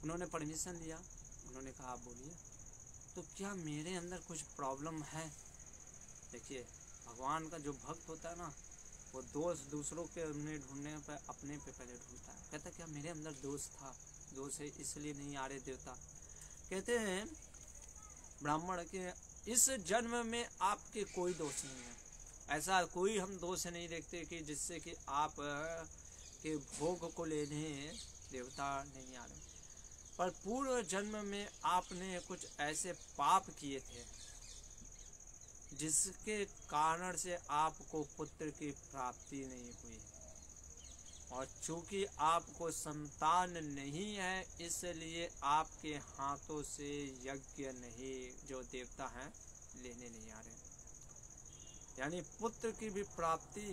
Speaker 1: उन्होंने परमिशन लिया। उन्होंने कहा आप बोलिए। तो क्या मेरे अंदर कुछ प्रॉब्लम है? देखिए, भगवान का जो भक्त होता है ना, वो दोष दूसरों के में ढूंढने पर अपने पे पहले ढूंढता है। कहता क्या मेरे अंदर दोष था, दोष है इसलिए नहीं आ रहे देवता। कहते हैं ब्राह्मण के इस जन्म में आपके कोई दोष नहीं है, ऐसा कोई हम दोष नहीं देखते कि जिससे कि आप के भोग को लेने देवता नहीं आ रहे। पर पूर्व जन्म में आपने कुछ ऐसे पाप किए थे जिसके कारण से आपको पुत्र की प्राप्ति नहीं हुई, और चूंकि आपको संतान नहीं है इसलिए आपके हाथों से यज्ञ नहीं जो देवता हैं लेने नहीं आ रहे। यानी पुत्र की भी प्राप्ति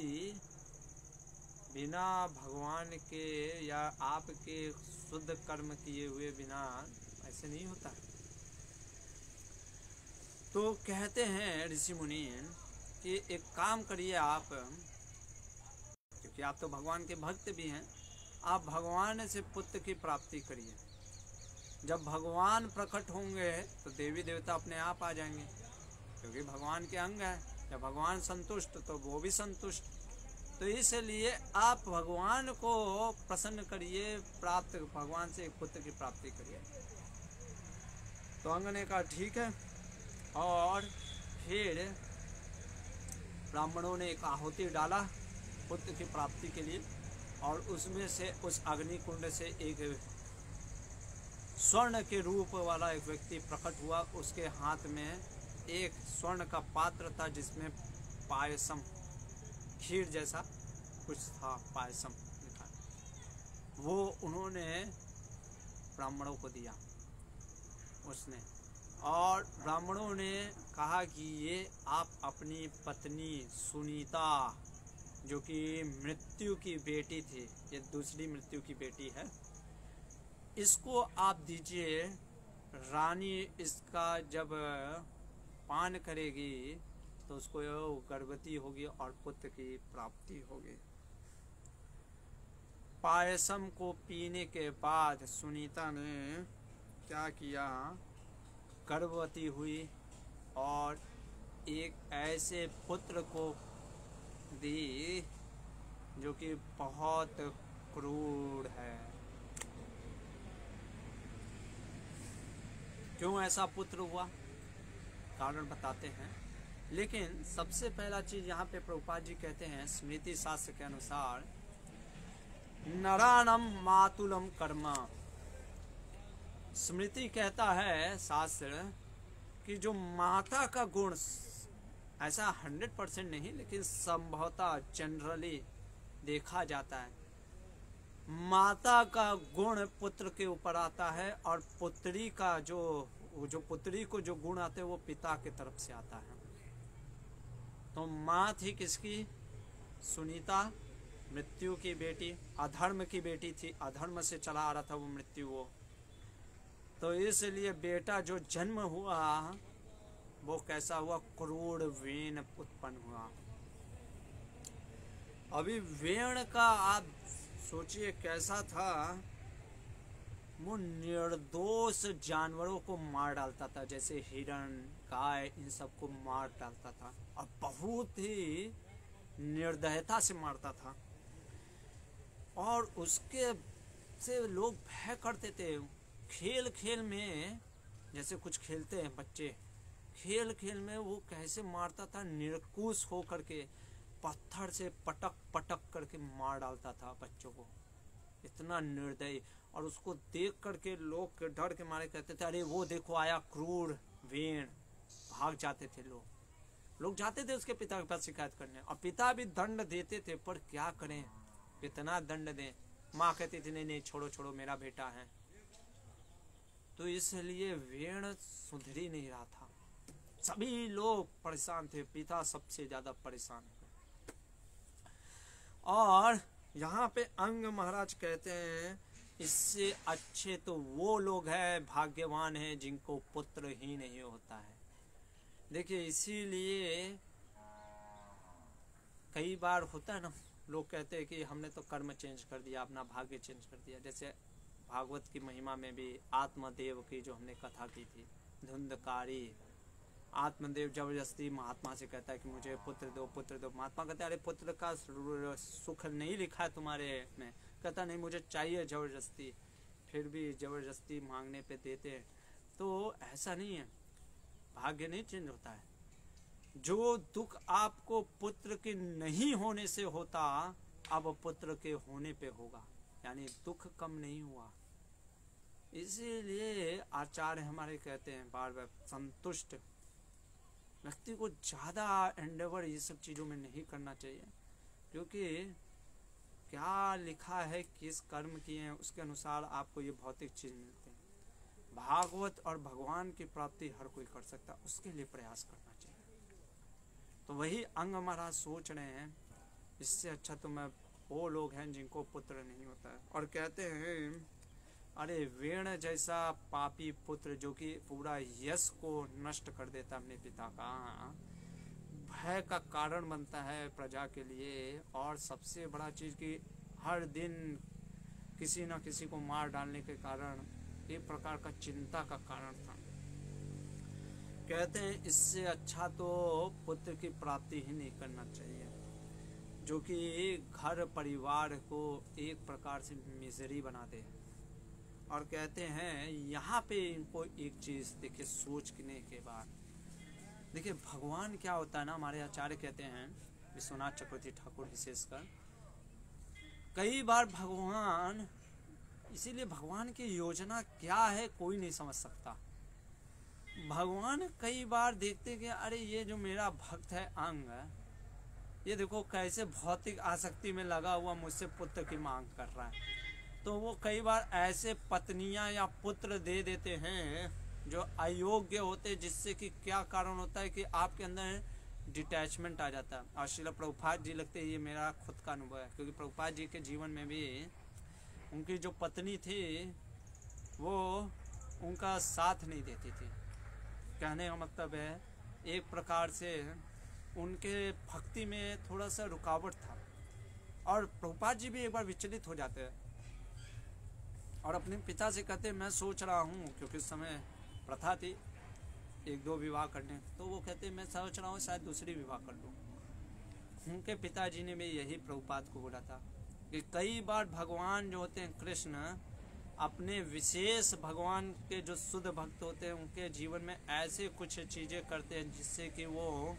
Speaker 1: बिना भगवान के या आपके शुद्ध कर्म किए हुए बिना ऐसे नहीं होता है। तो कहते हैं ऋषि मुनि कि एक काम करिए आप, क्योंकि आप तो भगवान के भक्त भी हैं, आप भगवान से पुत्र की प्राप्ति करिए। जब भगवान प्रकट होंगे तो देवी देवता अपने आप आ जाएंगे, क्योंकि भगवान के अंग है। जब भगवान संतुष्ट तो वो भी संतुष्ट। तो इसलिए आप भगवान को प्रसन्न करिए, प्राप्त भगवान से पुत्र की प्राप्ति करिए। तो अंग ने कहा ठीक है, और फिर ब्राह्मणों ने एक आहुति डाला पुत्र की प्राप्ति के लिए, और उसमें से उस अग्नि कुंड से एक स्वर्ण के रूप वाला एक व्यक्ति प्रकट हुआ। उसके हाथ में एक स्वर्ण का पात्र था जिसमें पायसम, खीर जैसा कुछ था, पायसम लिखा, वो उन्होंने ब्राह्मणों को दिया उसने। और ब्राह्मणों ने कहा कि ये आप अपनी पत्नी सुनीता, जो कि मृत्यु की बेटी थी, ये दूसरी मृत्यु की बेटी है, इसको आप दीजिए। रानी इसका जब पान करेगी तो उसको गर्भवती होगी और पुत्र की प्राप्ति होगी। पायसम को पीने के बाद सुनीता ने क्या किया, गर्भवती हुई और एक ऐसे पुत्र को दी जो कि बहुत क्रूर है। क्यों ऐसा पुत्र हुआ, कारण बताते हैं। लेकिन सबसे पहला चीज यहाँ पे प्रभुपाद जी कहते हैं, स्मृति शास्त्र के अनुसार, नराणम मातुलम कर्म। स्मृति कहता है, शास्त्र, कि जो माता का गुण, ऐसा 100% नहीं लेकिन संभवतः जनरली देखा जाता है, माता का गुण पुत्र के ऊपर आता है, और पुत्री का जो पुत्री को जो गुण आते हैं वो पिता की तरफ से आता है। तो माँ थी किसकी, सुनीता, मृत्यु की बेटी, अधर्म की बेटी थी, अधर्म से चला आ रहा था वो मृत्यु वो। तो इसलिए बेटा जो जन्म हुआ वो कैसा हुआ, क्रूर वेन उत्पन्न हुआ। अभी वेण का आप सोचिए कैसा था, वो निर्दोष जानवरों को मार डालता था, जैसे हिरण, गाय, इन सबको मार डालता था और बहुत ही निर्दयता से मारता था। और उसके से लोग भय करते थे। खेल खेल में, जैसे कुछ खेलते हैं बच्चे, खेल खेल में वो कैसे मारता था, निरकुश हो करके पत्थर से पटक पटक करके मार डालता था बच्चों को, इतना निर्दयी। और उसको देख करके लोग डर के मारे कहते थे, अरे वो देखो आया क्रूर वेण। भाग जाते थे लोग जाते थे उसके पिता के पास शिकायत करने, और पिता भी दंड देते थे, पर क्या करें, कितना दंड दें। माँ कहती थी नहीं नहीं छोड़ो छोड़ो, मेरा बेटा है। तो इसलिए वेण सुधर ही नहीं रहा था, सभी लोग परेशान थे, पिता सबसे ज्यादा परेशान थे। और यहाँ पे अंग महाराज कहते हैं, इससे अच्छे तो वो लोग हैं, भाग्यवान हैं, जिनको पुत्र ही नहीं होता है। देखिए इसीलिए कई बार होता है ना, लोग कहते हैं कि हमने तो कर्म चेंज कर दिया, अपना भाग्य चेंज कर दिया। जैसे भागवत की महिमा में भी आत्मदेव की जो हमने कथा की थी, धुंधकारी, आत्मदेव जबरदस्ती महात्मा से कहता है कि मुझे पुत्र दो पुत्र दो। महात्मा कहते हैं अरे पुत्र का सुख नहीं लिखा है तुम्हारे में। कहता नहीं मुझे चाहिए जबरदस्ती, फिर भी जबरदस्ती मांगने पे देते हैं। तो ऐसा नहीं है, भाग्य नहीं चेंज होता है। जो दुख आपको पुत्र के नहीं होने से होता, अब पुत्र के होने पे होगा, यानी दुख कम नहीं हुआ। इसीलिए आचार्य हमारे कहते हैं बार बार, संतुष्ट व्यक्ति को ज्यादा एंडेवर ये सब चीजों में नहीं करना चाहिए, क्योंकि क्या लिखा है, किस कर्म किए हैं उसके अनुसार आपको ये भौतिक चीज मिलती है। भागवत और भगवान की प्राप्ति हर कोई कर सकता, उसके लिए प्रयास करना चाहिए। तो वही अंग महाराज सोच रहे हैं, इससे अच्छा तो मैं वो लोग हैं जिनको पुत्र नहीं होता है। और कहते हैं अरे वेण जैसा पापी पुत्र जो कि पूरा यश को नष्ट कर देता अपने पिता का, भय का कारण बनता है प्रजा के लिए। और सबसे बड़ा चीज कि हर दिन किसी न किसी को मार डालने के कारण एक प्रकार का चिंता का कारण था। कहते हैं इससे अच्छा तो पुत्र की प्राप्ति ही नहीं करना चाहिए, जो कि घर परिवार को एक प्रकार से मिजरी बना दे। और कहते हैं यहाँ पे इनको एक चीज देखिए सोचने के बाद, देखिए भगवान क्या होता है ना, हमारे आचार्य कहते हैं, विश्वनाथ चक्रवर्ती ठाकुर विशेषकर, कई बार भगवान, इसीलिए भगवान की योजना क्या है कोई नहीं समझ सकता। भगवान कई बार देखते कि अरे ये जो मेरा भक्त है अंग, ये देखो कैसे भौतिक आसक्ति में लगा हुआ मुझसे पुत्र की मांग कर रहा है। तो वो कई बार ऐसे पत्नियां या पुत्र दे देते हैं जो अयोग्य होते, जिससे कि क्या कारण होता है कि आपके अंदर डिटैचमेंट आ जाता है। और श्रील प्रभुपाद जी लगते हैं, ये मेरा खुद का अनुभव है, क्योंकि प्रभुपाद जी के जीवन में भी उनकी जो पत्नी थी वो उनका साथ नहीं देती थी। कहने का मतलब है एक प्रकार से उनके भक्ति में थोड़ा सा रुकावट था। और प्रभुपाद जी भी एक बार विचलित हो जाते हैं और अपने पिता से कहते हैं मैं सोच रहा हूँ, क्योंकि उस समय प्रथा थी एक दो विवाह करने, तो वो कहते हैं मैं सोच रहा हूँ शायद दूसरी विवाह कर लूँ। उनके पिताजी ने भी यही प्रभुपाद को बोला था कि कई बार भगवान जो होते हैं कृष्ण, अपने विशेष भगवान के जो शुद्ध भक्त होते हैं उनके जीवन में ऐसे कुछ चीज़ें करते हैं जिससे कि वो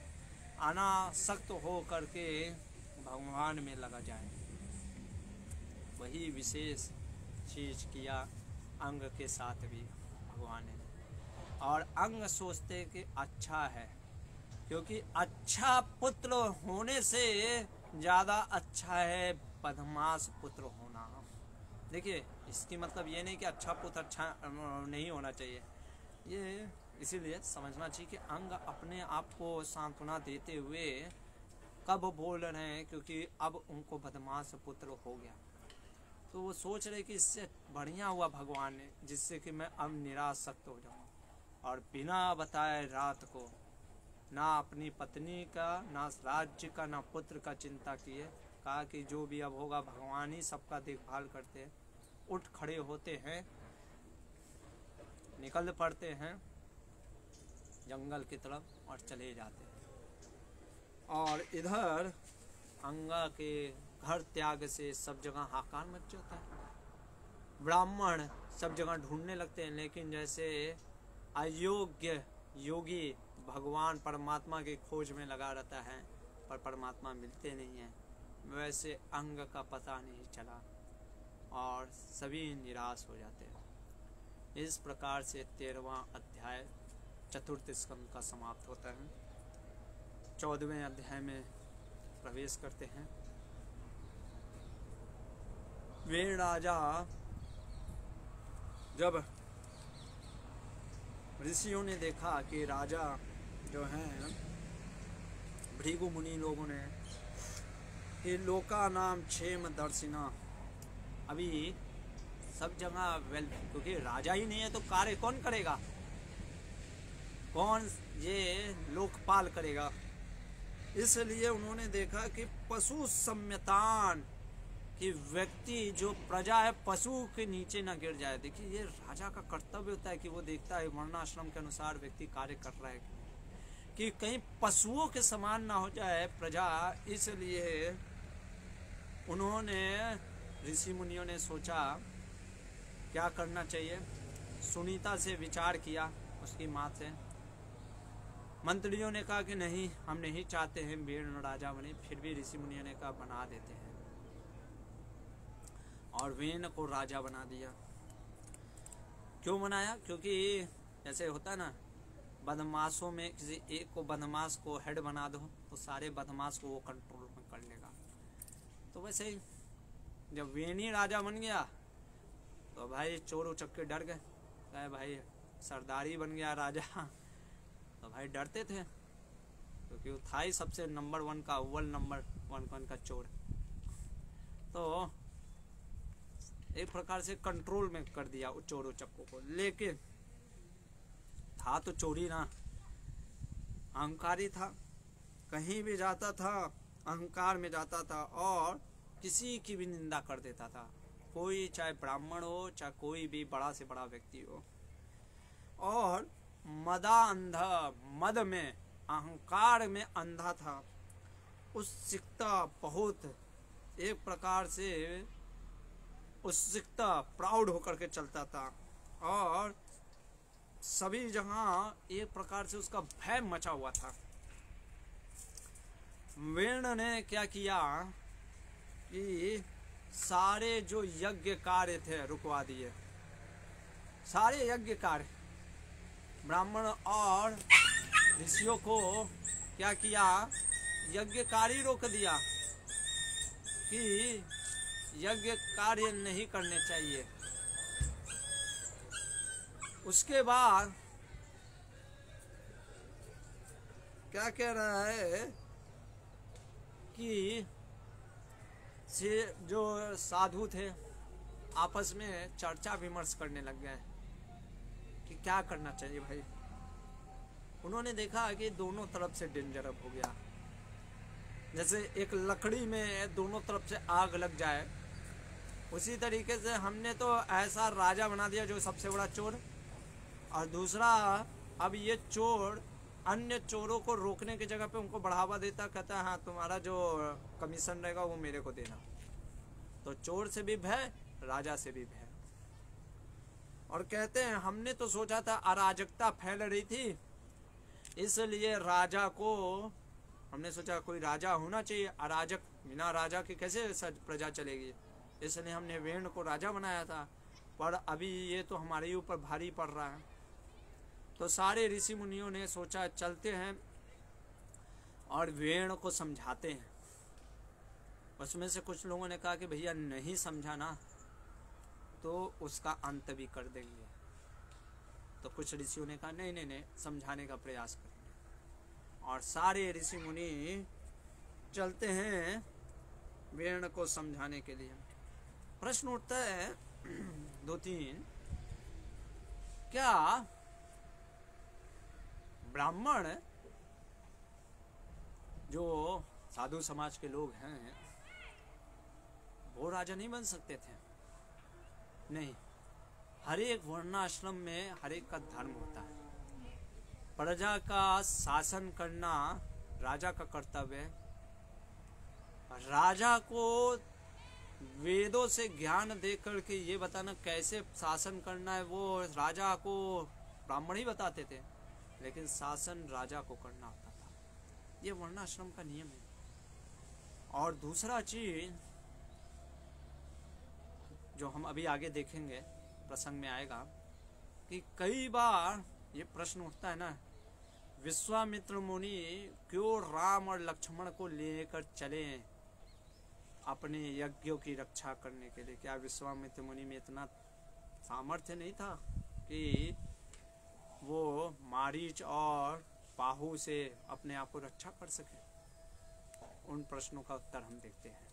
Speaker 1: अनासक्त हो करके भगवान में लगा जाए। वही विशेष चीज किया अंग के साथ भी भगवान ने। और अंग सोचते कि अच्छा है, क्योंकि अच्छा पुत्र होने से ज़्यादा अच्छा है बदमाश पुत्र होना। देखिए इसकी मतलब ये नहीं कि अच्छा पुत्र अच्छा नहीं होना चाहिए, ये इसीलिए समझना चाहिए कि अंग अपने आप को सांत्वना देते हुए कब बोल रहे हैं, क्योंकि अब उनको बदमाश पुत्र हो गया। तो वो सोच रहे कि इससे बढ़िया हुआ भगवान ने, जिससे कि मैं अब निरासक्त हो जाऊँ। और बिना बताए रात को ना अपनी पत्नी का, ना राज्य का, ना पुत्र का चिंता किए कहा कि जो भी अब होगा भगवान ही सबका देखभाल करते हैं। उठ खड़े होते हैं, निकल पड़ते हैं जंगल की तरफ और चले जाते हैं। और इधर अंगा के घर त्याग से सब जगह हाहाकार मच जाता है। ब्राह्मण सब जगह ढूंढने लगते हैं, लेकिन जैसे अयोग्य योगी भगवान परमात्मा की खोज में लगा रहता है पर परमात्मा मिलते नहीं हैं, वैसे अंग का पता नहीं चला और सभी निराश हो जाते हैं। इस प्रकार से 13वां अध्याय चतुर्थ स्कंद का समाप्त होता है। 14वें अध्याय में प्रवेश करते हैं। वेण राजा जब ऋषियों ने देखा कि राजा जो हैं भृगु मुनि लोगों ने कि लोका नाम क्षेम दर्शिना, अभी सब जगह क्योंकि राजा ही नहीं है तो कार्य कौन करेगा, कौन ये लोकपाल करेगा। इसलिए उन्होंने देखा कि पशु सम्यतान, कि व्यक्ति जो प्रजा है पशु के नीचे ना गिर जाए। देखिए ये राजा का कर्तव्य होता है कि वो देखता है वर्णाश्रम के अनुसार व्यक्ति कार्य कर रहा है कि कहीं पशुओं के समान ना हो जाए प्रजा। इसलिए उन्होंने ऋषि मुनियों ने सोचा क्या करना चाहिए। सुनीता से विचार किया, उसकी माँ से। मंत्रियों ने कहा कि नहीं, हम नहीं चाहते हैं वेण राजा बने। फिर भी ऋषि मुनियों ने कहा बना देते हैं और वेण को राजा बना दिया। क्यों बनाया? क्योंकि जैसे होता है ना, बदमाशों में किसी एक को बदमाश को हेड बना दो तो सारे बदमाश को वो कंट्रोल में कर लेगा। तो वैसे ही जब वेणी राजा बन गया तो भाई चोर उचक्के डर गए। कहे भाई सरदारी बन गया राजा, तो भाई डरते थे क्योंकि वो था ही सबसे नंबर 1 का, अव्वल नंबर 1 का चोर। तो एक प्रकार से कंट्रोल में कर दिया उस चोरों चक्कों को। लेकिन था तो चोरी ना, अहंकारी था, कहीं भी जाता था अहंकार में जाता था और किसी की भी निंदा कर देता था। कोई चाहे ब्राह्मण हो चाहे कोई भी बड़ा से बड़ा व्यक्ति हो। और मदा अंधा, मद में अहंकार में अंधा था। उत्सुकता बहुत, एक प्रकार से उत्सुकता प्राउड होकर के चलता था और सभी जगह एक प्रकार से उसका भय मचा हुआ था। वेण ने क्या किया कि सारे जो यज्ञ कार्य थे रुकवा दिए। सारे यज्ञ कार्य ब्राह्मण और ऋषियों को क्या किया, यज्ञ कार्य रोक दिया कि यज्ञ कार्य नहीं करने चाहिए। उसके बाद क्या कह रहा है कि जो साधु थे आपस में चर्चा विमर्श करने लग गए कि क्या करना चाहिए भाई। उन्होंने देखा कि दोनों तरफ से डेंजर अप हो गया। जैसे एक लकड़ी में दोनों तरफ से आग लग जाए, उसी तरीके से हमने तो ऐसा राजा बना दिया जो सबसे बड़ा चोर, और दूसरा अब ये चोर अन्य चोरों को रोकने की जगह पे उनको बढ़ावा देता, कहता है हाँ तुम्हारा जो कमीशन रहेगा वो मेरे को देना। तो चोर से भी भय, राजा से भी भय। और कहते हैं हमने तो सोचा था अराजकता फैल रही थी, इसलिए राजा को हमने सोचा कोई राजा होना चाहिए। अराजक, बिना राजा के कैसे प्रजा चलेगी, इसलिए हमने वेण को राजा बनाया था। पर अभी ये तो हमारे ऊपर भारी पड़ रहा है। तो सारे ऋषि मुनियों ने सोचा चलते हैं और वेण को समझाते हैं। उसमें से कुछ लोगों ने कहा कि भैया नहीं समझाना तो उसका अंत भी कर देंगे। तो कुछ ऋषियों ने कहा नहीं नहीं नहीं, समझाने का प्रयास करेंगे। और सारे ऋषि मुनि चलते हैं वेण को समझाने के लिए। प्रश्न उठता है 2-3, क्या ब्राह्मण जो साधु समाज के लोग हैं राजा नहीं बन सकते थे? नहीं, हर एक वर्णाश्रम में हर एक का धर्म होता है। प्रजा का शासन करना राजा का कर्तव्य है। राजा को वेदों से ज्ञान दे करके ये बताना कैसे शासन करना है, वो राजा को ब्राह्मण ही बताते थे, लेकिन शासन राजा को करना होता था। ये वर्णाश्रम का नियम है। और दूसरा चीज जो हम अभी आगे देखेंगे, प्रसंग में आएगा, कि कई बार ये प्रश्न उठता है ना, विश्वामित्र मुनि क्यों राम और लक्ष्मण को लेकर चले अपने यज्ञों की रक्षा करने के लिए? क्या विश्वामित्र मुनि में इतना सामर्थ्य नहीं था कि वो मारीच और बाहु से अपने आप को रक्षा कर सके? उन प्रश्नों का उत्तर हम देखते हैं।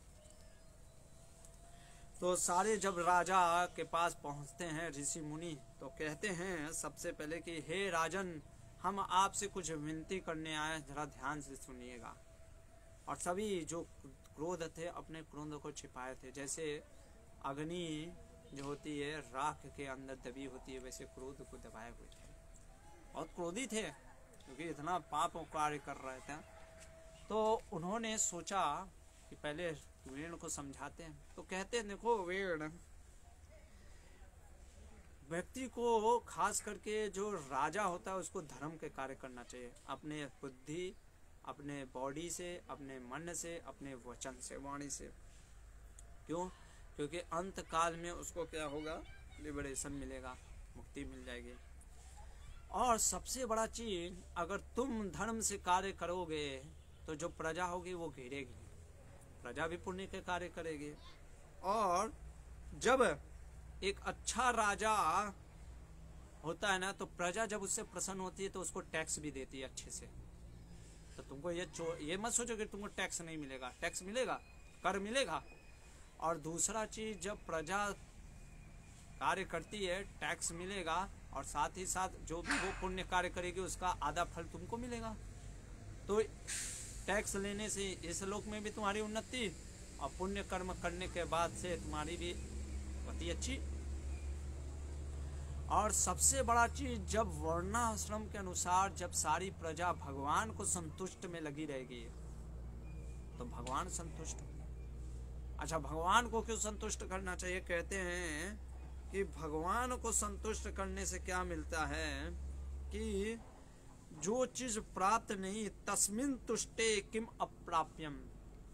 Speaker 1: तो सारे जब राजा के पास पहुंचते हैं ऋषि मुनि, तो कहते हैं सबसे पहले कि हे राजन, हम आपसे कुछ विनती करने आए, जरा ध्यान से सुनिएगा। और सभी जो क्रोध थे अपने क्रोध को छिपाए थे। जैसे अग्नि जो होती है राख के अंदर दबी होती है, वैसे क्रोध को दबाए हुए थे। बहुत क्रोधी थे क्योंकि इतना पाप कार्य कर रहे थे। तो उन्होंने सोचा कि पहले वेण को समझाते हैं। तो कहते हैं, देखो वेण, व्यक्ति को खास करके जो राजा होता है उसको धर्म के कार्य करना चाहिए, अपने बुद्धि, अपने बॉडी से, अपने मन से, अपने वचन से, वाणी से। क्यों? क्योंकि अंत काल में उसको क्या होगा? लिबरेशन मिलेगा, मुक्ति मिल जाएगी। और सबसे बड़ा चीज, अगर तुम धर्म से कार्य करोगे तो जो प्रजा होगी वो घेरेगी, प्रजा भी पुण्य के कार्य करेगी। और जब एक अच्छा राजा होता है ना, तो प्रजा जब उससे प्रसन्न होती है तो उसको टैक्स भी देती है अच्छे से। तो तुमको ये मत सोचो कि तुमको टैक्स नहीं मिलेगा, टैक्स मिलेगा, कर मिलेगा। और दूसरा चीज, जब प्रजा कार्य करती है टैक्स मिलेगा, और साथ ही साथ जो भी वो पुण्य कार्य करेगी उसका आधा फल तुमको मिलेगा। तो टैक्स लेने से इस लोक में भी तुम्हारी उन्नति, और पुण्य कर्म करने के बाद से तुम्हारी भी गति अच्छी। और सबसे बड़ा चीज, जब वर्णाश्रम के अनुसार जब सारी प्रजा भगवान को संतुष्ट में लगी रहेगी तो भगवान संतुष्ट होंगे। अच्छा, भगवान को क्यों संतुष्ट करना चाहिए? कहते हैं कि भगवान को संतुष्ट करने से क्या मिलता है कि जो चीज प्राप्त नहीं, तस्मिन तुष्टे किम अप्राप्यम।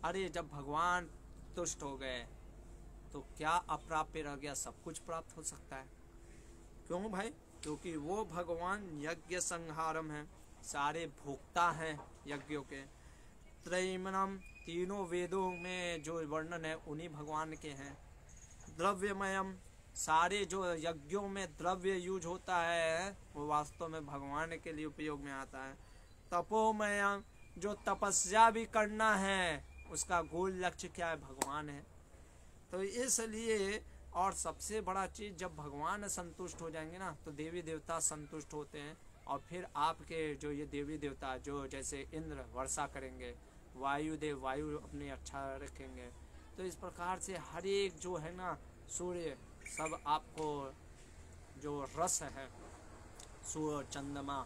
Speaker 1: अरे जब भगवान तुष्ट हो गए तो क्या अप्राप्य रह गया? सब कुछ प्राप्त हो सकता है। क्यों भाई? क्योंकि वो भगवान यज्ञ संहारम है, सारे भोक्ता हैं यज्ञों के। त्रैमनम, तीनों वेदों में जो वर्णन है उन्हीं भगवान के हैं। द्रव्यमयम, सारे जो यज्ञों में द्रव्य यूज होता है वो वास्तव में भगवान के लिए उपयोग में आता है। तपोमयम, जो तपस्या भी करना है उसका गोल लक्ष्य क्या है? भगवान है। तो इसलिए, और सबसे बड़ा चीज, जब भगवान संतुष्ट हो जाएंगे ना तो देवी देवता संतुष्ट होते हैं। और फिर आपके जो ये देवी देवता, जो जैसे इंद्र वर्षा करेंगे, वायुदेव वायु अपने अच्छा रखेंगे। तो इस प्रकार से हर एक जो है ना, सूर्य, सब आपको जो रस है, सूर्य, चंद्रमा,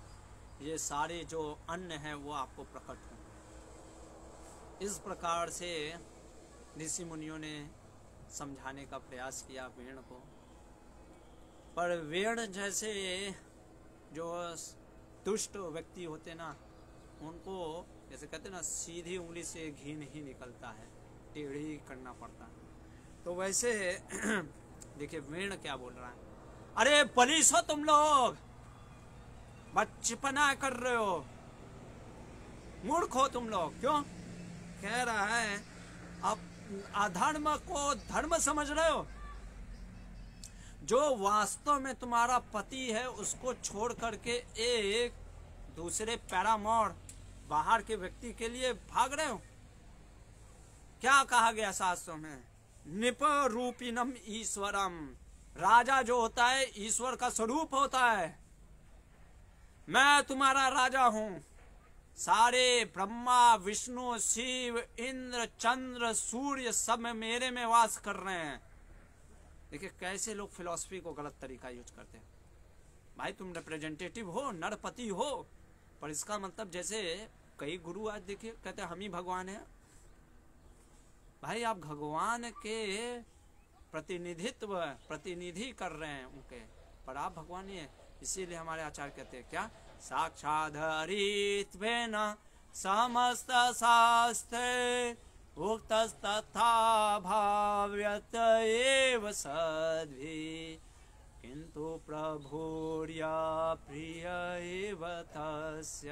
Speaker 1: ये सारे जो अन्न है वो आपको प्रकट हों। इस प्रकार से ऋषि मुनियों ने समझाने का प्रयास किया वेण को। पर वेण जैसे जो दुष्ट व्यक्ति होते ना, उनको जैसे कहते ना, सीधी उंगली से घी नहीं निकलता है, टेढ़ी करना पड़ता है। तो वैसे देखिए वेण क्या बोल रहा है, अरे पुलिस हो तुम लोग, बचपना कर रहे हो, मूर्ख हो तुम लोग। क्यों कह रहा है? अब अधर्म को धर्म समझ रहे हो? जो वास्तव में तुम्हारा पति है उसको छोड़ करके एक दूसरे पैरामोर बाहर के व्यक्ति के लिए भाग रहे हो। क्या कहा गया शास्त्रों में? निप रूपिनम ईश्वरम। राजा जो होता है ईश्वर का स्वरूप होता है। मैं तुम्हारा राजा हूं, सारे ब्रह्मा विष्णु शिव इंद्र चंद्र सूर्य सब मेरे में वास कर रहे हैं। देखिए कैसे लोग फिलॉसफी को गलत तरीका यूज करते हैं। भाई तुम रिप्रेजेंटेटिव हो, नरपति हो, पर इसका मतलब जैसे कई गुरु आज देखिए कहते हैं हम ही भगवान हैं। भाई आप भगवान के प्रतिनिधि कर रहे हैं उनके, पर आप भगवान ही है। इसीलिए हमारे आचार्य कहते हैं क्या, साक्षादरित्वेन समस्त शास्त्रे उक्तस्तथा भाव्यत एव सद्भिः किंतु प्रभुर्या प्रिय एव तस्य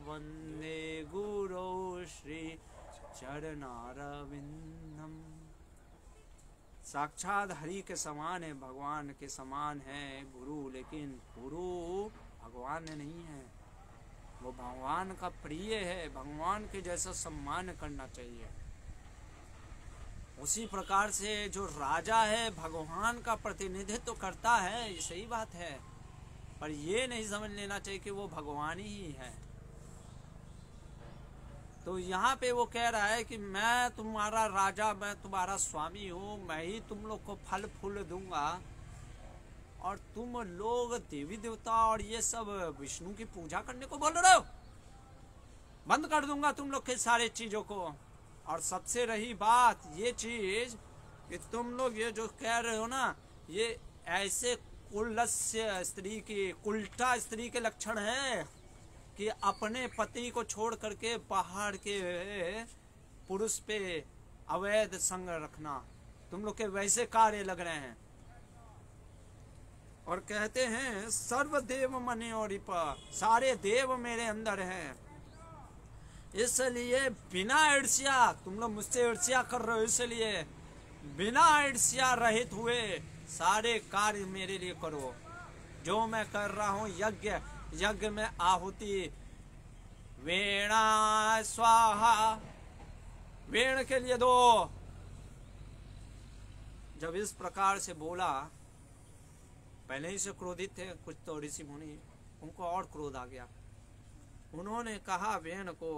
Speaker 1: वंदे गुरो श्री चरणारविंदम। साक्षात हरि के समान है, भगवान के समान है गुरु, लेकिन गुरु भगवान नहीं है, वो भगवान का प्रिय है, भगवान के जैसा सम्मान करना चाहिए। उसी प्रकार से जो राजा है भगवान का प्रतिनिधित्व तो करता है, ये सही बात है, पर ये नहीं समझ लेना चाहिए कि वो भगवान ही है। तो यहाँ पे वो कह रहा है कि मैं तुम्हारा राजा, मैं तुम्हारा स्वामी हूँ, मैं ही तुम लोग को फल फूल दूंगा, और तुम लोग देवी देवता और ये सब विष्णु की पूजा करने को बोल रहे हो। बंद कर दूंगा तुम लोग के सारे चीजों को। और सबसे रही बात ये चीज कि तुम लोग ये जो कह रहे हो ना, ये ऐसे कुलस्य स्त्री की, उल्टा स्त्री के लक्षण है कि अपने पति को छोड़ करके बाहर के पुरुष पे अवैध संग रखना, तुम लोग के वैसे कार्य लग रहे हैं। और कहते हैं सर्वदेव मने और सारे देव मेरे अंदर हैं, इसलिए बिना ईर्ष्या, तुम लोग मुझसे ईर्ष्या कर रहे हो, इसलिए बिना ईर्ष्या रहित हुए सारे कार्य मेरे लिए करो। जो मैं कर रहा हूँ यज्ञ में आहुति, वेणा स्वाहा, वेण के लिए दो। जब इस प्रकार से बोला, पहले ही से क्रोधित थे कुछ तो ऋषि मुनि, उनको और क्रोध आ गया। उन्होंने कहा वेण को,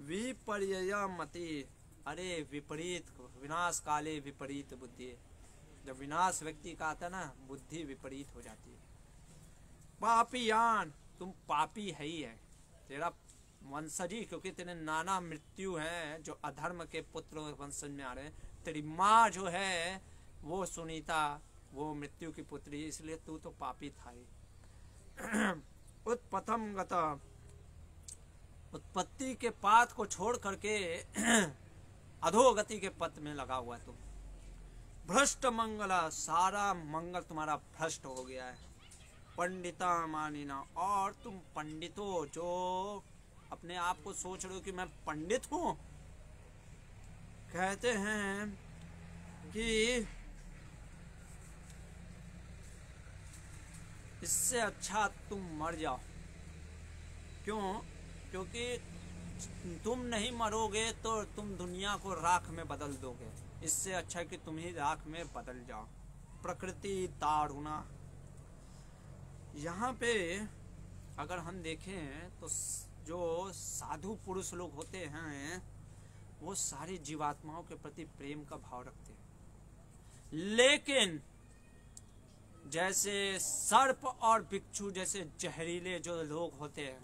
Speaker 1: विपर्यय मति, अरे विपरीत, विनाश काले विपरीत बुद्धि। जब विनाश व्यक्ति का आता ना, बुद्धि विपरीत हो जाती है। पापियान, तुम पापी है ही है, तेरा वंशजी, क्योंकि तेरे नाना मृत्यु है जो अधर्म के पुत्र वंशज में आ रहे हैं। तेरी माँ जो है वो सुनीता, वो मृत्यु की पुत्री, इसलिए तू तो पापी था ही। उत्पथम गता, उत्पत्ति के पाथ को छोड़ करके अधोगति के पथ में लगा हुआ है तुम। भ्रष्ट मंगला, सारा मंगल तुम्हारा भ्रष्ट हो गया है। पंडिता मानिना, और तुम पंडितों जो अपने आप को सोच रहे हो कि मैं पंडित हूं, कहते हैं कि इससे अच्छा तुम मर जाओ। क्यों? क्योंकि तुम नहीं मरोगे तो तुम दुनिया को राख में बदल दोगे। इससे अच्छा कि तुम ही राख में बदल जाओ। प्रकृति ताड़ना, यहाँ पे अगर हम देखें तो जो साधु पुरुष लोग होते हैं वो सारी जीवात्माओं के प्रति प्रेम का भाव रखते हैं, लेकिन जैसे सर्प और बिच्छू जैसे जहरीले जो लोग होते हैं,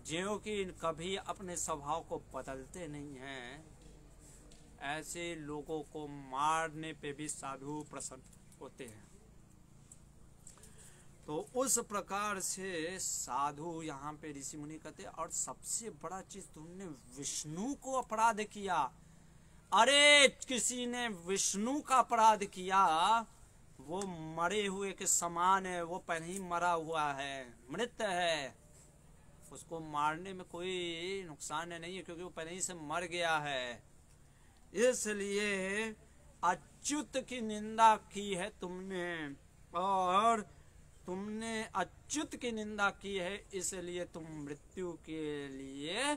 Speaker 1: जो कि कभी अपने स्वभाव को बदलते नहीं हैं, ऐसे लोगों को मारने पे भी साधु प्रसन्न होते हैं। तो उस प्रकार से साधु यहाँ पे ऋषि मुनि कहते हैं। और सबसे बड़ा चीज, तुमने विष्णु को अपराध किया। अरे किसी ने विष्णु का अपराध किया, वो मरे हुए के समान है, वो पहले ही मरा हुआ है, मृत है, उसको मारने में कोई नुकसान नहीं है, क्योंकि वो पहले ही से मर गया है। इसलिए अच्युत की निंदा की है तुमने, और तुमने अच्युत की निंदा की है, इसलिए तुम मृत्यु के लिए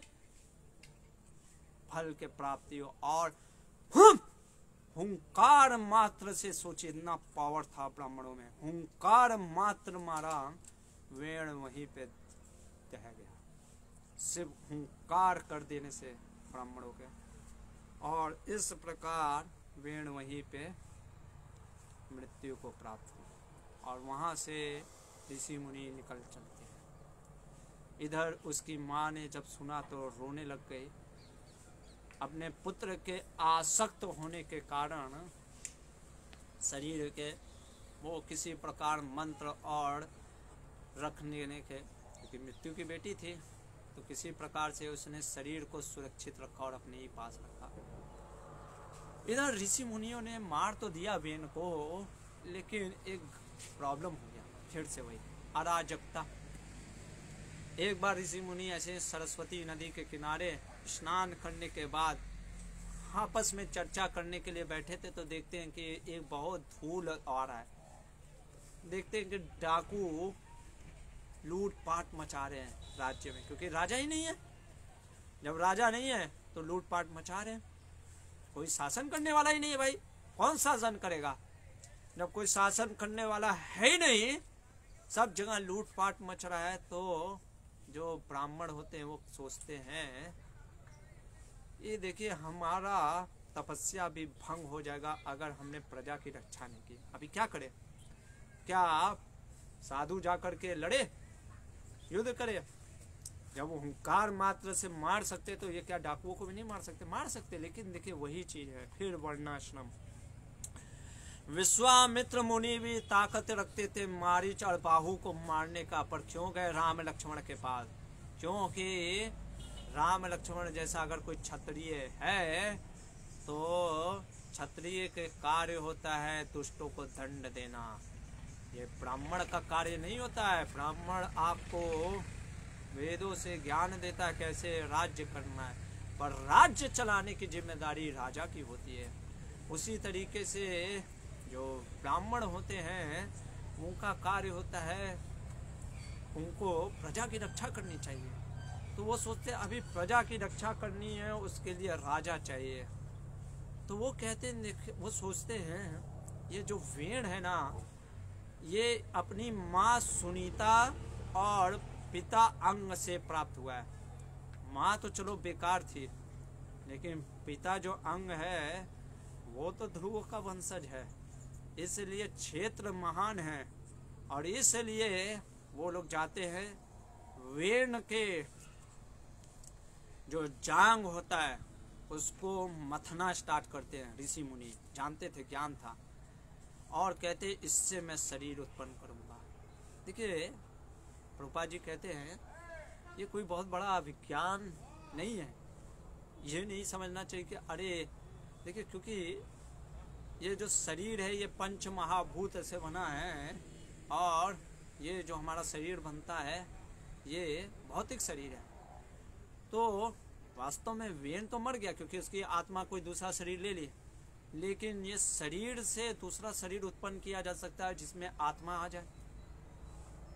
Speaker 1: फल के प्राप्ति हो। और हुंकार मात्र से सोचिए, इतना पावर था ब्राह्मणों में, हुंकार मात्र मारा, वेण वहीं पे दह गया। शिव हुंकार कर देने से ब्राह्मणों के, और इस प्रकार वेण वहीं पे मृत्यु को प्राप्त हुई और वहाँ से ऋषि मुनि निकल चलते हैं। इधर उसकी माँ ने जब सुना तो रोने लग गई। अपने पुत्र के आसक्त होने के कारण शरीर के वो किसी प्रकार मंत्र और रखने के, क्योंकि मृत्यु की बेटी थी तो किसी प्रकार से उसने शरीर को सुरक्षित रखा और अपने ही पास रखा। इधर ऋषि मुनियों ने मार तो दिया वेन को, लेकिन एक प्रॉब्लम हो गया, फिर से वही अराजकता। एक बार ऋषि मुनि ऐसे सरस्वती नदी के किनारे स्नान करने के बाद आपस में चर्चा करने के लिए बैठे थे तो देखते हैं कि एक बहुत धूल आ रहा है। देखते हैं कि डाकू लूटपाट मचा रहे हैं राज्य में, क्योंकि राजा ही नहीं है। जब राजा नहीं है तो लूटपाट मचा रहे हैं। कोई शासन करने वाला ही नहीं है भाई, कौन शासन करेगा? जब कोई शासन करने वाला है ही नहीं, सब जगह लूटपाट मच रहा है, तो जो ब्राह्मण होते हैं वो सोचते हैं ये देखिए हमारा तपस्या भी भंग हो जाएगा अगर हमने प्रजा की रक्षा नहीं की। अभी क्या करें? क्या आप साधु जाकर के लड़े, युद्ध करे? जब वो हुंकार मात्र से मार सकते तो ये क्या डाकुओं को भी नहीं मार सकते? मार सकते, लेकिन देखिए वही चीज है फिर वर्णाश्रम। विश्वामित्र मुनि भी ताकत रखते थे मारीच और बाहु को मारने का, पर क्यों गए राम लक्ष्मण के पास? क्योंकि राम लक्ष्मण जैसा अगर कोई क्षत्रिय है तो क्षत्रिय के कार्य होता है दुष्टों को दंड देना। ये ब्राह्मण का कार्य नहीं होता है। ब्राह्मण आपको वेदों से ज्ञान देता है कैसे राज्य करना है, पर राज्य चलाने की जिम्मेदारी राजा की होती है। उसी तरीके से जो ब्राह्मण होते हैं उनका कार्य होता है उनको प्रजा की रक्षा करनी चाहिए। तो वो सोचते हैं अभी प्रजा की रक्षा करनी है, उसके लिए राजा चाहिए। तो वो कहते हैं, वो सोचते हैं ये जो वेण है ना, ये अपनी माँ सुनीता और पिता अंग से प्राप्त हुआ है। माँ तो चलो बेकार थी, लेकिन पिता जो अंग है वो तो ध्रुव का वंशज है, इसलिए क्षेत्र महान है। और इसलिए वो लोग जाते हैं वेण के जो जांग होता है उसको मथना स्टार्ट करते हैं। ऋषि मुनि जानते थे, ज्ञान था, और कहते इससे मैं शरीर उत्पन्न करूंगा। देखिए प्रभुपाद जी कहते हैं ये कोई बहुत बड़ा विज्ञान नहीं है। ये नहीं समझना चाहिए कि अरे देखिए, क्योंकि ये जो शरीर है ये पंच महाभूत से बना है, और ये जो हमारा शरीर बनता है ये भौतिक शरीर है। तो वास्तव में वेण तो मर गया क्योंकि उसकी आत्मा कोई दूसरा शरीर ले ली, लेकिन ये शरीर से दूसरा शरीर उत्पन्न किया जा सकता है जिसमें आत्मा आ जाए।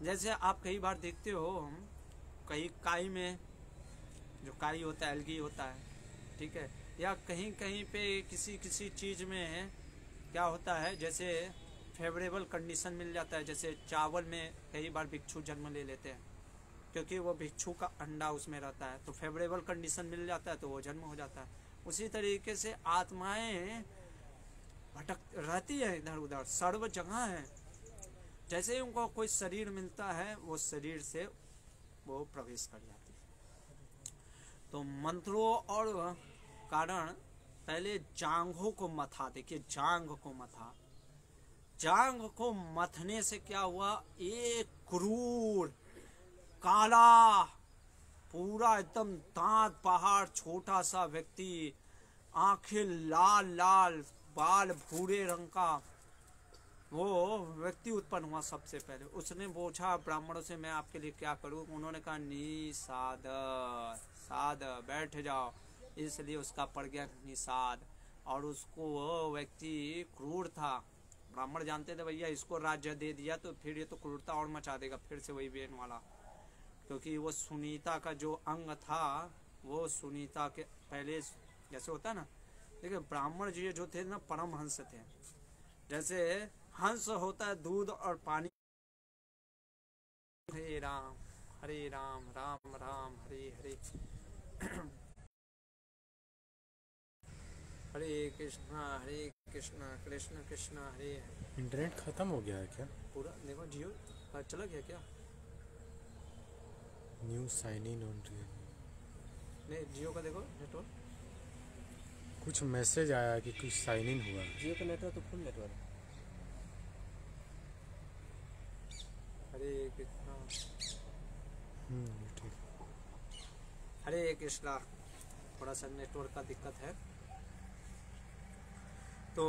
Speaker 1: जैसे आप कई बार देखते हो, हम कहीं काई में जो काई होता है एल्गी होता है, ठीक है, या कहीं कहीं पे किसी किसी चीज़ में क्या होता है, जैसे फेवरेबल कंडीशन मिल जाता है। जैसे चावल में कई बार भिक्षु जन्म ले लेते हैं क्योंकि वो भिक्षु का अंडा उसमें रहता है, तो फेवरेबल कंडीशन मिल जाता है तो वो जन्म हो जाता है। उसी तरीके से आत्माएं भटक रहती है इधर उधर, सर्व जगह है। जैसे ही उनको कोई शरीर मिलता है वो शरीर से वो प्रवेश कर जाती है। तो मंत्रों और कारण पहले जांघों को मथा। देखिए जांघ को मथा, जांघ को मथने से क्या हुआ, एक क्रूर काला पूरा एकदम दांत पहाड़ छोटा सा व्यक्ति, आंखें लाल लाल, बाल भूरे रंग का, वो व्यक्ति उत्पन्न हुआ। सबसे पहले उसने पूछा ब्राह्मणों से मैं आपके लिए क्या करूं? उन्होंने कहा निषाद, साध बैठ जाओ। इसलिए उसका पड़ गया निषाद। और उसको वो व्यक्ति क्रूर था, ब्राह्मण जानते थे भैया इसको राज्य दे दिया तो फिर ये तो क्रूरता और मचा देगा, फिर से वही वेन वाला। क्योंकि वो सुनीता का जो अंग था वो सुनीता के पहले जैसे होता है ना, देखिए ब्राह्मण जी जो थे ना परम हंस थे। जैसे हंस होता है दूध और पानी, हे राम, हरे राम राम राम हरे हरे, हरे कृष्णा कृष्ण कृष्ण हरे हरे।
Speaker 2: इंटरनेट खत्म हो गया है क्या?
Speaker 1: पूरा देखो जियो चला गया क्या?
Speaker 2: न्यू साइन इन ऑन
Speaker 1: नहीं जियो का देखो नेटवर्क,
Speaker 2: कुछ मैसेज आया कि कुछ साइन इन हुआ।
Speaker 1: जियो का नेटवर्क तो फुल नेटवर्क। हरे कृष्णा
Speaker 2: ठीक।
Speaker 1: हरे कृष्णा, थोड़ा सा नेटवर्क का दिक्कत है। तो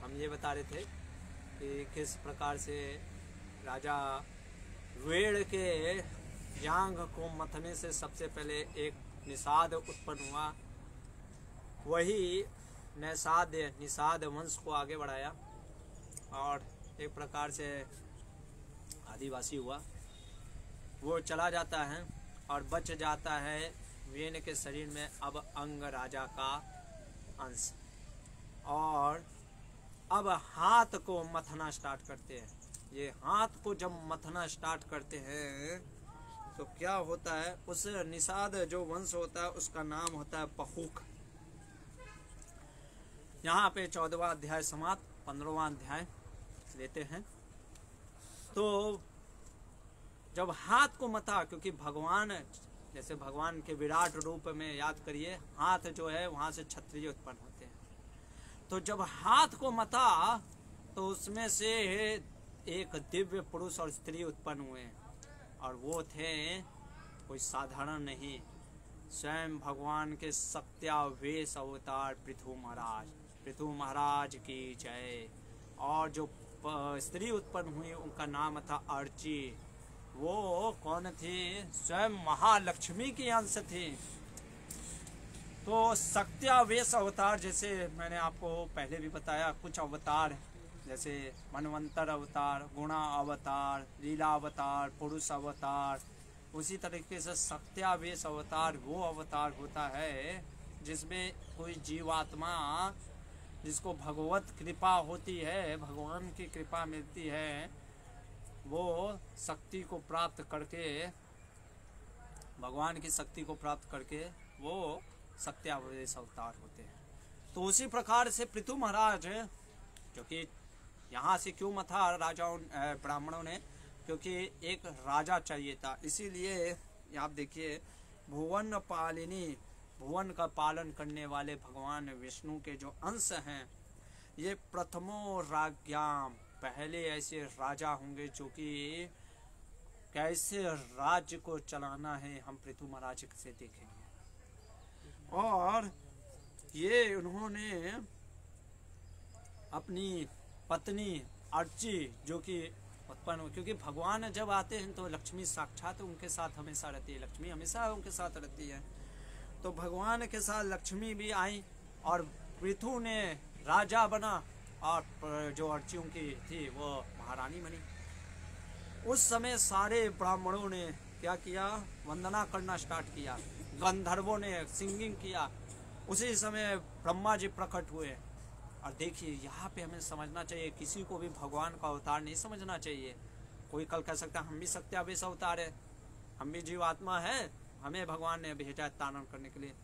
Speaker 1: हम ये बता रहे थे कि किस प्रकार से राजा वेड़ के जांघ को मथने से सबसे पहले एक निषाद उत्पन्न हुआ, वही निषाद वंश को आगे बढ़ाया और एक प्रकार से आदिवासी हुआ। वो चला जाता है और बच जाता है वेन के शरीर में अब अंग राजा का अंश, और अब हाथ को मथना स्टार्ट करते हैं। ये हाथ को जब मथना स्टार्ट करते हैं तो क्या होता है, उस निषाद जो वंश होता है उसका नाम होता है पहुक। यहाँ पे 14वां अध्याय समाप्त, 15वां अध्याय लेते हैं। तो जब हाथ को मथा, क्योंकि भगवान जैसे भगवान के विराट रूप में याद करिए, हाथ जो है वहां से क्षत्रिय उत्पन्न होते हैं। तो जब हाथ को मथा तो उसमें से एक दिव्य पुरुष और स्त्री उत्पन्न हुए, और वो थे कोई साधारण नहीं, स्वयं भगवान के सत्यावेश अवतार पृथु महाराज की जय। और जो स्त्री उत्पन्न हुई उनका नाम था अर्ची। वो कौन थी? स्वयं महालक्ष्मी की अंश थी। तो सत्यावेश अवतार, जैसे मैंने आपको पहले भी बताया, कुछ अवतार जैसे मनवंतर अवतार, गुणा अवतार, लीला अवतार, पुरुष अवतार, उसी तरीके से सत्यावेश अवतार वो अवतार होता है जिसमें कोई जीवात्मा जिसको भगवत कृपा होती है, भगवान की कृपा मिलती है, वो शक्ति को प्राप्त करके, भगवान की शक्ति को प्राप्त करके वो सत्यावेश अवतार होते हैं। तो उसी प्रकार से पृथु महाराज, क्योंकि यहाँ से क्यों मथा राजाओं ब्राह्मणों ने, क्योंकि एक राजा चाहिए था, इसीलिए आप देखिए भुवन पालिनी, भुवन का पालन करने वाले भगवान विष्णु के जो अंश हैं, ये प्रथमो राज्ञाम, पहले ऐसे राजा होंगे जो कि कैसे राज्य को चलाना है हम पृथु महाराज से देखेंगे। और ये उन्होंने अपनी पत्नी अर्ची जो कि उत्पन्न, क्योंकि भगवान जब आते हैं तो लक्ष्मी साक्षात उनके साथ हमेशा रहती है, लक्ष्मी हमेशा उनके साथ रहती है। तो भगवान के साथ लक्ष्मी भी आई और पृथु ने राजा बना, और जो अर्चियों की थी वो महारानी बनी। उस समय सारे ब्राह्मणों ने क्या किया? वंदना करना स्टार्ट किया, गंधर्वों ने सिंगिंग किया। उसी समय ब्रह्मा जी प्रकट हुए। और देखिए यहाँ पे हमें समझना चाहिए, किसी को भी भगवान का अवतार नहीं समझना चाहिए। कोई कल कह सकता है हम भी सत्यावेश अवतार है, हम भी जीवात्मा है, हमें भगवान ने भेजा है तारण करने के लिए।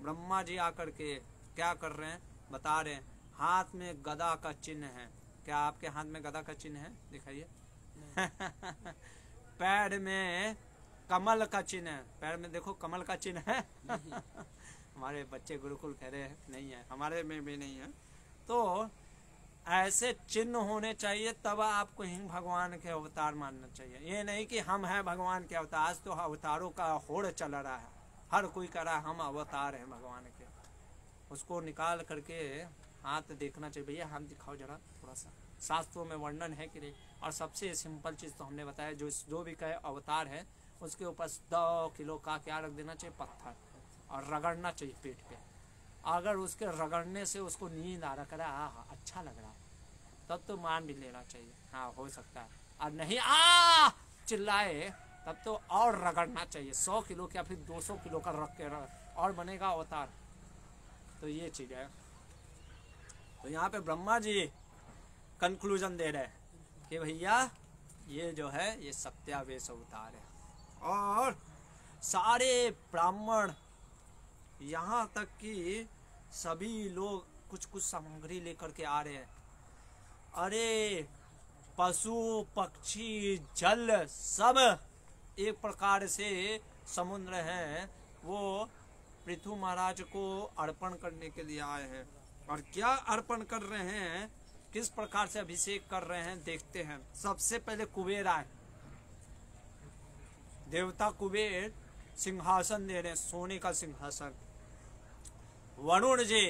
Speaker 1: ब्रह्मा जी आकर के क्या कर रहे हैं? बता रहे हैं, हाथ में गदा का चिन्ह है। क्या आपके हाथ में गदा का चिन्ह है? दिखाइए। पैर में कमल का चिन्ह है, पैर में देखो कमल का चिन्ह है। हमारे बच्चे गुरुकुल कह रहे हैं नहीं है, हमारे में भी नहीं है। तो ऐसे चिन्ह होने चाहिए, तब आपको ही भगवान के अवतार मानना चाहिए। ये नहीं कि हम हैं भगवान के अवतार। आज तो अवतारों का होड़ चल रहा है, हर कोई कह रहा है हम अवतार हैं भगवान के। उसको निकाल करके हाथ देखना चाहिए, भैया हाथ दिखाओ जरा थोड़ा सा, शास्त्रों में वर्णन है कि नहीं। और सबसे सिंपल चीज़ तो हमने बताया, जो भी कहे अवतार है उसके ऊपर 2 किलो का क्या रख देना चाहिए? पत्थर, और रगड़ना चाहिए पेट पे। अगर उसके रगड़ने से उसको नींद आ रहा है, हाँ अच्छा लग रहा है, तब तो मान भी लेना चाहिए, हाँ हो सकता है। और नहीं चिल्लाए तब तो और रगड़ना चाहिए, 100 किलो या फिर 200 किलो का रख के और बनेगा अवतार। तो ये चीज़ है। तो यहाँ पे ब्रह्मा जी कंक्लूजन दे रहे हैं कि भैया ये जो है ये सत्यावेश अवतार है। और सारे ब्राह्मण यहाँ तक कि सभी लोग कुछ कुछ सामग्री लेकर के आ रहे हैं। अरे पशु पक्षी जल सब एक प्रकार से समुद्र है वो पृथु महाराज को अर्पण करने के लिए आए हैं। और क्या अर्पण कर रहे हैं, किस प्रकार से अभिषेक कर रहे हैं देखते हैं। सबसे पहले कुबेर आए, देवता कुबेर सिंहासन दे रहे हैं, सोने का सिंहासन। वरुण जी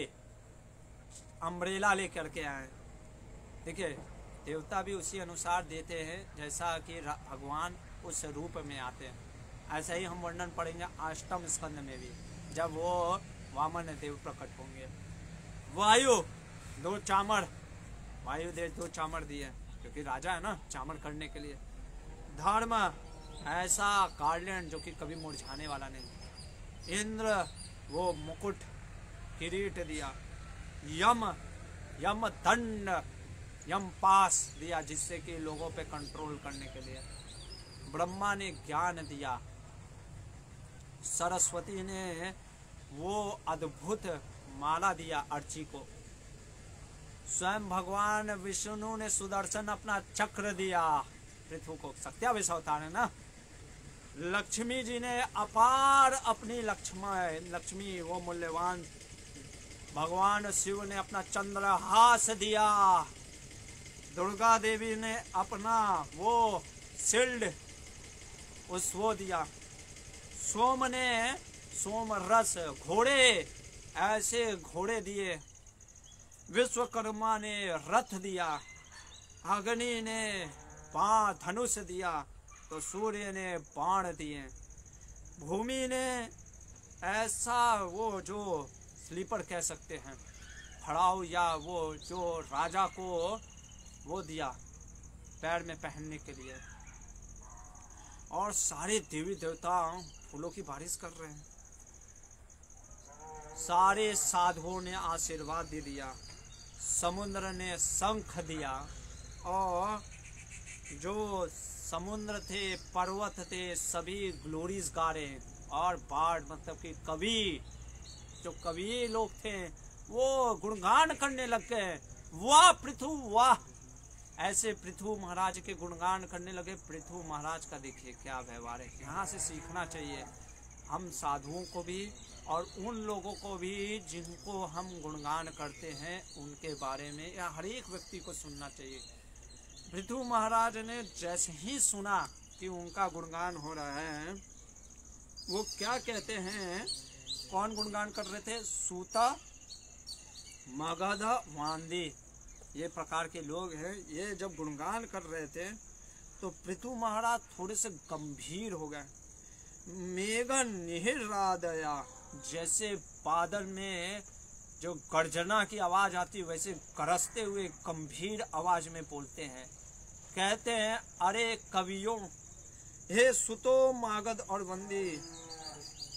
Speaker 1: अम्ब्रेला लेकर के आए। देखिए देवता भी उसी अनुसार देते हैं जैसा कि भगवान उस रूप में आते हैं। ऐसा ही हम वर्णन पढ़ेंगे अष्टम स्कंद में भी, जब वो वामन देव प्रकट होंगे। वायु दो चामर, वायु देव दो चामर दिए क्योंकि राजा है ना, चामर करने के लिए। धर्म ऐसा गार्लैंड जो कि कभी मुरझाने वाला नहीं। इंद्र वो मुकुट किरीट दिया। यम यम दंड यम पास दिया जिससे कि लोगों पे कंट्रोल करने के लिए। ब्रह्मा ने ज्ञान दिया। सरस्वती ने वो अद्भुत माला दिया अर्ची को। स्वयं भगवान विष्णु ने सुदर्शन अपना चक्र दिया पृथ्वी को। सत्यावेश अवतार है ना। लक्ष्मी जी ने अपार अपनी लक्ष्मी वो मूल्यवान। भगवान शिव ने अपना चंद्रहास दिया। दुर्गा देवी ने अपना वो शील्ड वो दिया। सोम ने सोम रस घोड़े, ऐसे घोड़े दिए। विश्वकर्मा ने रथ दिया। अग्नि ने धनुष दिया तो सूर्य ने बाण दिए। भूमि ने ऐसा वो जो स्लीपर कह सकते हैं फड़ाव, या वो जो राजा को वो दिया पैर में पहनने के लिए। और सारे देवी देवता फूलों की बारिश कर रहे हैं। सारे साधुओं ने आशीर्वाद दे दिया। समुद्र ने शंख दिया। और जो समुद्र थे, पर्वत थे, सभी ग्लोरीज गा रहे हैं। और बाढ़ मतलब कि कवि, जो कवि लोग थे वो गुणगान करने लग गए। वाह पृथु वाह, ऐसे पृथु महाराज के गुणगान करने लगे। पृथु महाराज का देखिए क्या व्यवहार है, यहाँ से सीखना चाहिए हम साधुओं को भी और उन लोगों को भी जिनको हम गुणगान करते हैं उनके बारे में, या हर एक व्यक्ति को सुनना चाहिए। पृथु महाराज ने जैसे ही सुना कि उनका गुणगान हो रहा है, वो क्या कहते हैं, कौन गुणगान कर रहे थे, सूता मगध वांदी, ये प्रकार के लोग हैं। ये जब गुणगान कर रहे थे तो पृथु महाराज थोड़े से गंभीर हो गए। मेघन निहिरादया, जैसे बादल में जो गर्जना की आवाज आती है वैसे गरजते हुए गंभीर आवाज में बोलते हैं। कहते हैं अरे कवियों, हे सुतो मागध और वंदी,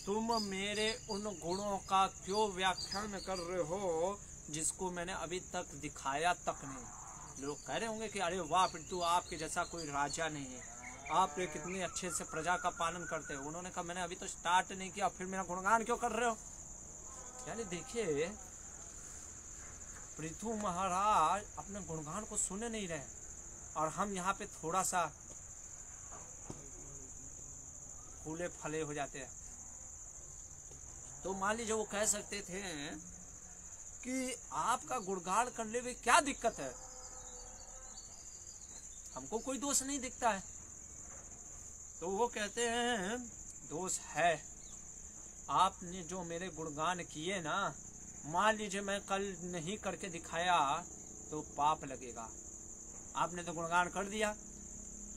Speaker 1: तुम मेरे उन गुणों का क्यों व्याख्यान कर रहे हो जिसको मैंने अभी तक दिखाया तक नहीं। लोग कह रहे होंगे कि अरे वाह पृथु, आपके जैसा कोई राजा नहीं है, आप कितने अच्छे से प्रजा का पालन करते हो। उन्होंने कहा मैंने अभी तो स्टार्ट नहीं किया, फिर मेरा गुणगान क्यों कर रहे हो। यानी देखिए पृथु महाराज अपने गुणगान को सुन नहीं रहे और हम यहाँ पे थोड़ा सा फूले फले हो जाते हैं। तो मान लीजिए वो कह सकते थे कि आपका गुणगान करने में क्या दिक्कत है, हमको कोई दोष नहीं दिखता है। तो वो कहते हैं दोष है, आपने जो मेरे गुणगान किए ना, मान लीजिए मैं कल नहीं करके दिखाया तो पाप लगेगा। आपने तो गुणगान कर दिया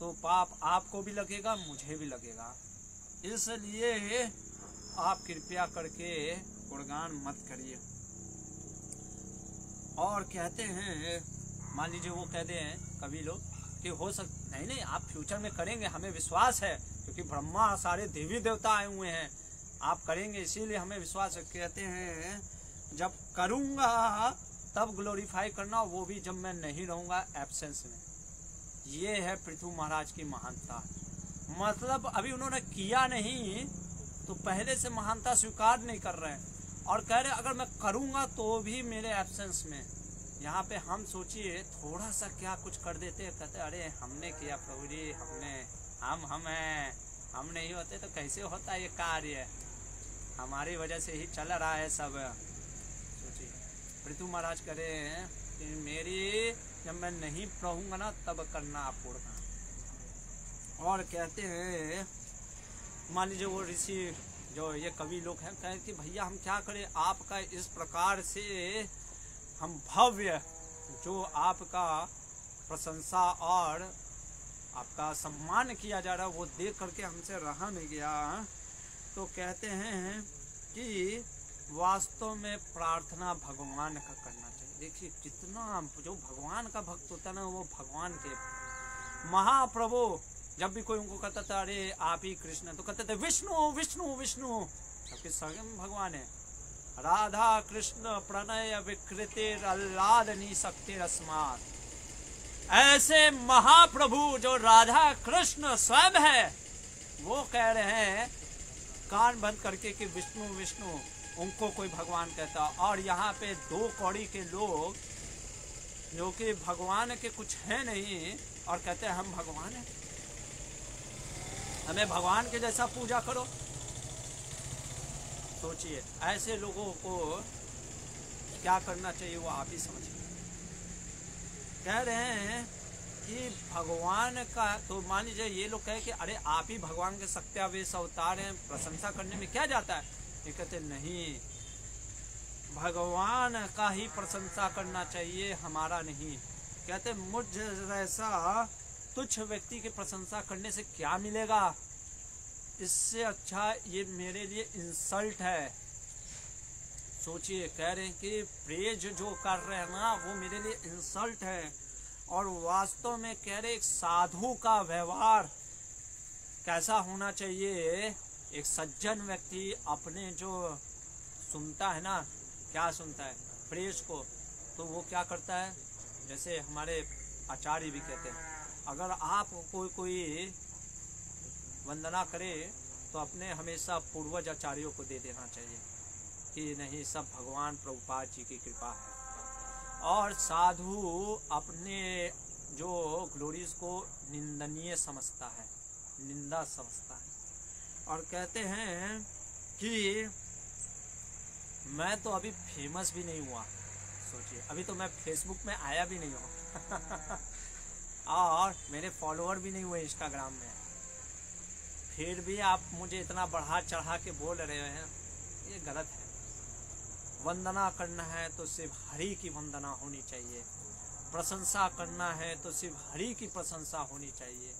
Speaker 1: तो पाप आपको भी लगेगा, मुझे भी लगेगा। इसलिए आप कृपया करके गुणगान मत करिए। और कहते हैं, मान लीजिए वो कहते हैं कभी लोग कि हो सकता नहीं, आप फ्यूचर में करेंगे, हमें विश्वास है, क्योंकि ब्रह्मा सारे देवी देवता आए हुए हैं, आप करेंगे इसीलिए हमें विश्वास है। कहते हैं जब करूँगा तब ग्लोरीफाई करना, वो भी जब मैं नहीं रहूँगा एब्सेंस में। ये है पृथु महाराज की महानता। मतलब अभी उन्होंने किया नहीं तो पहले से महानता स्वीकार नहीं कर रहे हैं और कह रहे अगर मैं करूंगा तो भी मेरे एब्सेंस में। यहाँ पे हम सोचिए थोड़ा सा क्या कुछ कर देते, कहते अरे हमने किया प्रभु जी, हम हैं, हम नहीं होते तो कैसे होता ये कार्य, हमारी वजह से ही चल रहा है सब। सोचिए पृथु महाराज कह रहे हैं कि मेरी जब मैं नहीं रहूंगा ना तब करना पूर्ण। और कहते हैं मान लीजिए वो ऋषि जो ये कवि लोग हैं कहें कि भैया हम क्या करें, आपका इस प्रकार से हम भव्य जो आपका प्रशंसा और आपका सम्मान किया जा रहा है वो देख करके हमसे रहा नहीं गया। तो कहते हैं कि वास्तव में प्रार्थना भगवान का करना चाहिए। देखिए कितना जो भगवान का भक्त होता है ना वो भगवान के महाप्रभु जब भी कोई उनको कहता था अरे आप ही कृष्ण, तो कहते थे विष्णु विष्णु विष्णु, सबके स्वयं भगवान है। राधा कृष्ण प्रणय विकृतिर अल्लादनी शक्ति रस्मात, ऐसे महाप्रभु जो राधा कृष्ण स्वयं है वो कह रहे हैं कान बंद करके कि विष्णु विष्णु, उनको कोई भगवान कहता। और यहाँ पे दो कौड़ी के लोग जो कि भगवान के कुछ है नहीं और कहते हैं हम भगवान हैं, हमें भगवान के जैसा पूजा करो। सोचिए ऐसे लोगों को क्या करना चाहिए वो आप ही समझिए। कह रहे हैं कि भगवान का, तो मान लीजिए ये लोग कहे कि अरे आप ही भगवान के सत्यावेश अवतार हैं, प्रशंसा करने में क्या जाता है। ये कहते नहीं, भगवान का ही प्रशंसा करना चाहिए, हमारा नहीं। कहते मुझ जैसा तुच्छ व्यक्ति की प्रशंसा करने से क्या मिलेगा, इससे अच्छा ये मेरे लिए इंसल्ट है। सोचिए कह रहे हैं कि प्रेज जो कर रहे हैं ना वो मेरे लिए इंसल्ट है। और वास्तव में कह रहे एक साधु का व्यवहार कैसा होना चाहिए। एक सज्जन व्यक्ति अपने जो सुनता है ना, क्या सुनता है, प्रेज को, तो वो क्या करता है, जैसे हमारे आचार्य भी कहते हैं अगर आप कोई वंदना करे तो अपने हमेशा पूर्वज आचार्यों को दे देना चाहिए कि नहीं सब भगवान प्रभुपाद जी की कृपा है। और साधु अपने जो ग्लोरीज को निंदनीय समझता है, निंदा समझता है। और कहते हैं कि मैं तो अभी फेमस भी नहीं हुआ, सोचिए अभी तो मैं फेसबुक में आया भी नहीं हूँ और मेरे फॉलोअर भी नहीं हुए इंस्टाग्राम में, फिर भी आप मुझे इतना बढ़ा चढ़ा के बोल रहे हैं, ये गलत है। वंदना करना है तो सिर्फ हरि की वंदना होनी चाहिए, प्रशंसा करना है तो सिर्फ हरि की प्रशंसा होनी चाहिए।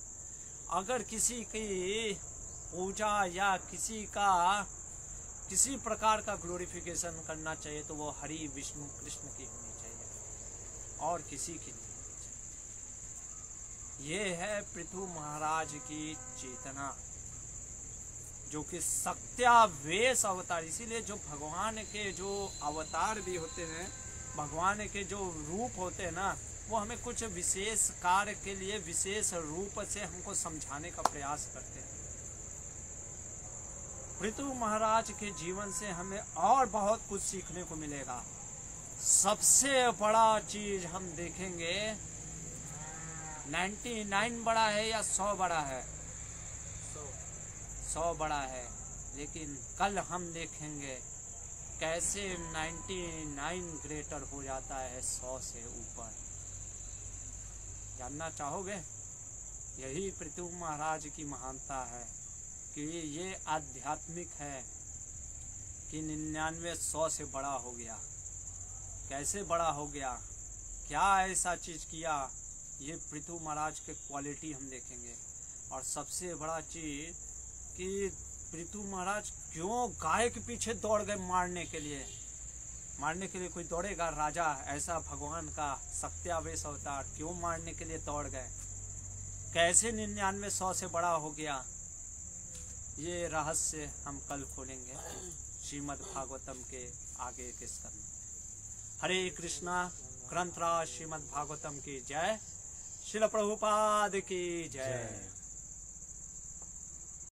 Speaker 1: अगर किसी की पूजा या किसी प्रकार का ग्लोरिफिकेशन करना चाहिए तो वो हरि विष्णु कृष्ण की होनी चाहिए और किसी की नहीं होनी चाहिए। ये है पृथु महाराज की चेतना जो कि सत्यावेश अवतार। इसीलिए जो भगवान के जो अवतार भी होते हैं, भगवान के जो रूप होते हैं ना, वो हमें कुछ विशेष कार्य के लिए विशेष रूप से हमको समझाने का प्रयास करते हैं। पृथु महाराज के जीवन से हमें और बहुत कुछ सीखने को मिलेगा। सबसे बड़ा चीज हम देखेंगे 99 बड़ा है या 100 बड़ा है, 100 बड़ा है, लेकिन कल हम देखेंगे कैसे 99 ग्रेटर हो जाता है 100 से ऊपर। जानना चाहोगे? यही पृथु महाराज की महानता है कि ये आध्यात्मिक है कि 99 100 से बड़ा हो गया। कैसे बड़ा हो गया, क्या ऐसा चीज किया, ये पृथु महाराज के क्वालिटी हम देखेंगे। और सबसे बड़ा चीज कि पृथु महाराज क्यों गाय के पीछे दौड़ गए मारने के लिए। मारने के लिए कोई दौड़ेगा राजा, ऐसा भगवान का सत्यावेश अवतार क्यों मारने के लिए दौड़ गए। कैसे 99 100 से बड़ा हो गया, ये रहस्य हम कल खोलेंगे श्रीमद् भागवतम के आगे के स्कंद। हरे कृष्णा। ग्रंथराज श्रीमद् भागवतम की जय। शिल प्रभुपाद की जय।
Speaker 2: जय।